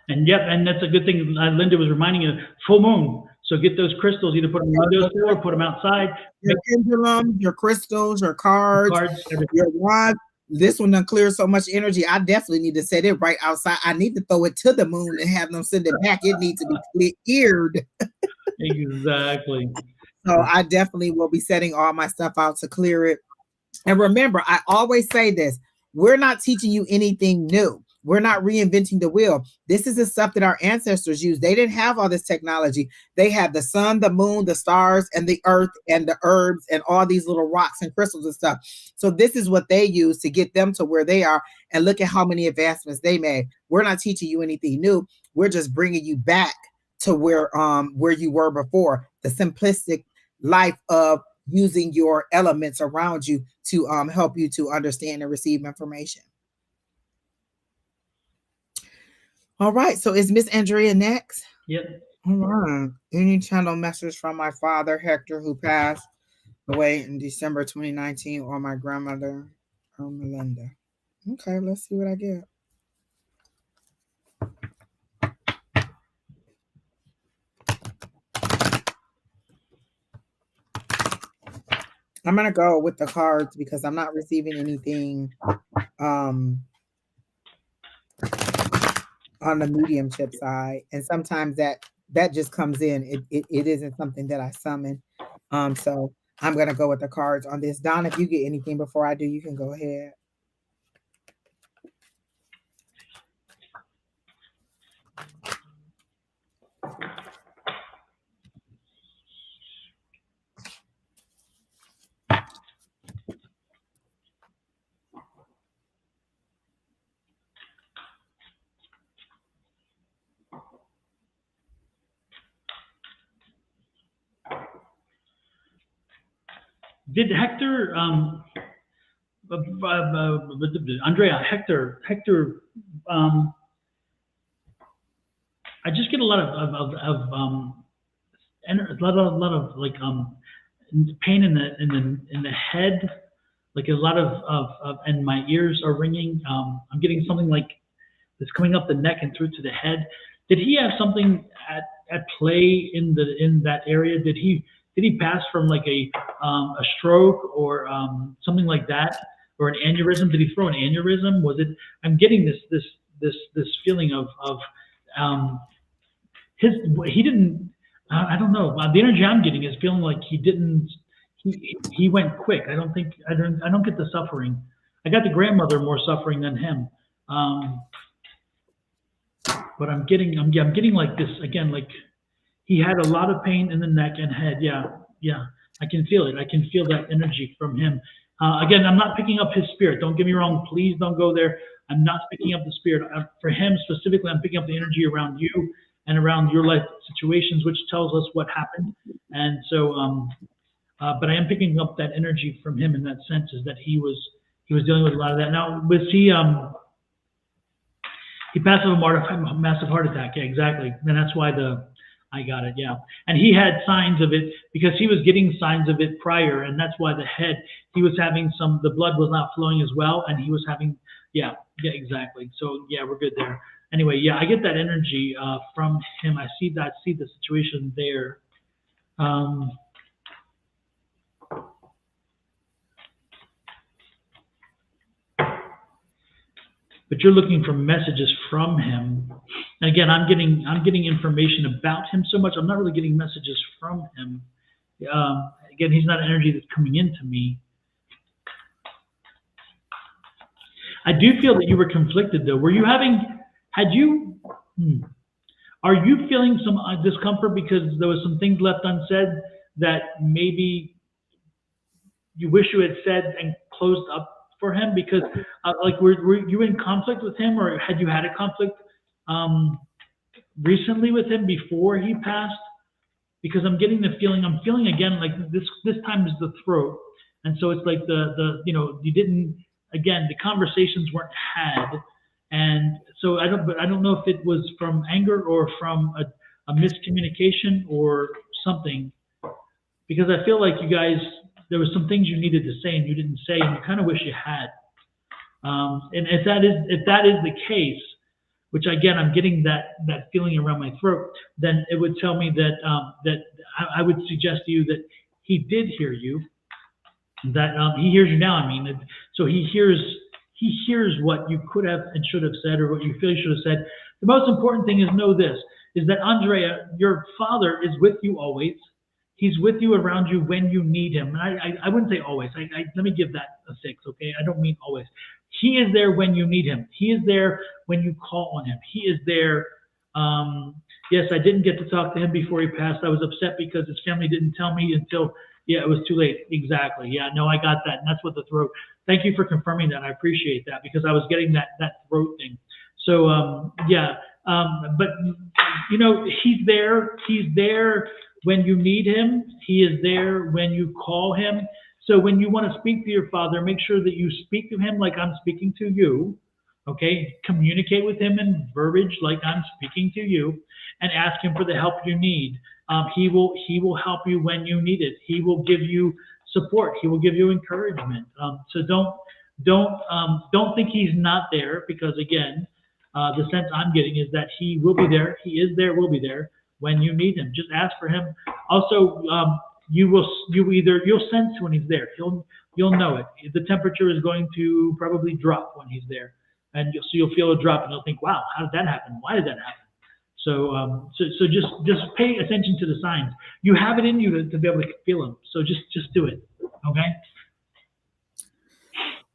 And that's a good thing. Linda was reminding you, full moon. So get those crystals, either put them in the window or put them outside. Your pendulum, your crystals, your cards, your wand. This one done clear so much energy. I definitely need to set it right outside. I need to throw it to the moon and have them send it back. It needs to be cleared. Exactly. So I definitely will be setting all my stuff out to clear it. And remember, I always say this, we're not teaching you anything new. We're not reinventing the wheel. This is the stuff that our ancestors used. They didn't have all this technology. They had the sun, the moon, the stars, and the earth, and the herbs, and all these little rocks and crystals and stuff. So this is what they used to get them to where they are. And look at how many advancements they made. We're not teaching you anything new. We're just bringing you back to where you were before. The simplistic life of using your elements around you to help you to understand and receive information. All right, so is Miss Andrea next? Yep. All right. Any channel message from my father, Hector, who passed away in December 2019, or my grandmother, Melinda? Okay, let's see what I get. I'm going to go with the cards because I'm not receiving anything on the mediumship side, and sometimes that just comes in. It isn't something that I summon. So I'm gonna go with the cards on this. Don, if you get anything before I do, you can go ahead. Did Hector, Andrea, Hector, I just get a lot of like pain in the head, like a lot of and my ears are ringing. I'm getting something like that's coming up the neck and through to the head. Did he have something at play in that area? Did he pass from like a stroke or something like that, or an aneurysm? Did he throw an aneurysm? Was it? I'm getting this feeling of he didn't. I don't know. The energy I'm getting is feeling like he didn't. He went quick. I don't get the suffering. I got the grandmother more suffering than him. But I'm getting like this again, like he had a lot of pain in the neck and head. Yeah. I can feel it. I can feel that energy from him. Again, I'm not picking up his spirit. Don't get me wrong. Please don't go there. I'm not picking up the spirit. For him specifically, I'm picking up the energy around you and around your life situations, which tells us what happened. And so, but I am picking up that energy from him in that sense, is that he was dealing with a lot of that. Now, was he passed of a massive heart attack. Yeah, exactly. And that's why I got it. Yeah. And he had signs of it because he was getting signs of it prior. And that's why he was having the blood was not flowing as well. And he was having, yeah, exactly. So yeah, we're good there. Anyway, yeah, I get that energy from him. I see the situation there. But you're looking for messages from him. And again, I'm getting information about him so much. I'm not really getting messages from him. Again, he's not energy that's coming into me. I do feel that you were conflicted, though. Are you feeling some discomfort because there was some things left unsaid that maybe you wish you had said and closed up for him? Because were you in conflict with him, or had you had a conflict recently with him before he passed? Because I'm feeling again like this time is the throat, and so it's like you didn't, again, the conversations weren't had, and so I don't know if it was from anger or from a miscommunication or something, because I feel like you guys, there was some things you needed to say and you didn't say, and you kind of wish you had. And if that is the case, which again I'm getting that feeling around my throat, then it would tell me that I would suggest to you that he did hear you, that he hears you now. I mean, so he hears what you could have and should have said, or what you feel you should have said. The most important thing is know this: is that Andrea, your father, is with you always. He's with you, around you when you need him. And I wouldn't say always. Let me give that a 6, okay? I don't mean always. He is there when you need him. He is there when you call on him. He is there. Yes, I didn't get to talk to him before he passed. I was upset because his family didn't tell me until, yeah, it was too late. Exactly. Yeah, no, I got that. And that's what the throat. Thank you for confirming that. I appreciate that, because I was getting that throat thing. So, yeah. But, you know, he's there. He's there when you need him. He is there when you call him. So when you want to speak to your father, make sure that you speak to him like I'm speaking to you. Okay? Communicate with him in verbiage like I'm speaking to you, and ask him for the help you need. He will help you when you need it. He will give you support. He will give you encouragement. So don't think he's not there, because again, the sense I'm getting is that he will be there. He is there. Will be there when you need him. Just ask for him. Also, you'll sense when he's there. You'll know it. The temperature is going to probably drop when he's there, and you'll feel a drop, and you'll think, "Wow, how did that happen? Why did that happen?" So so just pay attention to the signs. You have it in you to be able to feel them. So just do it. Okay.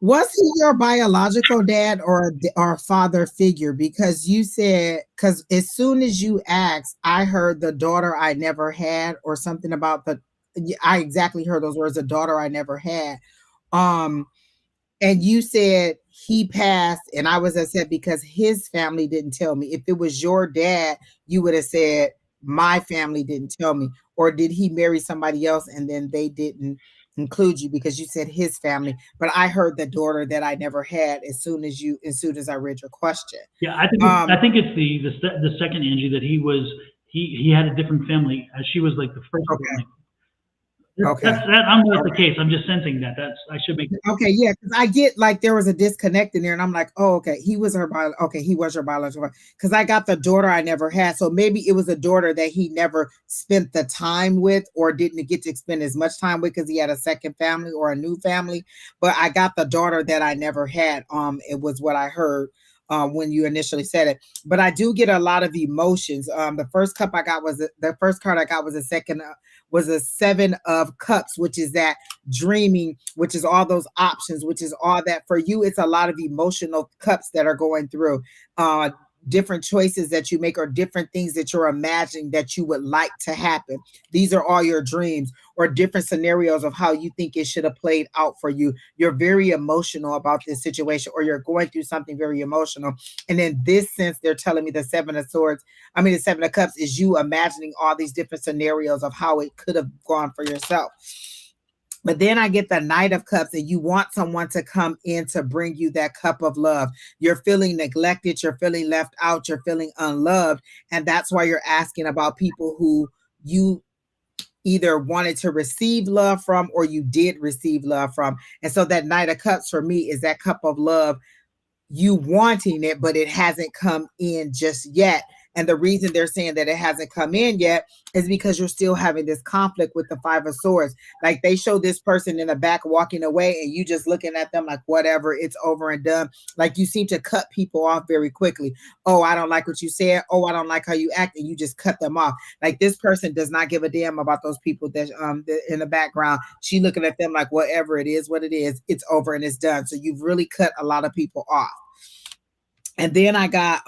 Was he your biological dad or a father figure? Because you said, because as soon as you asked, I heard the daughter I never had, or something about I exactly heard those words, the daughter I never had. And you said he passed, and I was upset because his family didn't tell me. If it was your dad, you would have said, my family didn't tell me. Or did he marry somebody else and then they didn't include you, because you said his family? But I heard the daughter that I never had as soon as I read your question. Yeah, I think it's the second, Angie, that he had a different family. She was like the first family. Okay. I'm not the case. I'm just sensing that. I should make. Okay, yeah, because I get like there was a disconnect in there, and I'm like, oh, okay, he was her he was her biological. Because I got the daughter I never had, so maybe it was a daughter that he never spent the time with, or didn't get to spend as much time with because he had a second family or a new family. But I got the daughter that I never had. It was what I heard when you initially said it. But I do get a lot of emotions. The first card I got was a 7 of Cups, which is that dreaming, which is all those options, which is all that for you. It's a lot of emotional cups that are going through. Different choices that you make, or different things that you're imagining that you would like to happen. These are all your dreams, or different scenarios of how you think it should have played out for you. You're very emotional about this situation, or you're going through something very emotional. And in this sense, they're telling me the 7 of Cups is you imagining all these different scenarios of how it could have gone for yourself. But then I get the Knight of Cups, and you want someone to come in to bring you that cup of love. You're feeling neglected. You're feeling left out. You're feeling unloved. And that's why you're asking about people who you either wanted to receive love from, or you did receive love from. And so that Knight of Cups for me is that cup of love, you wanting it, but it hasn't come in just yet. And the reason they're saying that it hasn't come in yet is because you're still having this conflict with the 5 of Swords. Like they show this person in the back walking away, and you just looking at them like, whatever, it's over and done. Like you seem to cut people off very quickly. Oh, I don't like what you said. Oh, I don't like how you act. And you just cut them off. Like this person does not give a damn about those people that in the background. She looking at them like, whatever it is, what it is, it's over and it's done. So you've really cut a lot of people off. And then I got,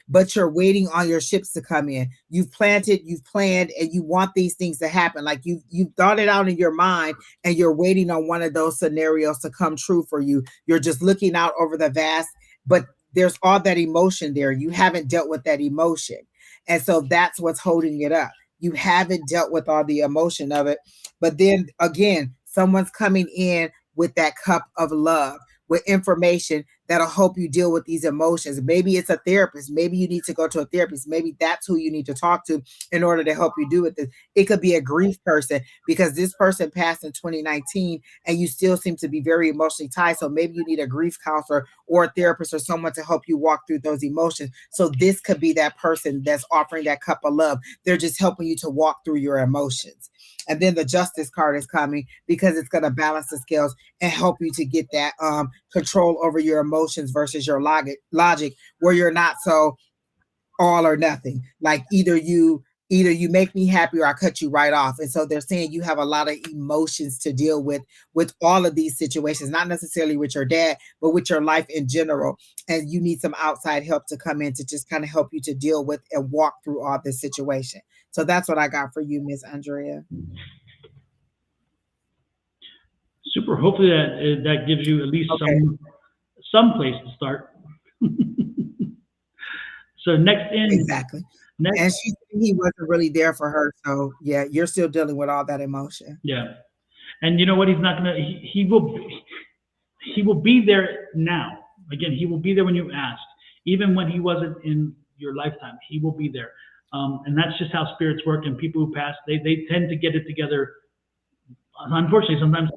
but you're waiting on your ships to come in. You've planted, you've planned, and you want these things to happen. Like you've thought it out in your mind, and you're waiting on one of those scenarios to come true for you. You're just looking out over the vast, but there's all that emotion there. You haven't dealt with that emotion. And so that's what's holding it up. You haven't dealt with all the emotion of it. But then again, someone's coming in with that cup of love, with information that'll help you deal with these emotions. Maybe it's a therapist. Maybe you need to go to a therapist. Maybe that's who you need to talk to in order to help you do with this. It could be a grief person because this person passed in 2019 and you still seem to be very emotionally tied. So maybe you need a grief counselor or a therapist or someone to help you walk through those emotions. So this could be that person that's offering that cup of love. They're just helping you to walk through your emotions. And then the justice card is coming because it's going to balance the scales and help you to get that control over your emotions versus your logic where you're not so all or nothing. Like either you make me happy or I cut you right off. And so they're saying you have a lot of emotions to deal with all of these situations, not necessarily with your dad, but with your life in general. And you need some outside help to come in to just kind of help you to deal with and walk through all this situation. So that's what I got for you, Miss Andrea. Super. Hopefully that gives you at least some place to start. So next in. Exactly. And he wasn't really there for her. So yeah, you're still dealing with all that emotion. Yeah. And you know what? He's not gonna. He will be there now. Again, he will be there when you ask. Even when he wasn't in your lifetime, he will be there. And that's just how spirits work. And people who pass, they tend to get it together. Unfortunately, sometimes.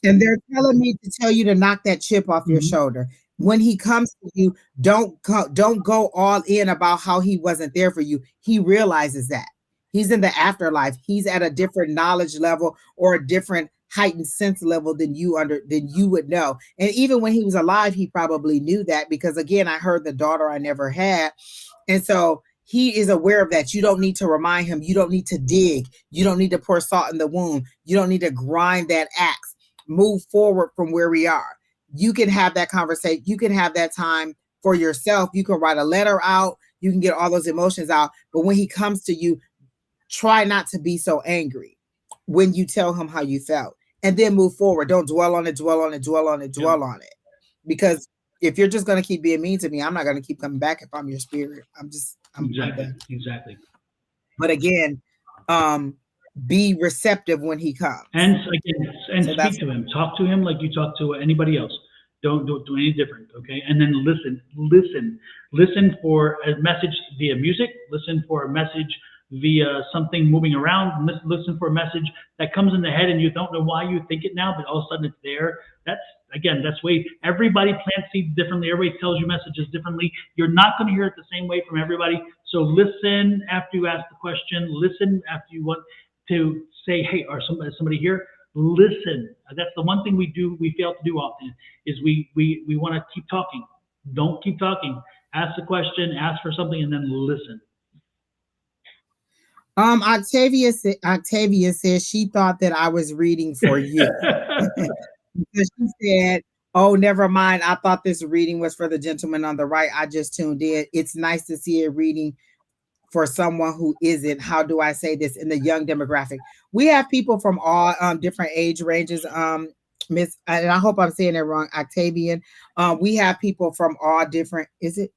And they're telling me to tell you to knock that chip off your shoulder. When he comes to you, don't go all in about how he wasn't there for you. He realizes that. He's in the afterlife. He's at a different knowledge level or a different heightened sense level than you would know. And even when he was alive, he probably knew that because again, I heard the daughter I never had. And so he is aware of that. You don't need to remind him. You don't need to dig. You don't need to pour salt in the wound. You don't need to grind that axe. Move forward from where we are. You can have that conversation. You can have that time for yourself. You can write a letter out. You can get all those emotions out. But when he comes to you, try not to be so angry when you tell him how you felt and then move forward. Don't dwell on it. Because if you're just going to keep being mean to me, I'm not going to keep coming back if I'm your spirit. I'm done. Exactly. But again, be receptive when he comes. And again, speak to him. Talk to him like you talk to anybody else. Don't do any different, okay? And then listen for a message via music. Listen for a message via something moving around. Listen for a message that comes in the head and you don't know why you think it now, but all of a sudden it's there. That's way everybody plants seeds differently. Everybody tells you messages differently. You're not going to hear it the same way from everybody. So listen after you ask the question. Listen after you want to say, hey, is somebody here? Listen. That's the one thing we fail to do often is we want to keep talking. Don't keep talking. Ask the question, ask for something, and then listen. Octavia says she thought that I was reading for you. Because she said, oh, never mind. I thought this reading was for the gentleman on the right. I just tuned in. It's nice to see a reading for someone who isn't, how do I say this, in the young demographic. We have people from all different age ranges, Miss, and I hope I'm saying it wrong, Octavian. We have people from all different, is it?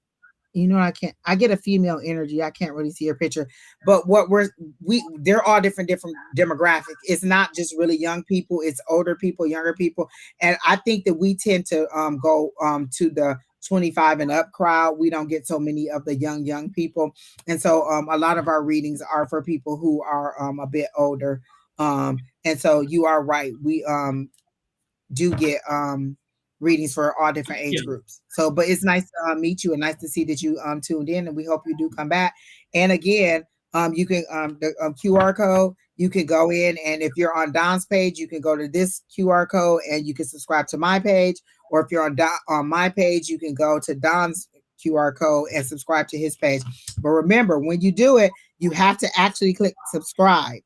You know, I get a female energy. I can't really see her picture, but they're all different demographics. It's not just really young people, it's older people, younger people. And I think that we tend to go to the 25 and up crowd. We don't get so many of the young people. And so a lot of our readings are for people who are a bit older. And so you are right. We do get readings for all different age groups. So, but it's nice to meet you and nice to see that you tuned in, and we hope you do come back. And again, you can the QR code, you can go in, and if you're on Don's page, you can go to this QR code and you can subscribe to my page. Or if you're on my page, you can go to Don's QR code and subscribe to his page. But remember, when you do it, you have to actually click subscribe.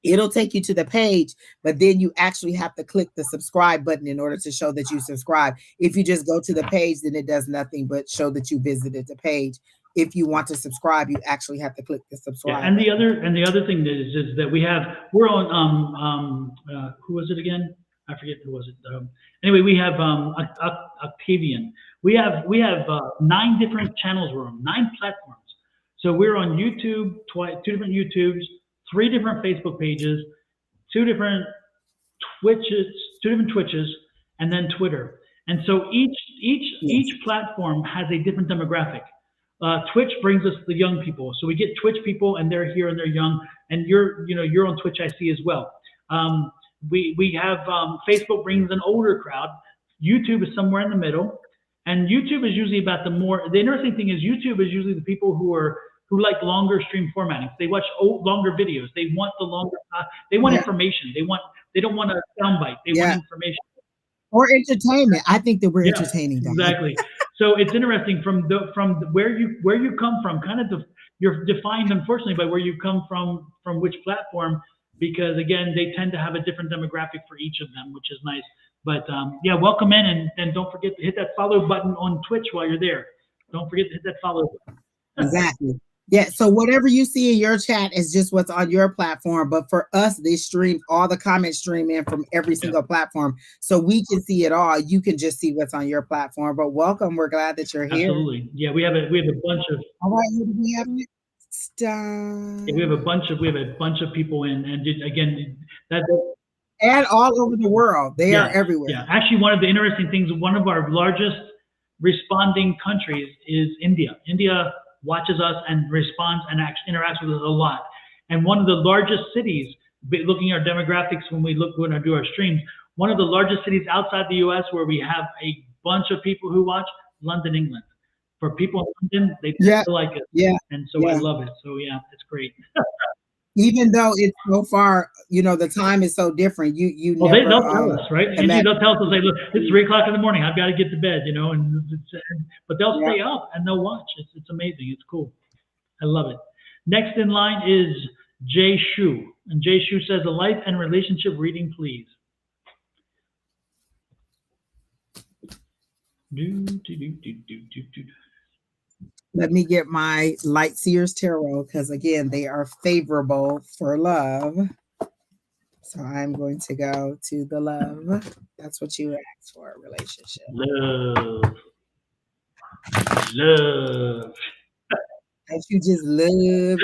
It'll take you to the page, but then you actually have to click the subscribe button in order to show that you subscribe. If you just go to the page, then it does nothing but show that you visited the page. If you want to subscribe, you actually have to click the subscribe. Yeah, and the other thing is that we're on who was it again? I forget who was it. Anyway, we have Octavian. We have 9 different channels. We're on 9 platforms. So we're on YouTube, 2 different YouTubes, 3 different Facebook pages, 2 different Twitches, and then Twitter. And so each platform has a different demographic. Twitch brings us the young people, so we get Twitch people, and they're here and they're young. And you're on Twitch, I see as well. We have Facebook brings an older crowd. YouTube is somewhere in the middle, and YouTube is usually about the interesting thing is YouTube is usually the people who like longer stream formatting. They watch longer videos. They want the longer. They want information. They don't want a soundbite. They want information. Or entertainment. I think that we're entertaining. Exactly. So it's interesting from where you come from. Kind of you're defined, unfortunately, by where you come from which platform, because again, they tend to have a different demographic for each of them, which is nice. But welcome in, and don't forget to hit that follow button on Twitch while you're there. Don't forget to hit that follow button. Exactly. Yeah, so whatever you see in your chat is just what's on your platform. But for us, they stream all the comments stream in from every single platform. So we can see it all. You can just see what's on your platform. But welcome. We're glad that you're here. Absolutely. Yeah, we have a bunch of all right, who do we have it? Yeah, we have a bunch of people in, and again and all over the world. They are everywhere. Yeah. Actually, one of the interesting things, one of our largest responding countries is India. India watches us and responds and interacts with us a lot. And one of the largest cities, looking at our demographics when I do our streams, one of the largest cities outside the US where we have a bunch of people who watch, London, England. For people in London, they like it. Yeah. And so I love it. So it's great. Even though it's so far, the time is so different. They'll tell us, right? Usually they'll tell us, like, look, it's 3 o'clock in the morning. I've got to get to bed, but they'll stay up and they'll watch. It's amazing. It's cool. I love it. Next in line is Jay Shu. And Jay Shu says, a life and relationship reading, please. Let me get my Light Seers Tarot, because again, they are favorable for love. So I'm going to go to the love. That's what you asked for, a relationship. Love. And you just love.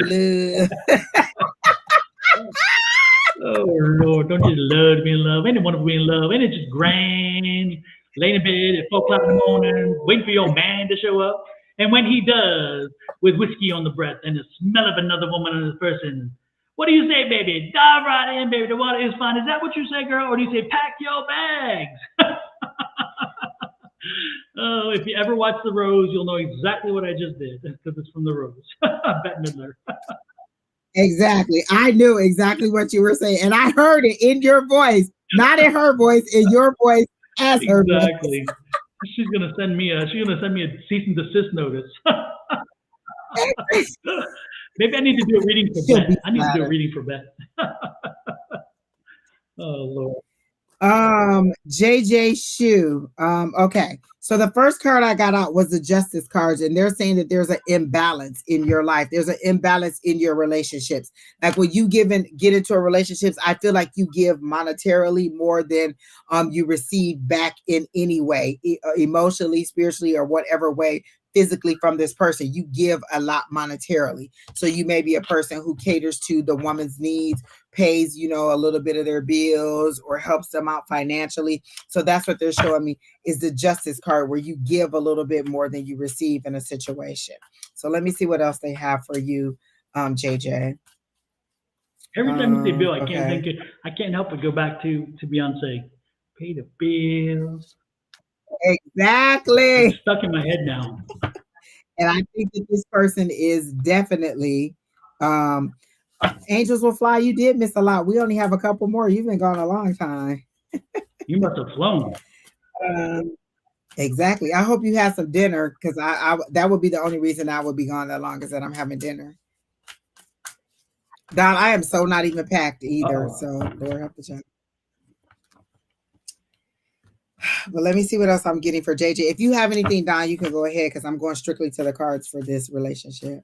Oh, Lord, don't you love to be in love? Ain't it wonderful to be in love? Ain't it just grand? Laying in bed at 4 o'clock in the morning, waiting for your man to show up. And when he does, with whiskey on the breath and the smell of another woman and another person, what do you say, baby? Dive right in, baby. The water is fine. Is that what you say, girl? Or do you say, pack your bags? Oh, if you ever watch The Rose, you'll know exactly what I just did, because it's from The Rose. Bette Midler. Exactly. I knew exactly what you were saying. And I heard it in your voice, not in her voice, in your voice as her voice. Exactly. She's gonna send me a cease and desist notice. Maybe I need to do a reading for Bette. I need to do a reading for Bette. Oh Lord. JJ Shu. Okay. So the first card I got out was the Justice cards, and they're saying that there's an imbalance in your life. There's an imbalance in your relationships. Like when you get into a relationship, I feel like you give monetarily more than you receive back in any way, emotionally, spiritually, or whatever way, physically from this person. You give a lot monetarily. So you may be a person who caters to the woman's needs, pays, a little bit of their bills, or helps them out financially. So that's what they're showing me, is the Justice card, where you give a little bit more than you receive in a situation. So let me see what else they have for you, JJ. Every time you say bill, I can't help but go back to Beyonce. Pay the bills. Exactly. It's stuck in my head now. And I think that this person is definitely angels will fly. You did miss a lot. We only have a couple more. You've been gone a long time. You must have flown. Exactly. I hope you had some dinner, because I that would be the only reason I would be gone that long, is that I'm having dinner. Don, I am so not even packed either. So Lord help the child. But let me see what else I'm getting for JJ. If you have anything, Don, you can go ahead, because I'm going strictly to the cards for this relationship.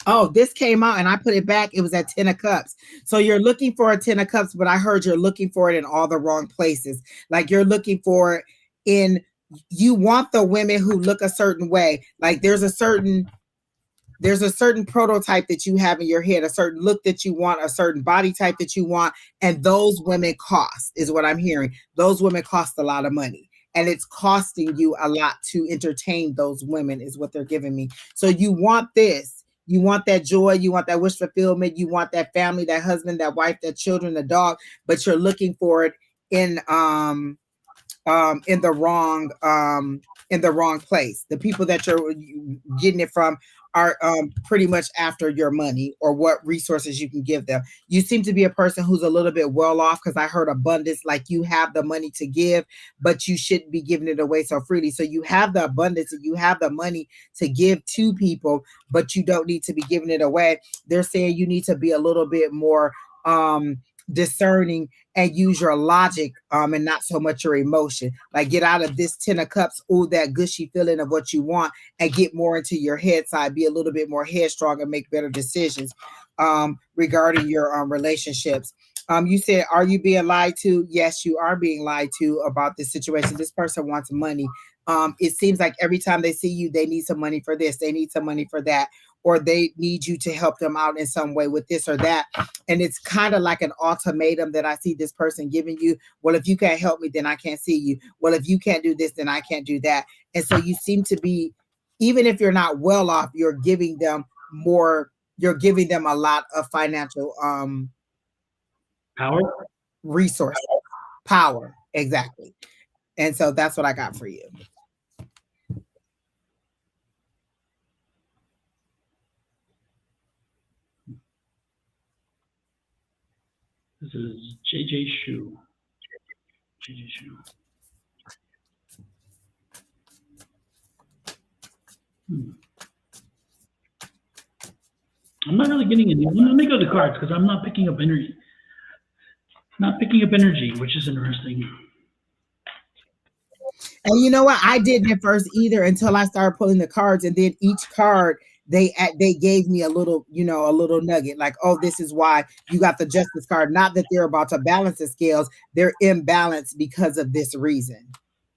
Oh, this came out and I put it back. It was at 10 of Cups. So you're looking for a 10 of Cups, but I heard you're looking for it in all the wrong places. Like you're looking for it you want the women who look a certain way. Like there's a certain there's a certain prototype that you have in your head, a certain look that you want, a certain body type that you want, and those women cost, is what I'm hearing. Those women cost a lot of money, and it's costing you a lot to entertain those women, is what they're giving me. So you want this, you want that joy, you want that wish fulfillment, you want that family, that husband, that wife, that children, the dog, but you're looking for it in the wrong place. The people that you're getting it from are pretty much after your money or what resources you can give them. You seem to be a person who's a little bit well off, because I heard abundance, like you have the money to give, but you shouldn't be giving it away so freely. So you have the abundance and you have the money to give to people, but you don't need to be giving it away. They're saying you need to be a little bit more discerning and use your logic and not so much your emotion. Like, get out of this 10 of cups, oh, that gushy feeling of what you want, and get more into your head side, be a little bit more headstrong and make better decisions regarding your relationships. You said, are you being lied to? Yes, you are being lied to about this situation. This person wants money. It seems like every time they see you, they need some money for this, they need some money for that, or they need you to help them out in some way with this or that. And it's kind of like an ultimatum that I see this person giving you. Well, if you can't help me, then I can't see you. Well, if you can't do this, then I can't do that. And so you seem to be, even if you're not well off, you're giving them more, you're giving them a lot of financial Power? resources, power. Exactly. And so that's what I got for you. This is JJ Shu. JJ Shu. I'm not really getting any. Let me go to the cards because I'm not picking up energy. Not picking up energy, which is interesting. And you know what? I didn't at first either until I started pulling the cards, and then each card they gave me a little, a little nugget, like, oh, this is why you got the justice card. Not that they're about to balance the scales; they're imbalanced because of this reason.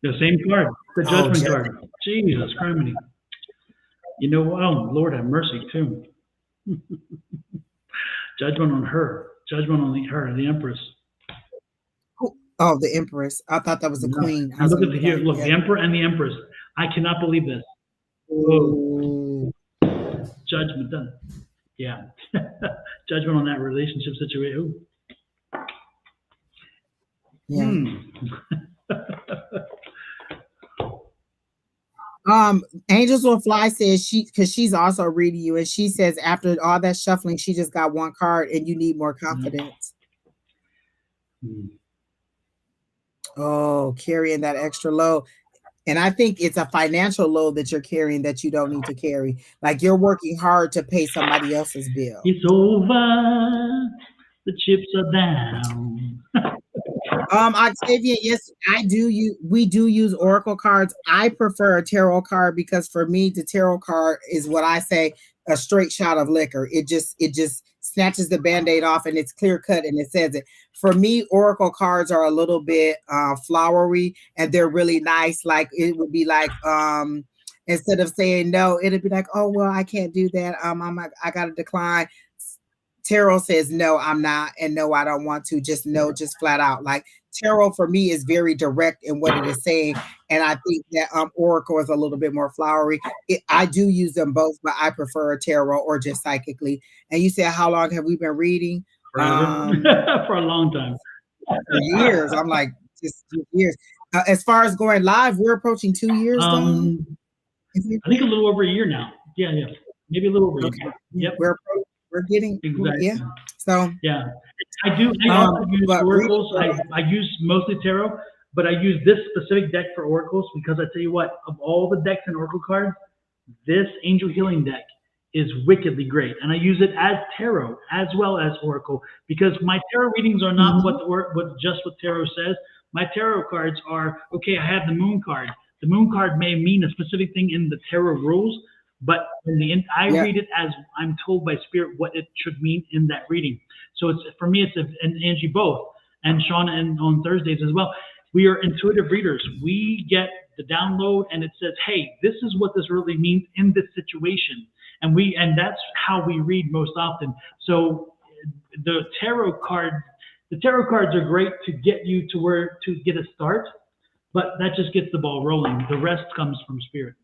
The same card, the judgment card. Jesus Christ! You know, oh Lord have mercy too. Judgment on her. Judgment on her, the Empress. Oh, the Empress. I thought that was the Queen. Look at here. Look, the Emperor and the Empress. I cannot believe this. Whoa. Judgment done. Yeah. Judgment on that relationship situation. Ooh. Yeah. Angels Will Fly says because she's also reading you, and she says after all that shuffling, she just got one card, and you need more confidence. Oh, carrying that extra load. And I think it's a financial load that you're carrying that you don't need to carry. Like, you're working hard to pay somebody else's bill. It's over. The chips are down. Octavia, yes, we do use oracle cards. I prefer a tarot card because for me, the tarot card is what I say, a straight shot of liquor. It just snatches the Band-Aid off, and it's clear cut, and it says it. For me, oracle cards are a little bit flowery, and they're really nice. Like, it would be like instead of saying no, it'd be like, oh well, I can't do that. I gotta decline. Tarot says no, I'm not, and no, I don't want to. Just no, just flat out. Like, tarot for me is very direct in what it is saying, and I think that oracle is a little bit more flowery. I do use them both, but I prefer a tarot or just psychically. And you said, how long have we been reading? For a long time. For years. I'm like, just years. As far as going live, we're approaching 2 years. I think a little over a year now. Yeah, maybe a little over a year. Yep. We're getting exactly. Yeah. So yeah, I also use oracles. I use mostly tarot, but I use this specific deck for oracles because I tell you what, of all the decks and oracle cards, this angel healing deck is wickedly great, and I use it as tarot as well as oracle because my tarot readings are not what tarot says. My tarot cards are okay. I have the moon card. The moon card may mean a specific thing in the tarot rules. But in the end, I read it as I'm told by spirit what it should mean in that reading. So it's for me, and Angie both, and Shawna and on Thursdays as well. We are intuitive readers. We get the download, and it says, "Hey, this is what this really means in this situation." and that's how we read most often. So the tarot cards are great to get you to get a start, but that just gets the ball rolling. The rest comes from spirit.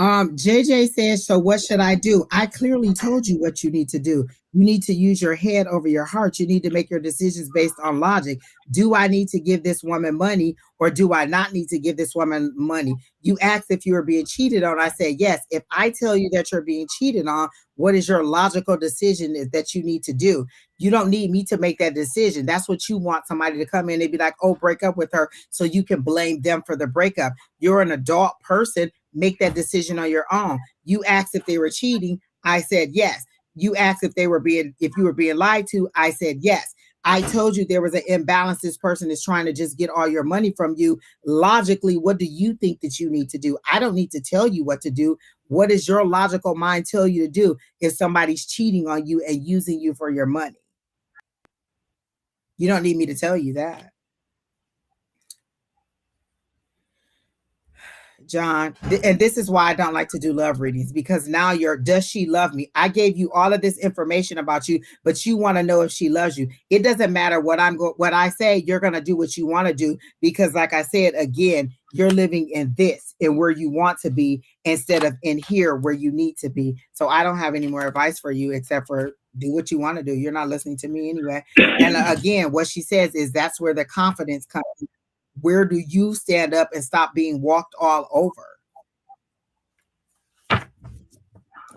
JJ says, so what should I do? I clearly told you what you need to do. You need to use your head over your heart. You need to make your decisions based on logic. Do I need to give this woman money, or do I not need to give this woman money? You asked if you were being cheated on. I said, yes. If I tell you that you're being cheated on, what is your logical decision that you need to do? You don't need me to make that decision. That's what you want somebody to come in and be like, oh, break up with her, so you can blame them for the breakup. You're an adult person. Make that decision on your own. You asked if they were cheating. I said yes. You asked if you were being lied to. I said yes. I told you there was an imbalance. This person is trying to just get all your money from you. Logically, what do you think that you need to do? I don't need to tell you what to do. What does your logical mind tell you to do if somebody's cheating on you and using you for your money? You don't need me to tell you that. John, and this is why I don't like to do love readings, because now does she love me? I gave you all of this information about you, but you want to know if she loves you. It doesn't matter what I say, you're going to do what you want to do, because like I said, again, you're living in this and where you want to be instead of in here where you need to be. So I don't have any more advice for you except for do what you want to do. You're not listening to me anyway. And again, what she says is that's where the confidence comes. Where do you stand up and stop being walked all over?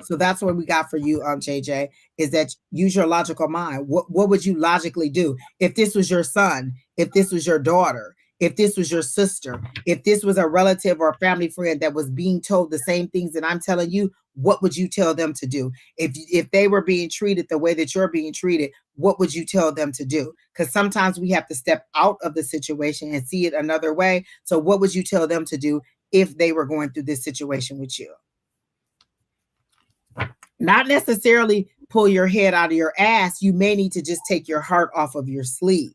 So that's what we got for you, JJ, is that use your logical mind. What would you logically do? If this was your son, if this was your daughter, if this was your sister, if this was a relative or a family friend that was being told the same things that I'm telling you, what would you tell them to do? If they were being treated the way that you're being treated, what would you tell them to do? Because sometimes we have to step out of the situation and see it another way. So what would you tell them to do if they were going through this situation with you? Not necessarily pull your head out of your ass. You may need to just take your heart off of your sleeve.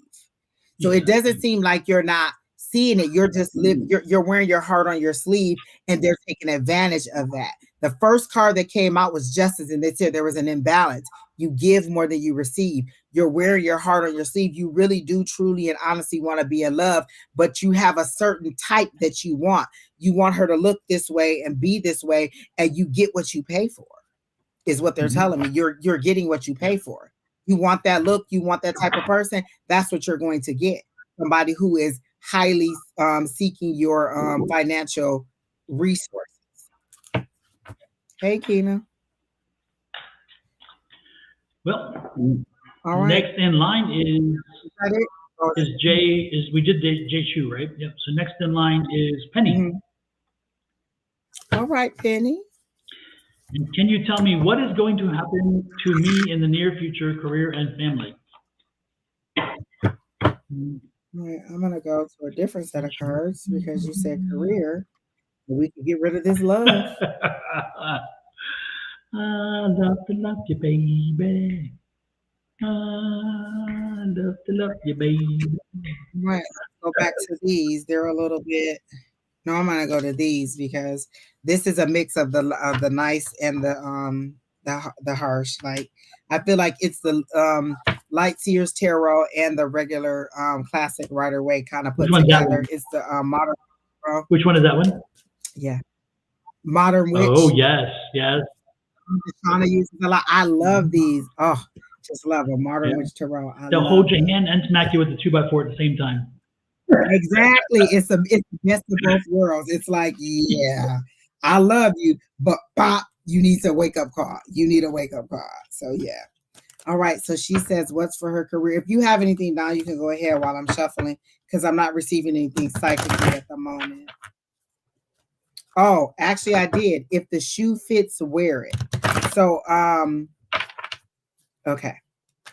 So it doesn't seem like you're not seeing it. You're just you're wearing your heart on your sleeve, and they're taking advantage of that. The first card that came out was justice, and they said there was an imbalance. You give more than you receive. You're wearing your heart on your sleeve. You really do truly and honestly want to be in love, but you have a certain type that you want. You want her to look this way and be this way, and you get what you pay for, is what they're telling me. You're getting what you pay for. You want that look, you want that type of person, that's what you're going to get. Somebody who is highly seeking your financial resources. Hey, Keena. Well, all right. Next in line is Jay. We did Jay Chu, right? Yep. So next in line is Penny. Mm-hmm. All right, Penny. And can you tell me what is going to happen to me in the near future, career and family? Right, I'm going to go to a different set of cards because you said career. We can get rid of this love. I love to love you, baby. I love to love you, baby. Right, let's go back to these. They're a little bit. No, I'm gonna go to these because this is a mix of the nice and the harsh. Like I feel like it's the Light Seers Tarot and the regular classic Rider Waite kind of put together. It's the modern. Which one is that one? Yeah, Modern Witch. Oh yes, yes. Shawna uses a lot. I love these. Oh, just love a Modern Witch Tarot. They'll hold your hand and smack you with the 2x4 at the same time. Exactly. It's the best of both worlds. It's like, yeah, I love you, but pop, you need a wake up call. You need a wake up call. So yeah. All right. So she says, what's for her career? If you have anything down, you can go ahead while I'm shuffling because I'm not receiving anything psychically at the moment. Oh, actually I did. If the shoe fits, wear it. So okay.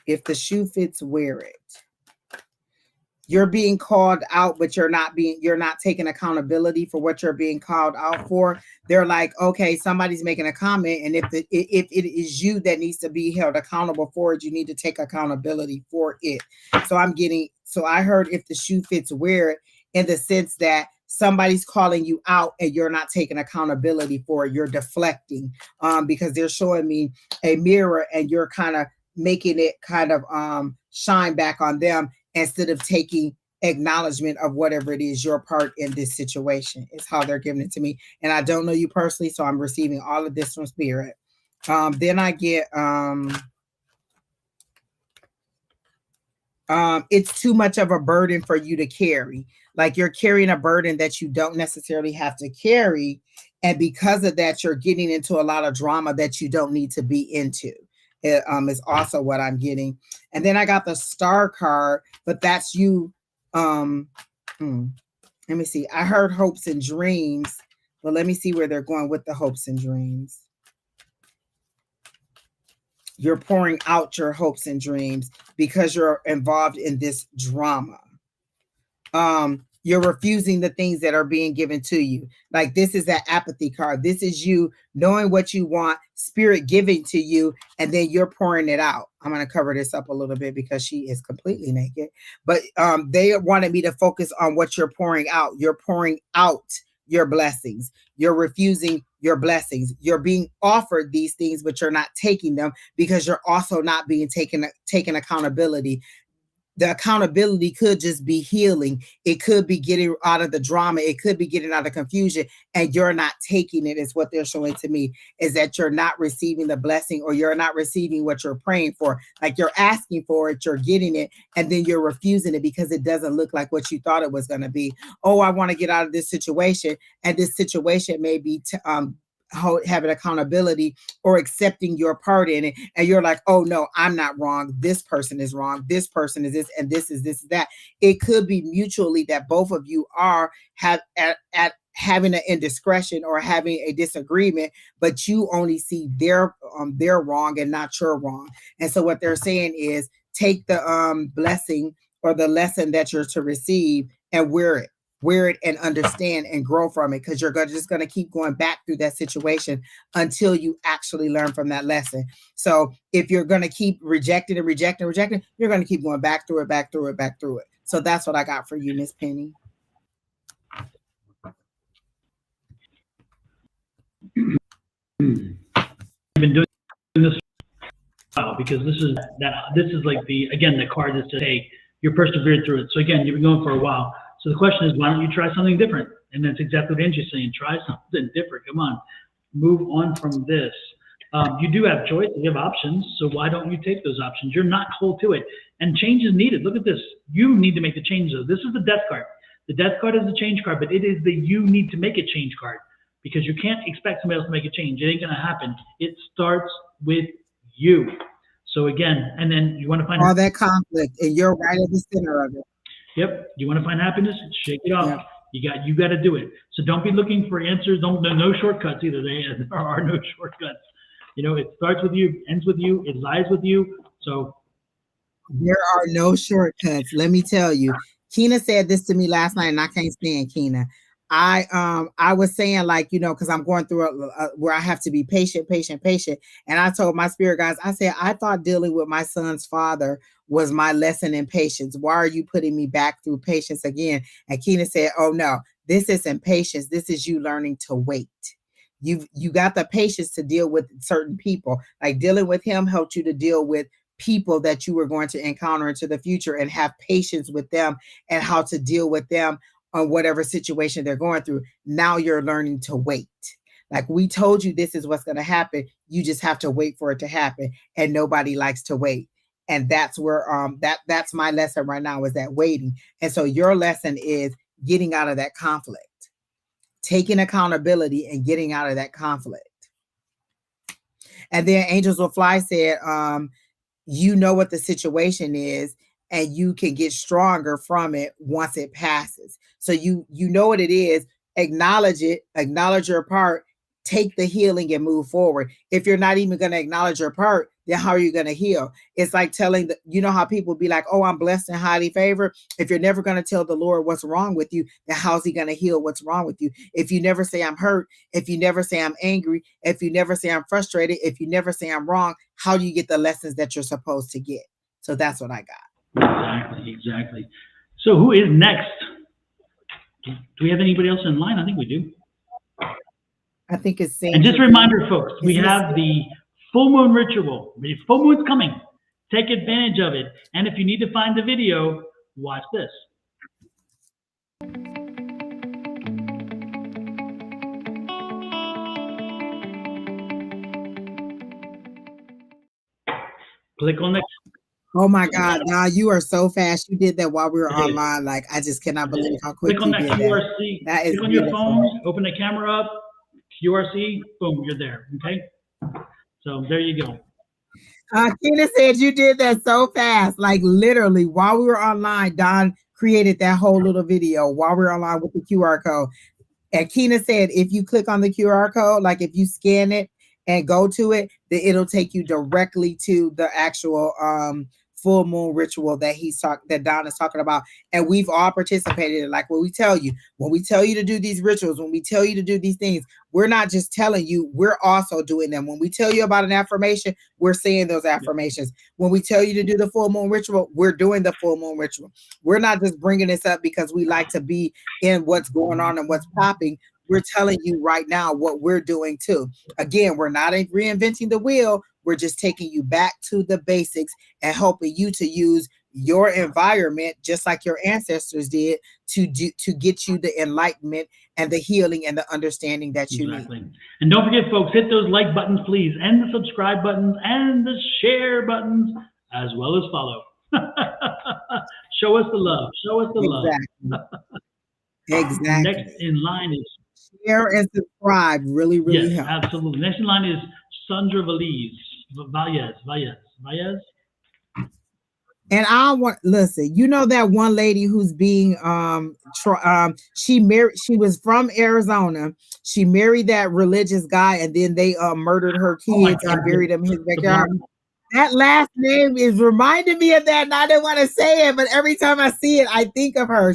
If the shoe fits, wear it. You're being called out, but you're not taking accountability for what you're being called out for. They're like, okay, somebody's making a comment, and if it is you that needs to be held accountable for it, you need to take accountability for it. So I heard if the shoe fits, wear it, in the sense that somebody's calling you out and you're not taking accountability for it. You're deflecting, because they're showing me a mirror and you're kind of making it kind of shine back on them instead of taking acknowledgement of whatever it is your part in this situation. Is how they're giving it to me. And I don't know you personally, so I'm receiving all of this from spirit. Then I get it's too much of a burden for you to carry. Like you're carrying a burden that you don't necessarily have to carry, and because of that you're getting into a lot of drama that you don't need to be into. It is also what I'm getting. And then I got the Star card, but that's you. Let me see. I heard hopes and dreams, but let me see where they're going with the hopes and dreams. You're pouring out your hopes and dreams because you're involved in this drama. You're refusing the things that are being given to you. Like this is that apathy card. This is you knowing what you want, spirit giving to you, and then you're pouring it out. I'm going to cover this up a little bit because she is completely naked. But they wanted me to focus on what you're pouring out. You're pouring out your blessings. You're refusing your blessings. You're being offered these things, but you're not taking them because you're also not being taken accountability. The accountability could just be healing. It could be getting out of the drama. It could be getting out of confusion, and you're not taking it. Is what they're showing to me, is that you're not receiving the blessing, or you're not receiving what you're praying for. Like you're asking for it, you're getting it, and then you're refusing it because it doesn't look like what you thought it was going to be. Oh, I want to get out of this situation, and this situation may be having accountability or accepting your part in it, and you're like, oh no, I'm not wrong, this person is wrong, this person is this, and this is this, that. It could be mutually that both of you are at having an indiscretion or having a disagreement, but you only see their wrong and not your wrong. And so what they're saying is take the blessing or the lesson that you're to receive and wear it and understand and grow from it, because you're just going to keep going back through that situation until you actually learn from that lesson. So if you're going to keep rejecting, you're going to keep going back through it. So that's what I got for you, Miss Penny. I've been doing this because this is like the card that says, hey, you're persevered through it. So again, you've been going for a while. So the question is, why don't you try something different? And that's exactly what Angie's saying. Try something different. Come on, move on from this. You do have choice. You have options. So why don't you take those options? You're not cold to it. And change is needed. Look at this. You need to make the change, though. This is the death card. The death card is the change card, but it is the you need to make a change card, because you can't expect somebody else to make a change. It ain't going to happen. It starts with you. So again, and then you want to find all that conflict, and you're right at the center of it. Yep. You want to find happiness? Shake it off. Yep. You got to do it. So don't be looking for answers. No shortcuts either. There are no shortcuts. It starts with you, ends with you, it lies with you. So there are no shortcuts. Let me tell you. Keena said this to me last night, and I can't stand Keena. I was saying, like, because I'm going through where I have to be patient. And I told my spirit guys, I said, I thought dealing with my son's father was my lesson in patience. Why are you putting me back through patience again? And Keena said, oh no, this isn't patience. This is you learning to wait. You got the patience to deal with certain people. Like dealing with him helped you to deal with people that you were going to encounter into the future, and have patience with them and how to deal with them on whatever situation they're going through. Now you're learning to wait. Like we told you, this is what's going to happen. You just have to wait for it to happen. And nobody likes to wait. And that's where that's my lesson right now, is that waiting. And so your lesson is getting out of that conflict, taking accountability and getting out of that conflict. And then Angels Will Fly said, you know what the situation is, and you can get stronger from it once it passes. So you know what it is, acknowledge it, acknowledge your part, take the healing and move forward. If you're not even going to acknowledge your part, then how are you going to heal? It's like telling how people be like, oh, I'm blessed and highly favored. If you're never going to tell the Lord what's wrong with you, then how's he going to heal what's wrong with you? If you never say I'm hurt, if you never say I'm angry, if you never say I'm frustrated, if you never say I'm wrong, how do you get the lessons that you're supposed to get? So that's what I got. Exactly. So who is next Do we have anybody else in line? I think we do. I think it's And just a reminder, folks, we have the full moon ritual. The full moon's coming. Take advantage of it. And if you need to find the video, watch this. Click on the. Oh my God, now you are so fast. You did that while we were online. Like, I just cannot believe how quick click on you that did QRC. that. That is click on beautiful. your phone, open the camera up, QRC, boom, you're there. Okay. So there you go. Tina said you did that so fast. Like literally while we were online, Don created that whole little video while we were online with the QR code. And Keena said, if you click on the QR code, like if you scan it and go to it, then it'll take you directly to the actual full moon ritual that Don is talking about. And we've all participated in. Like when we tell you to do these rituals, when we tell you to do these things, we're not just telling you, we're also doing them. When we tell you about an affirmation, we're saying those affirmations. When we tell you to do the full moon ritual, we're doing the full moon ritual. We're not just bringing this up because we like to be in what's going on and what's popping. We're telling you right now what we're doing too. Again, we're not reinventing the wheel. We're just taking you back to the basics and helping you to use your environment, just like your ancestors did, to get you the enlightenment and the healing and the understanding that you need. And don't forget, folks, hit those like buttons, please, and the subscribe buttons and the share buttons, as well as follow. Show us the love. Show us the love. Exactly. Next in line is share and subscribe. Really, really helps. Absolutely. Next in line is Sandra Valles. And I want listen. You know that one lady who's being she was from Arizona. She married that religious guy, and then they murdered her kids and buried them in his backyard. That last name is reminding me of that, and I didn't want to say it, but every time I see it, I think of her.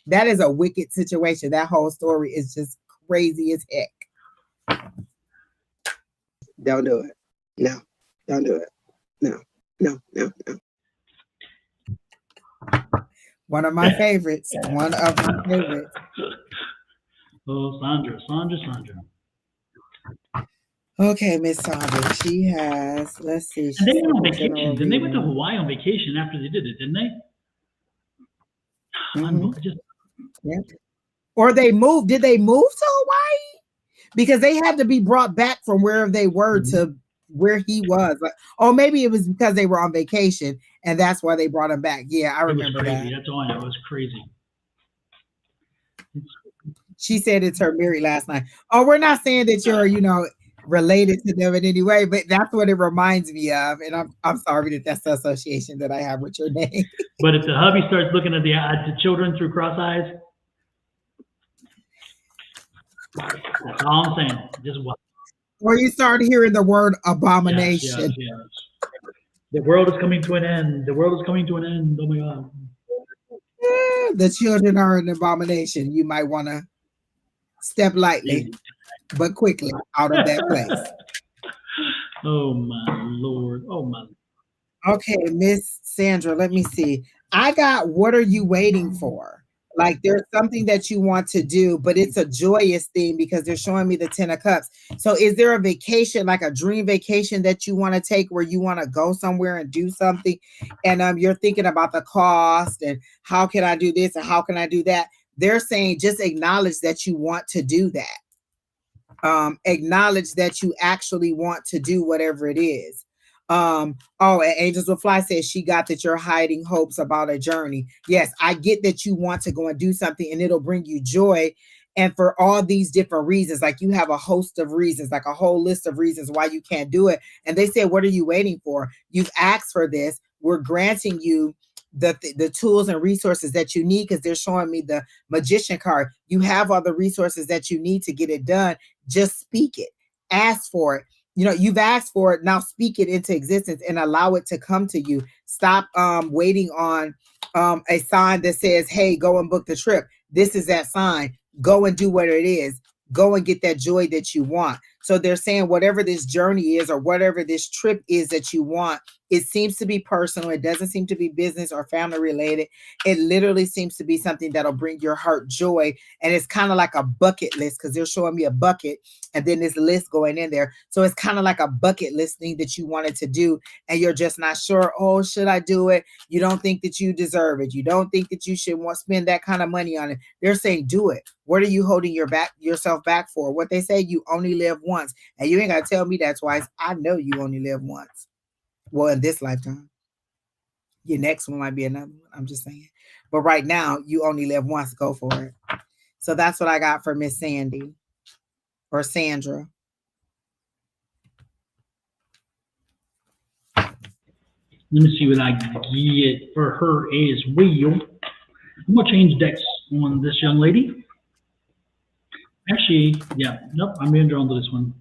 That is a wicked situation. That whole story is just crazy as heck. Don't do it. No, don't do it. No. One of my favorites. One of my favorites. Oh, Sandra. Okay, Miss Sandra. She has, let's see. And they went on vacation. Then they went to Hawaii on vacation after they did it, didn't they? Mm-hmm. Yeah. Or they moved. Did they move to Hawaii? Because they had to be brought back from wherever they were to where he was. Like, oh, maybe it was because they were on vacation and that's why they brought him back. Yeah, I remember that. That's all I know. It was crazy. She said it's her married last night. Oh, we're not saying that you're, related to them in any way, but that's what it reminds me of. And I'm sorry that that's the association that I have with your name. But if the hubby starts looking at the children through cross eyes, that's all I'm saying. Just what? Or you start hearing the word abomination. Yes. The world is coming to an end. The world is coming to an end. Oh my God. The children are an abomination. You might want to step lightly, but quickly out of that place. Oh my Lord. Oh my. Okay, Miss Sandra, let me see. I got, what are you waiting for? Like there's something that you want to do, but it's a joyous thing because they're showing me the 10 of Cups. So is there a vacation, like a dream vacation that you want to take where you want to go somewhere and do something? And you're thinking about the cost and how can I do this and how can I do that? They're saying just acknowledge that you want to do that. Acknowledge that you actually want to do whatever it is. And Angels Will Fly says she got that you're hiding hopes about a journey. Yes, I get that you want to go and do something and it'll bring you joy. And for all these different reasons, like you have a host of reasons, like a whole list of reasons why you can't do it. And they said, what are you waiting for? You've asked for this. We're granting you the tools and resources that you need because they're showing me the Magician card. You have all the resources that you need to get it done. Just speak it. Ask for it. You've asked for it. Now speak it into existence and allow it to come to you. Stop waiting on a sign that says, hey, go and book the trip. This is that sign. Go and do what it is. Go and get that joy that you want. So they're saying whatever this journey is or whatever this trip is that you want, It seems to be personal. It doesn't seem to be business or family related. It literally seems to be something that'll bring your heart joy. And it's kind of like a bucket list, because they're showing me a bucket and then this list going in there. So it's kind of like a bucket list thing that you wanted to do, and you're just not sure, oh, should I do it? You don't think that you deserve it. You don't think that you should spend that kind of money on it. They're saying, do it. What are you holding yourself back for? What they say, you only live once. And you ain't got to tell me that twice. I know you only live once. Well, in this lifetime. Your next one might be another one. I'm just saying. But right now, you only live once. Go for it. So that's what I got for Miss Sandy or Sandra. Let me see what I get for her as well. I'm going to change decks on this young lady. Actually, yeah, nope, I'm going to draw into this one.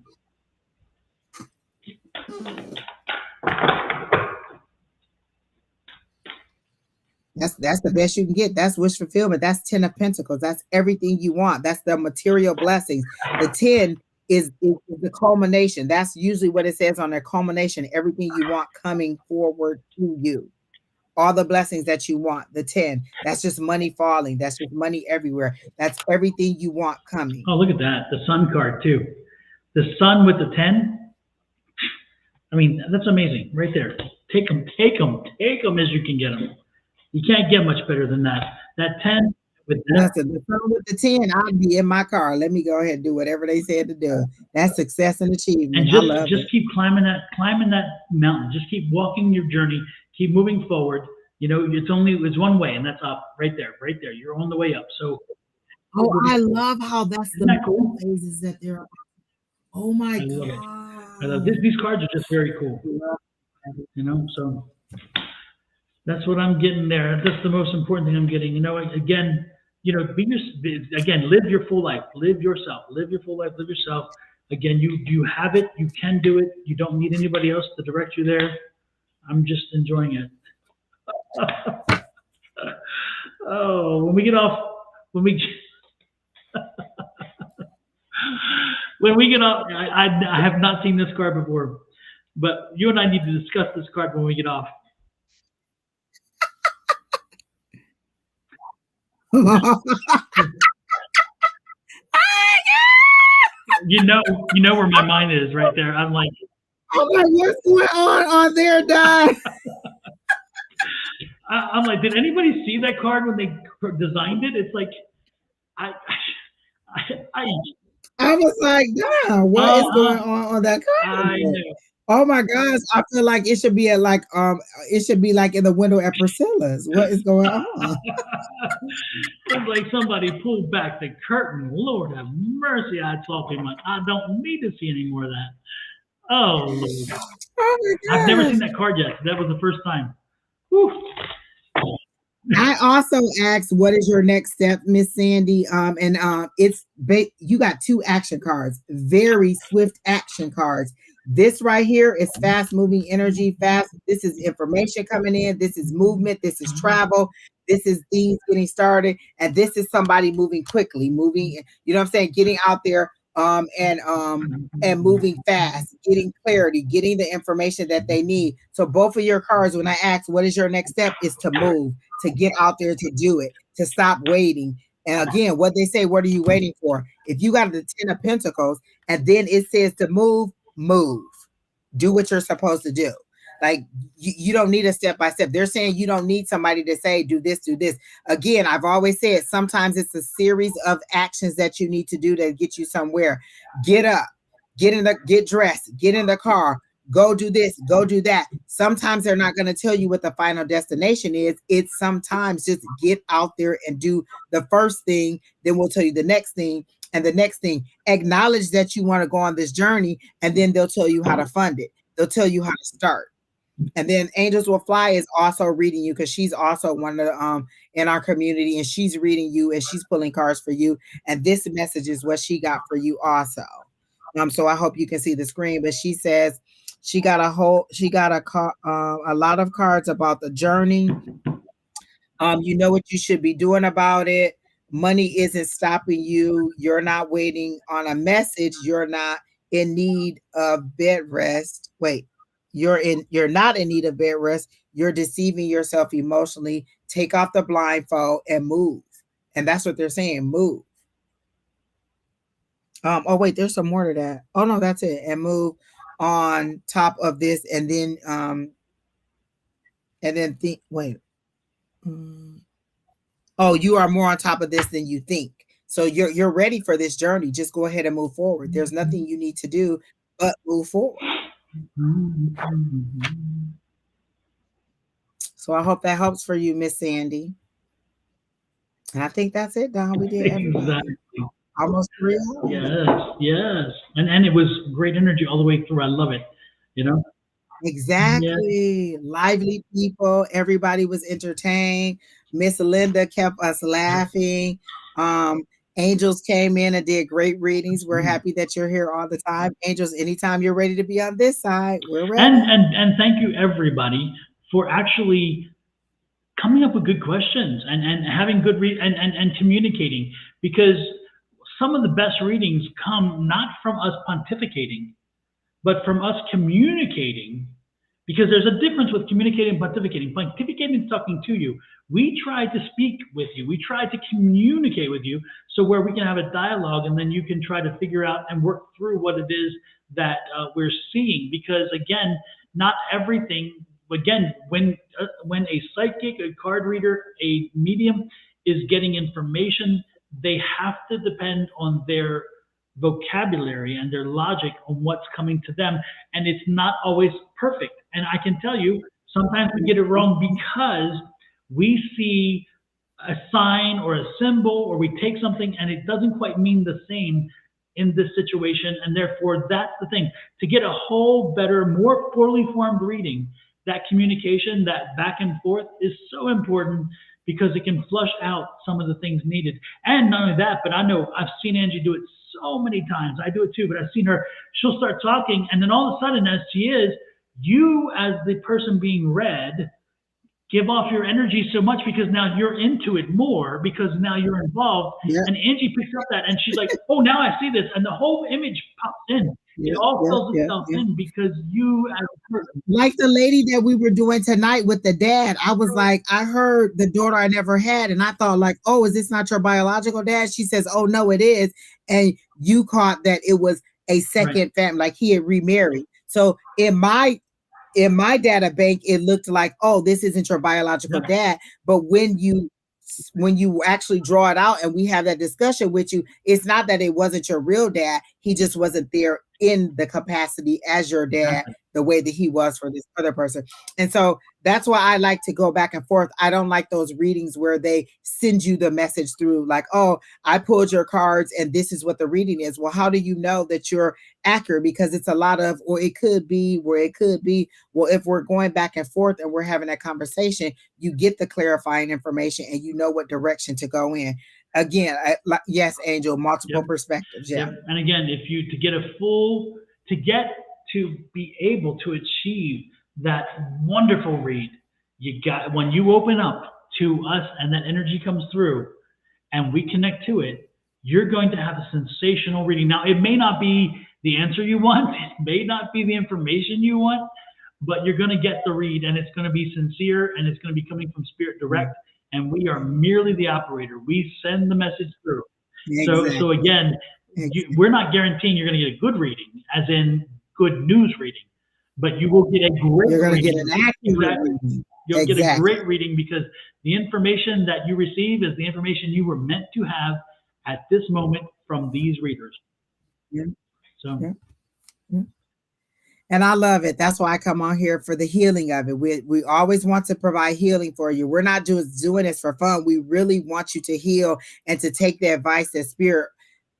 That's the best you can get. That's wish fulfillment. That's 10 of Pentacles. That's everything you want. That's the material blessings. The 10 is the culmination. That's usually what it says on their culmination. Everything you want coming forward to you. All the blessings that you want. The 10. That's just money falling. That's just money everywhere. That's everything you want coming. Oh, look at that. The sun card, too. The sun with the 10. I mean, that's amazing right there. Take them, take them, take them as you can get them. You can't get much better than that. That 10 with that. Listen, the sun with the 10, I'd be in my car. Let me go ahead and do whatever they said to do. That's success and achievement. And I love just it. keep climbing that mountain. Just keep walking your journey. Keep moving forward. You know, it's one way, and that's up right there, right there. You're on the way up. So, oh, I love how that's isn't that cool? phases that they're. Oh my I love it. God! I love these cards are just very cool. You know, so that's what I'm getting there. That's the most important thing I'm getting. You know, again, you know, live your full life. Live yourself. Live your full life. Live yourself. Again, you have it. You can do it. You don't need anybody else to direct you there. I'm just enjoying it. Oh, when we get off, when we get off, I have not seen this card before, but you and I need to discuss this card when we get off. You know where my mind is right there. I'm like, oh my, what's going on there, Don? I'm like, did anybody see that card when they designed it? It's like, I was like, Don, what is going on that card? I know. Oh my gosh, I feel like it should be in the window at Priscilla's. What is going on? It's like somebody pulled back the curtain. Lord have mercy, I told him, I don't need to see any more of that. Oh, Lord. Oh my gosh. I've never seen that card yet. That was the first time. Whew. I also asked, what is your next step, Miss Sandy? You got 2 action cards, very swift action cards. This right here is fast moving energy, this is information coming in, this is movement, this is travel, this is things getting started, and this is somebody moving quickly, you know what I'm saying, getting out there and moving fast, getting clarity, getting the information that they need. So both of your cards, when I ask what is your next step, is to move, to get out there, to do it, to stop waiting. And again, what they say, what are you waiting for? If you got the 10 of Pentacles and then it says to move, do what you're supposed to do. Like you don't need a step by step. They're saying you don't need somebody to say, do this, do this. Again, I've always said, sometimes it's a series of actions that you need to do to get you somewhere. Get up, get dressed, get in the car, go do this, go do that. Sometimes they're not going to tell you what the final destination is. It's sometimes just get out there and do the first thing. Then we'll tell you the next thing and the next thing. Acknowledge that you want to go on this journey, and then they'll tell you how to fund it. They'll tell you how to start. And then Angels Will Fly is also reading you, because she's also one of the in our community, and she's reading you and she's pulling cards for you. And this message is what she got for you also. So I hope you can see the screen, but she says she got a lot of cards about the journey. You know what you should be doing about it. Money isn't stopping you. You're not waiting on a message. You're not in need of bed rest. Wait. you're not in need of bed rest. You're deceiving yourself emotionally. Take off the blindfold and move. And that's what they're saying. Move. Oh wait, there's some more to that. Oh no, that's it. And move on top of this, and then think. Wait. Oh, you are more on top of this than you think. So you're ready for this journey. Just go ahead and move forward. There's nothing you need to do but move forward. So I hope that helps for you, Miss Sandy. And I think that's it, Don. We did everybody. Exactly. Almost 3 Yes, hours. yes. And it was great energy all the way through. I love it. You know? Exactly. Yeah. Lively people. Everybody was entertained. Miss Linda kept us laughing. Angels came in and did great readings. We're happy that you're here all the time. Angels, anytime you're ready to be on this side, we're ready. And thank you everybody for actually coming up with good questions and having good and communicating, because some of the best readings come not from us pontificating, but from us communicating, because there's a difference with communicating and pontificating. Pontificating is talking to you. We try to speak with you. We try to communicate with you, so where we can have a dialogue, and then you can try to figure out and work through what it is that we're seeing. Because again, not everything. Again, when a psychic, a card reader, a medium is getting information, they have to depend on their vocabulary and their logic on what's coming to them, and it's not always perfect. And I can tell you, sometimes we get it wrong because we see a sign or a symbol, or we take something and it doesn't quite mean the same in this situation. And therefore, that's the thing. To get a whole, better, more fully formed reading, that communication, that back and forth is so important, because it can flush out some of the things needed. And not only that, but I know I've seen Angie do it so many times. I do it too, but I've seen her, she'll start talking, and then all of a sudden, as she is, you as the person being read, give off your energy so much, because now you're into it more, because now you're involved. Yeah. And Angie picks up that, and she's like, oh, now I see this. And the whole image pops in. It all fills itself in, because you as a person. Like the lady that we were doing tonight with the dad, I was like, I heard the daughter I never had, and I thought like, oh, is this not your biological dad? She says, oh, no, it is. And you caught that it was a second family, like he had remarried. So in my data bank, it looked like, oh, this isn't your biological dad. But when you actually draw it out and we have that discussion with you, it's not that it wasn't your real dad. He just wasn't there in the capacity as your dad, the way that he was for this other person. And so that's why I like to go back and forth. I don't like those readings where they send you the message through like, oh, I pulled your cards and this is what the reading is. Well, how do you know that you're accurate? Because it's a lot of, or it could be, where it could be. Well, if we're going back and forth and we're having that conversation, you get the clarifying information and you know what direction to go in. Again, yes, Angel, multiple perspectives. Yeah. And again, if you to be able to achieve that wonderful read, when you open up to us and that energy comes through and we connect to it, you're going to have a sensational reading. Now, it may not be the answer you want, it may not be the information you want, but you're going to get the read, and it's going to be sincere, and it's going to be coming from Spirit Direct. And we are merely the operator. We send the message through. Exactly. So again, we're not guaranteeing you're going to get a good reading, as in good news reading, but you will get a great You're going to reading. get an accurate reading. You'll get a great reading, because the information that you receive is the information you were meant to have at this moment from these readers. Yeah. So. Yeah. And I love it. That's why I come on here, for the healing of it. We always want to provide healing for you. We're not just doing this for fun. We really want you to heal and to take the advice that Spirit,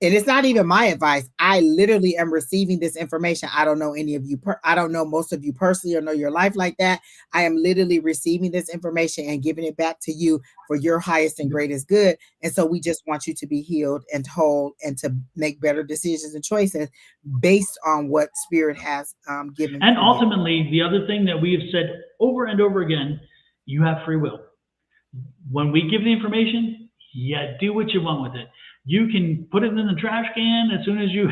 and it's not even my advice. I literally am receiving this information. I don't know any of you. I don't know most of you personally or know your life like that. I am literally receiving this information and giving it back to you for your highest and greatest good. And so we just want you to be healed and whole and to make better decisions and choices based on what Spirit has given. And ultimately, the other thing that we have said over and over again, you have free will. When we give the information, do what you want with it. You can put it in the trash can as soon as you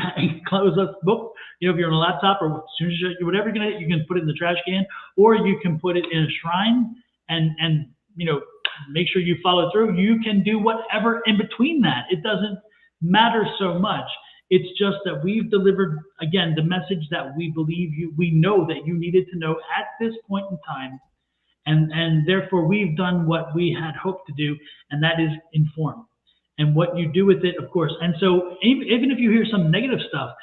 close the book. You know, if you're on a laptop or as soon as whatever you're gonna, you can put it in the trash can, or you can put it in a shrine and you know, make sure you follow through. You can do whatever in between that. It doesn't matter so much. It's just that we've delivered, again, the message that we believe we know that you needed to know at this point in time. And therefore, we've done what we had hoped to do, and that is inform. And what you do with it, of course. And so even if you hear some negative stuff,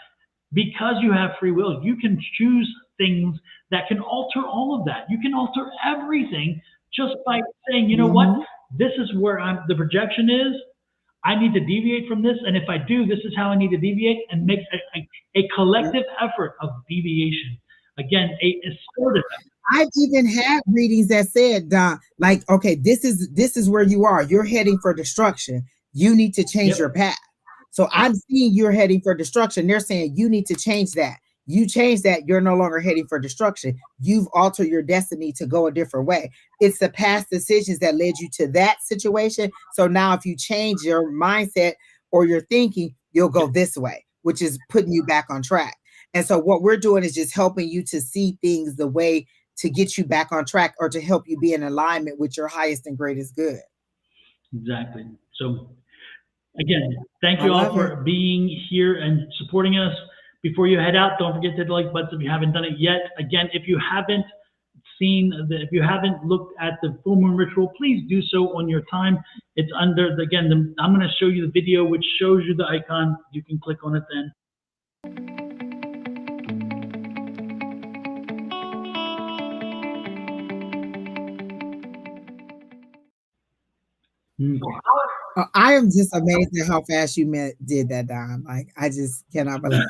because you have free will, you can choose things that can alter all of that. You can alter everything just by saying, you know what, this is where the projection is. I need to deviate from this, and if I do, this is how I need to deviate, and make a collective effort of deviation. Again, a assertive. I've even had readings that said, Don, like, okay, this is where you are. You're heading for destruction. You need to change your path. So I'm seeing you're heading for destruction. They're saying you need to change that. You change that, you're no longer heading for destruction. You've altered your destiny to go a different way. It's the past decisions that led you to that situation. So now if you change your mindset or your thinking, you'll go this way, which is putting you back on track. And so what we're doing is just helping you to see things the way to get you back on track, or to help you be in alignment with your highest and greatest good. Exactly. So again, thank you all for being here and supporting us. Before you head out, don't forget to hit the like button if you haven't done it yet. Again, if you haven't if you haven't looked at the full moon ritual, please do so on your time. It's under, again, I'm going to show you the video which shows you the icon. You can click on it then. I am just amazed at how fast you did that, Don. Like, I just cannot believe.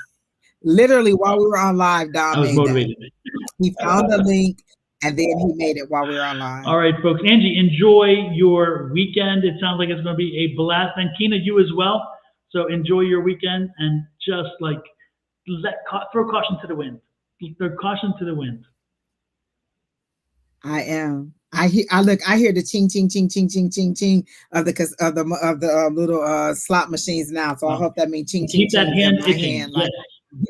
Literally, while we were on live, Don made that. He found the link, and then he made it while we were on live. All right, folks. Angie, enjoy your weekend. It sounds like it's going to be a blast. And Kina, you as well. So enjoy your weekend, and just like throw caution to the wind. Throw caution to the wind. I am. I hear the ching ching ching ching ching ching ching of the little slot machines now. So I hope that means ching ching. Keep that hand itching. Like,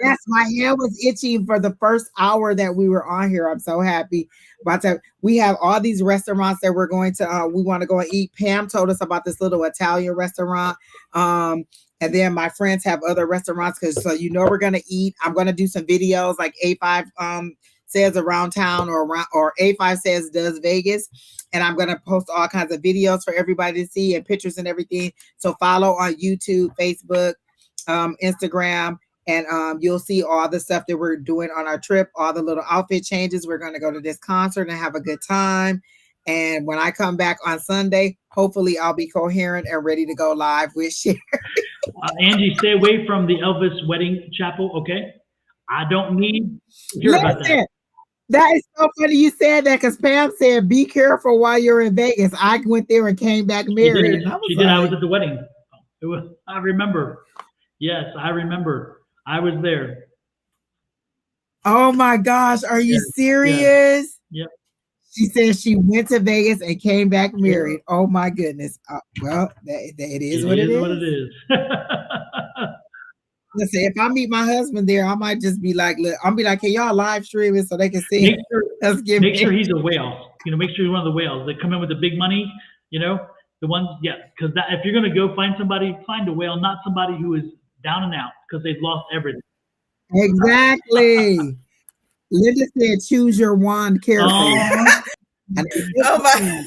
yes, my hand was itching for the first hour that we were on here. I'm so happy about that. We have all these restaurants that we're going to. We want to go and eat. Pam told us about this little Italian restaurant. And then my friends have other restaurants, because so we're gonna eat. I'm gonna do some videos like A5 says around town, or A5says does Vegas, and I'm gonna post all kinds of videos for everybody to see, and pictures and everything. So follow on YouTube, Facebook, Instagram, and you'll see all the stuff that we're doing on our trip, all the little outfit changes. We're gonna go to this concert and have a good time. And when I come back on Sunday, hopefully I'll be coherent and ready to go live with Sherry. Angie, stay away from the Elvis wedding chapel, okay? I don't need to hear about that. That is so funny you said that, because Pam said, be careful while you're in Vegas. I went there and came back married. She did. I was at the wedding. I remember. Yes, I remember. I was there. Oh my gosh. Are you serious? Yep. She said she went to Vegas and came back married. Oh my goodness. Well, it is what it is. What it is. Listen, if I meet my husband there, I might just be like, look, I'll be like, can y'all live stream it so they can see? Make sure he's a whale. Make sure he's one of the whales that come in with the big money. The ones, because if you're gonna go find somebody, find a whale, not somebody who is down and out because they've lost everything. Exactly. Linda said, choose your wand carefully. Oh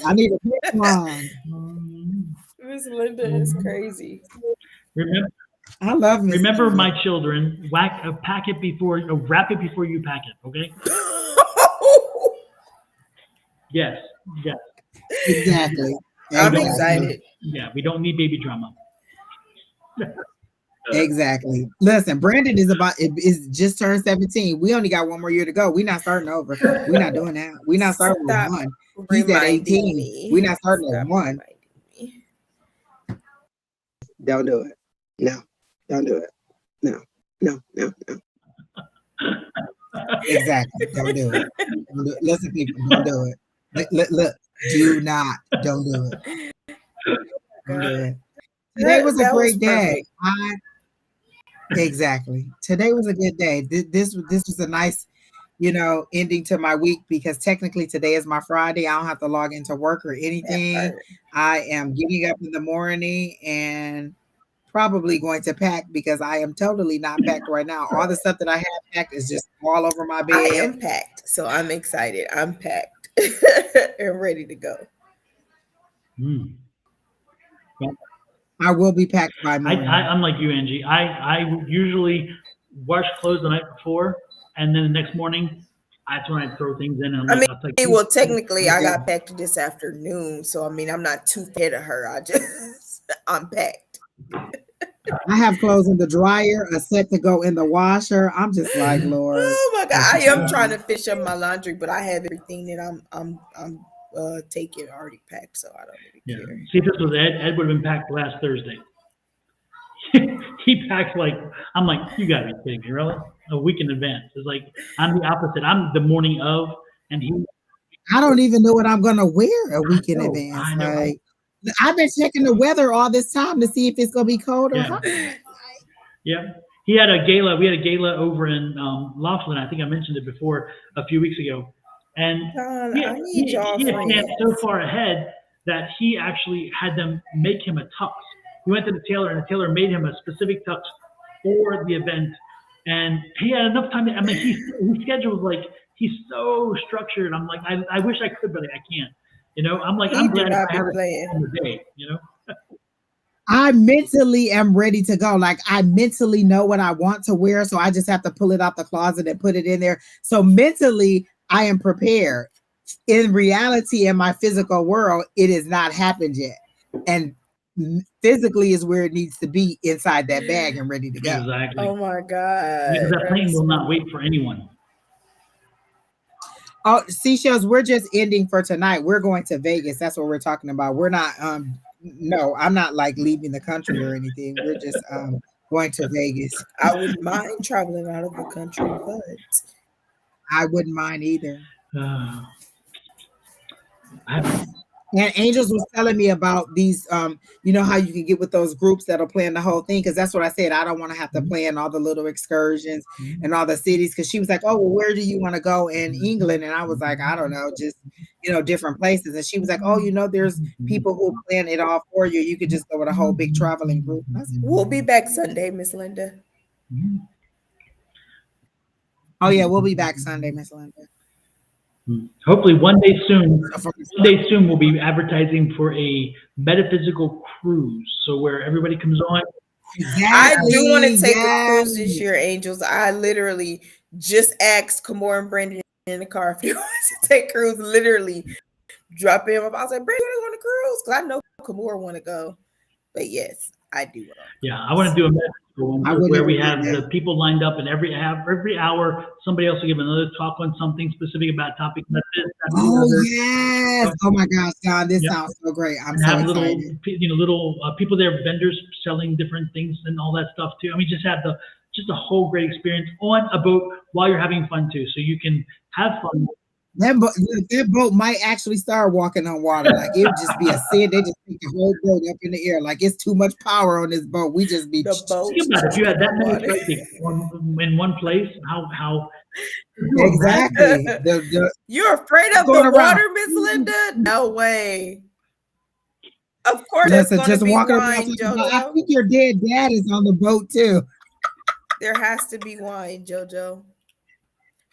I need a big wand. Miss Linda is crazy. I love Miss Remember, Linda. my children, wrap it before you pack it. Okay. Yes. Exactly. I'm excited. Yeah, we don't need baby drama. Exactly. Listen, Brandon is just turned 17. We only got one more year to go. We're not starting over. We're not doing that. We're not starting with one. He's at 18. We're not starting with one. Don't do it. No. Don't do it. No. Exactly. Don't do it. Listen, people, don't do it. Look, don't do it. Don't do it. Today was a That was great day. perfect. Exactly. Today was a good day. This was a nice, ending to my week because technically today is my Friday. I don't have to log into work or That anything. part. I am getting up in the morning and probably going to pack because I am totally not packed right now. All the stuff that I have packed is just all over my I bed. am packed, so I'm excited. I'm packed and ready to go. Mm. Well, I will be packed by morning. I'm like you, Angie. I usually wash clothes the night before, and then the next morning, that's when I throw things in. And I I'm mean, like, well, technically, I Yeah. got packed this afternoon, so I mean, I'm not too ahead of her. I'm packed. I have clothes in the dryer, a set to go in the washer. I'm just like, Lord. Oh my God, I am trying to fish up my laundry, but I have everything that I'm taking already packed, so I don't really care. See, if this was Ed would have been packed last Thursday. He packed I'm like, you gotta be kidding me, really? A week in advance. It's like I'm the opposite. I'm the morning of, and he. I don't even know what I'm gonna wear a week in advance. I know. Like, I've been checking the weather all this time to see if it's gonna be cold or hot. Yeah. He had a gala. We had a gala over in Laughlin. I think I mentioned it before a few weeks ago. And Don, he I need y'all had planned friends. so far ahead that he actually had them make him a tux. He went to the tailor, and the tailor made him a specific tux for the event. And he had enough time. I mean, his schedule was like, he's so structured. I'm like, I wish I could, but I can't. I'm like, He I'm do glad not if I be have it playing. on the day, I mentally am ready to go. Like, I mentally know what I want to wear, so I just have to pull it out the closet and put it in there. So mentally, I am prepared. In reality, in my physical world, it has not happened yet. And physically is where it needs to be, inside that bag and ready to go. Exactly. Oh my God. Because that plane will not wait for anyone. Oh, Seashells, we're just ending for tonight. We're going to Vegas. That's what we're talking about. We're not no, I'm not like leaving the country or anything. We're just going to Vegas. I wouldn't mind traveling out of the country, but I wouldn't mind either. I And Angels was telling me about these, you know how you can get with those groups that'll plan the whole thing. Cause that's what I said. I don't want to have to plan all the little excursions and all the cities. Cause she was like, oh, well, where do you want to go in England? And I was like, I don't know, just, different places. And she was like, oh, there's people who plan it all for you. You could just go with a whole big traveling group. I said, we'll be back Sunday, Miss Linda. oh yeah, we'll be back Sunday, Miss Linda. Hopefully one day soon we'll be advertising for a metaphysical cruise. So where everybody comes on. Exactly. I do want to take a cruise this year, Angels. I literally just asked Kamor and Brandon in the car if you want to take a cruise. Literally drop in. I was like, Brandon, you want to cruise? Because I know Kamor want to go. But yes, I do. Yeah, I want to do a metaphysical one where we have the people lined up, and every hour somebody else will give another talk on something specific about topic. Oh yes! Oh my gosh, Don, this sounds so great. I'm so excited. Little people there, vendors selling different things and all that stuff too. I mean, just have a whole great experience on a boat while you're having fun too, so you can have fun. That boat might actually start walking on water. Like, it would just be a sin. They just take the whole boat up in the air. Like, it's too much power on this boat. We just be the boat. Think about it. If you had that many traffic in one place, how exactly. You're afraid of the water, Miss Linda? No way. Of course, there's going to be wine, JoJo. I think your dead dad is on the boat too. There has to be wine, JoJo.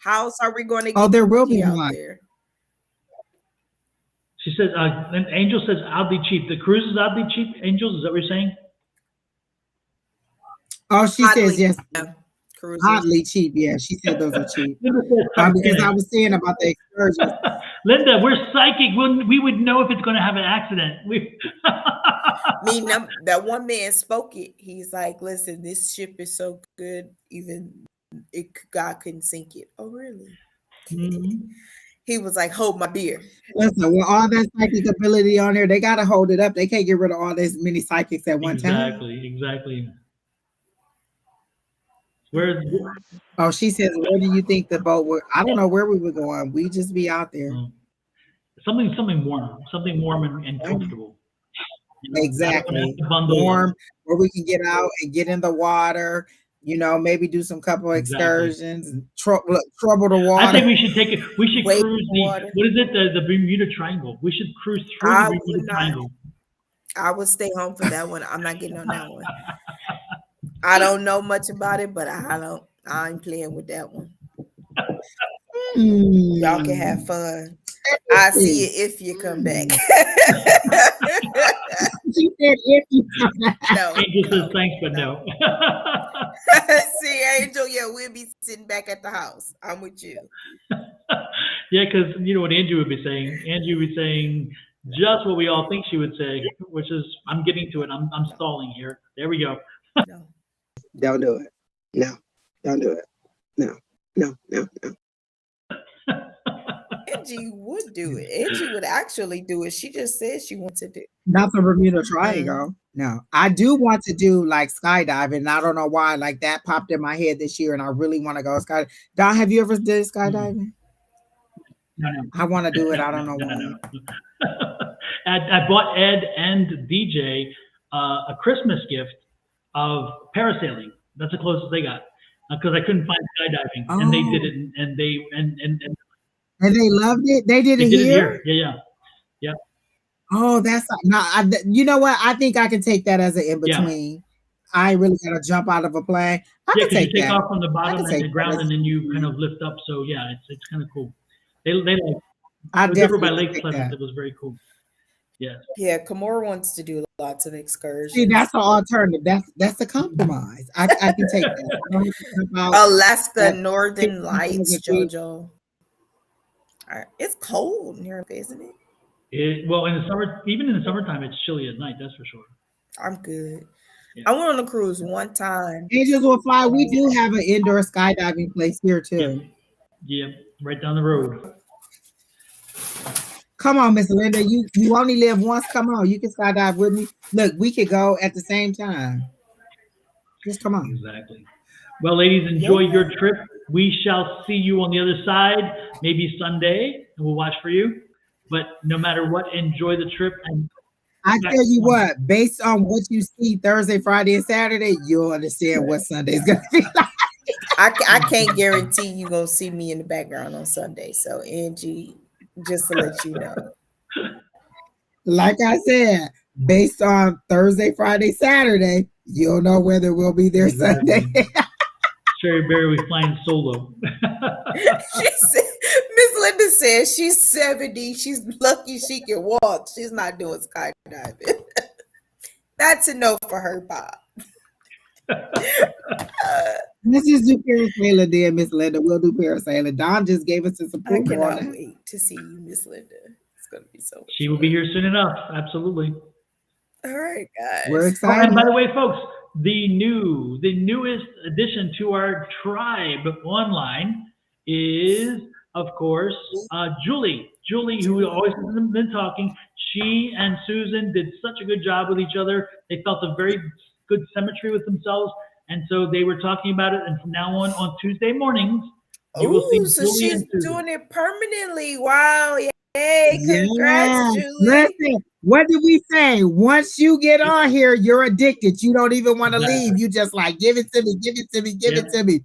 How else are we going to get there will be out wine there? She says, and Angel says oddly cheap. The cruise is oddly cheap, Angels, is that what you're saying? Oh, she says yes. Yeah. Oddly cheap, yeah. She said those are cheap. Because I was saying about the excursions. Linda, we're psychic. We would know if it's going to have an accident. That one man spoke it. He's like, listen, this ship is so good, even God couldn't sink it. Oh, really? Mm-hmm. He was like, hold my beer. Listen, with all that psychic ability on there, they got to hold it up. They can't get rid of all this many psychics at one time. Exactly. Oh, she says, where do you think the boat would? I don't know where we were going. We just be out there. Something warm and comfortable. Exactly. Bundle Warm, where we can get out and get in the water. You know, maybe do some couple excursions and trouble the water. I think we should we should Wait cruise water. what is it? The Bermuda Triangle. We should cruise through the Bermuda Triangle. I would stay home for that one. I'm not getting on that one. I don't know much about it, but I ain't playing with that one. Y'all can have fun. I see it if you come back. She said if you come back. No. Angel says thanks, but no. See, Angel, yeah, we'll be sitting back at the house. I'm with you. Yeah, because you know what Andrew would be saying. Andrew would be saying just what we all think she would say, which is, I'm getting to it. I'm stalling here. There we go. No. Don't do it. No. Don't do it. No. Angie would do it. Angie would actually do it. She just said she wants to do it. Not the Bermuda Triangle. No, I do want to do like skydiving. I don't know why, like that popped in my head this year, and I really want to go skydiving. Don, have you ever did skydiving? No. I want to do it. I don't know why. No. I bought Ed and DJ a Christmas gift of parasailing. That's the closest they got because I couldn't find skydiving, and they did it, and they they loved it. They did it here. Yeah. Oh, that's not. You know what? I think I can take that as an in between. Yeah. I really gotta jump out of a plane. I can take you take that. off from the bottom and the ground, and then you kind of lift up. So yeah, it's kind of cool. They like. It was over by Lake Pleasant. It was very cool. Yeah. Yeah, Kamora wants to do lots of excursions. See, that's an alternative. That's a compromise. I can take that. Alaska Northern Lights, JoJo. It's cold here, isn't it? Well, in the summer, even in the summertime, it's chilly at night. That's for sure. I'm good. Yeah. I went on a cruise one time. Angels Will Fly. We do have an indoor skydiving place here too. Yeah, right down the road. Come on, Miss Linda. You only live once. Come on, you can skydive with me. Look, we could go at the same time. Just come on. Exactly. Well, ladies, enjoy your trip. We shall see you on the other side, maybe Sunday, and we'll watch for you. But no matter what, enjoy the trip. And I tell you what, based on what you see Thursday, Friday, and Saturday, you'll understand what Sunday's gonna be like. I can't guarantee you're gonna see me in the background on Sunday. So Angie, just to let you know. Like I said, based on Thursday, Friday, Saturday, you'll know whether we'll be there Sunday. Sherry Berry was flying solo. Miss Linda says she's 70. She's lucky she can walk. She's not doing skydiving. That's a no for her, Bob. Let's just do parasailing, dear Miss Linda. We'll do parasailing. Don just gave us some I cannot wait to see you, Miss Linda. It's going to be so She will be here soon enough. Absolutely. All right, guys. We're excited. And by the way, folks, the newest addition to our tribe online is, of course, Julie. Julie, who always has been talking. She and Susan did such a good job with each other. They felt a very good symmetry with themselves. And so they were talking about it. And from now on Tuesday mornings, you will see so Julie she's doing it permanently. Wow. Yay. Congrats, Julie. Listen, what did we say? Once you get on here, you're addicted. You don't even want to leave. You just like, give it to me, give it to me, give it to me.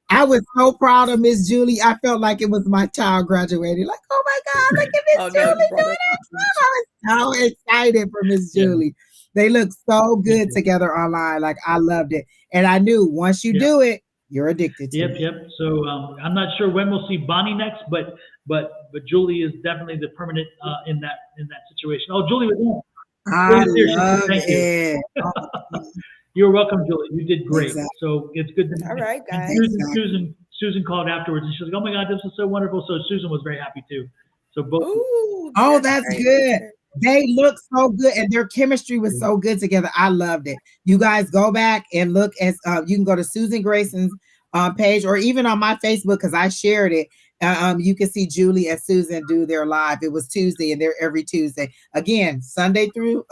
I was so proud of Miss Julie. I felt like it was my child graduating. Like, oh my God, look at Miss Julie doing it. I was so excited for Miss Julie. They look so good together online. Like, I loved it. And I knew once you do it, you're addicted to it. Yep. So I'm not sure when we'll see Bonnie next, but Julie is definitely the permanent in that situation. Oh, Julie was there. I love it. You're welcome, Julie. You did great. Exactly. So it's good to all right, guys. Susan called afterwards and she was like, "Oh my God, this is so wonderful." So Susan was very happy too. So both. Ooh, that's good. They look so good, and their chemistry was so good together. I loved it. You guys go back and look at. You can go to Susan Grayson's page, or even on my Facebook because I shared it. You can see Julie and Susan do their live. It was Tuesday, and they're every Tuesday. Again, Sunday through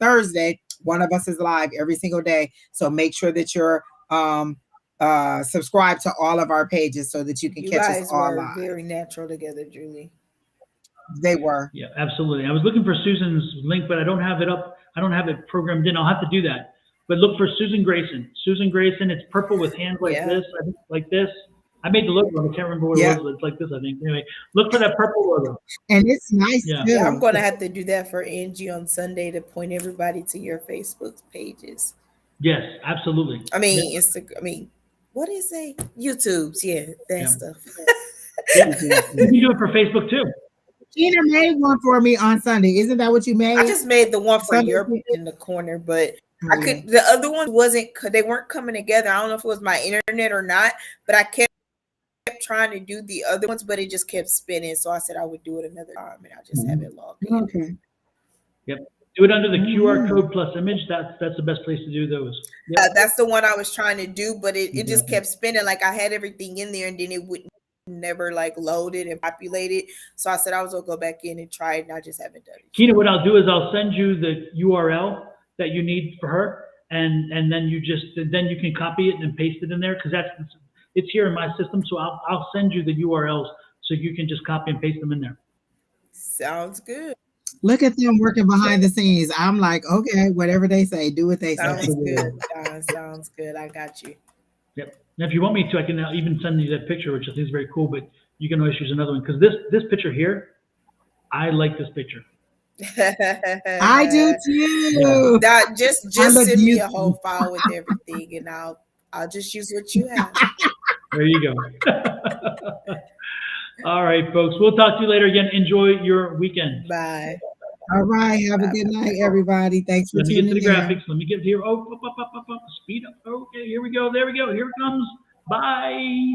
Thursday. One of us is live every single day. So make sure that you're subscribed to all of our pages so that you can catch us all live. Very natural together, Julie. They were. Yeah, absolutely. I was looking for Susan's link, but I don't have it up. I don't have it programmed in. I'll have to do that. But look for Susan Grayson. Susan Grayson. It's purple with hands like this. I think like this. I made the logo. I can't remember what it was. It's like this, I think. Anyway, look for that purple logo. And it's nice Yeah. too. Yeah, I'm gonna have to do that for Angie on Sunday to point everybody to your Facebook pages. Yes, absolutely. I mean, Instagram. I mean, what is it? YouTube's. Yeah, that stuff. Yeah. You can do it for Facebook too. Gina made one for me on Sunday. Isn't that what you made? I just made the one for Sunday your in the corner, but I could. The other one wasn't. They weren't coming together. I don't know if it was my internet or not, but I kept trying to do the other ones, but it just kept spinning. So I said I would do it another time, and I just have it logged in. Okay. Yep. Do it under the QR code plus image. That's the best place to do those. Yep. That's the one I was trying to do, but it just kept spinning. Like I had everything in there, and then it wouldn't never like loaded and populated. So I said I was gonna go back in and try it, and I just haven't done it. Kina, what I'll do is I'll send you the URL that you need for her, and then you can copy it and paste it in there because it's here in my system. So I'll send you the URLs so you can just copy and paste them in there. Sounds good. Look at them working behind the scenes. I'm like, okay, whatever they say, do what they say. Sounds good, Don. Sounds good. I got you. Yep. Now, if you want me to, I can even send you that picture, which I think is very cool. But you can always use another one because this picture here, I like this picture. I do too. That just send me a whole file with everything, and I'll just use what you have. There you go. All right, folks. We'll talk to you later. Again, enjoy your weekend. Bye. All right. Have a good night, everybody. Thanks for tuning in. Let me get to the graphics. Let me get here. Oh, up. Speed up. Okay, here we go. There we go. Here it comes. Bye.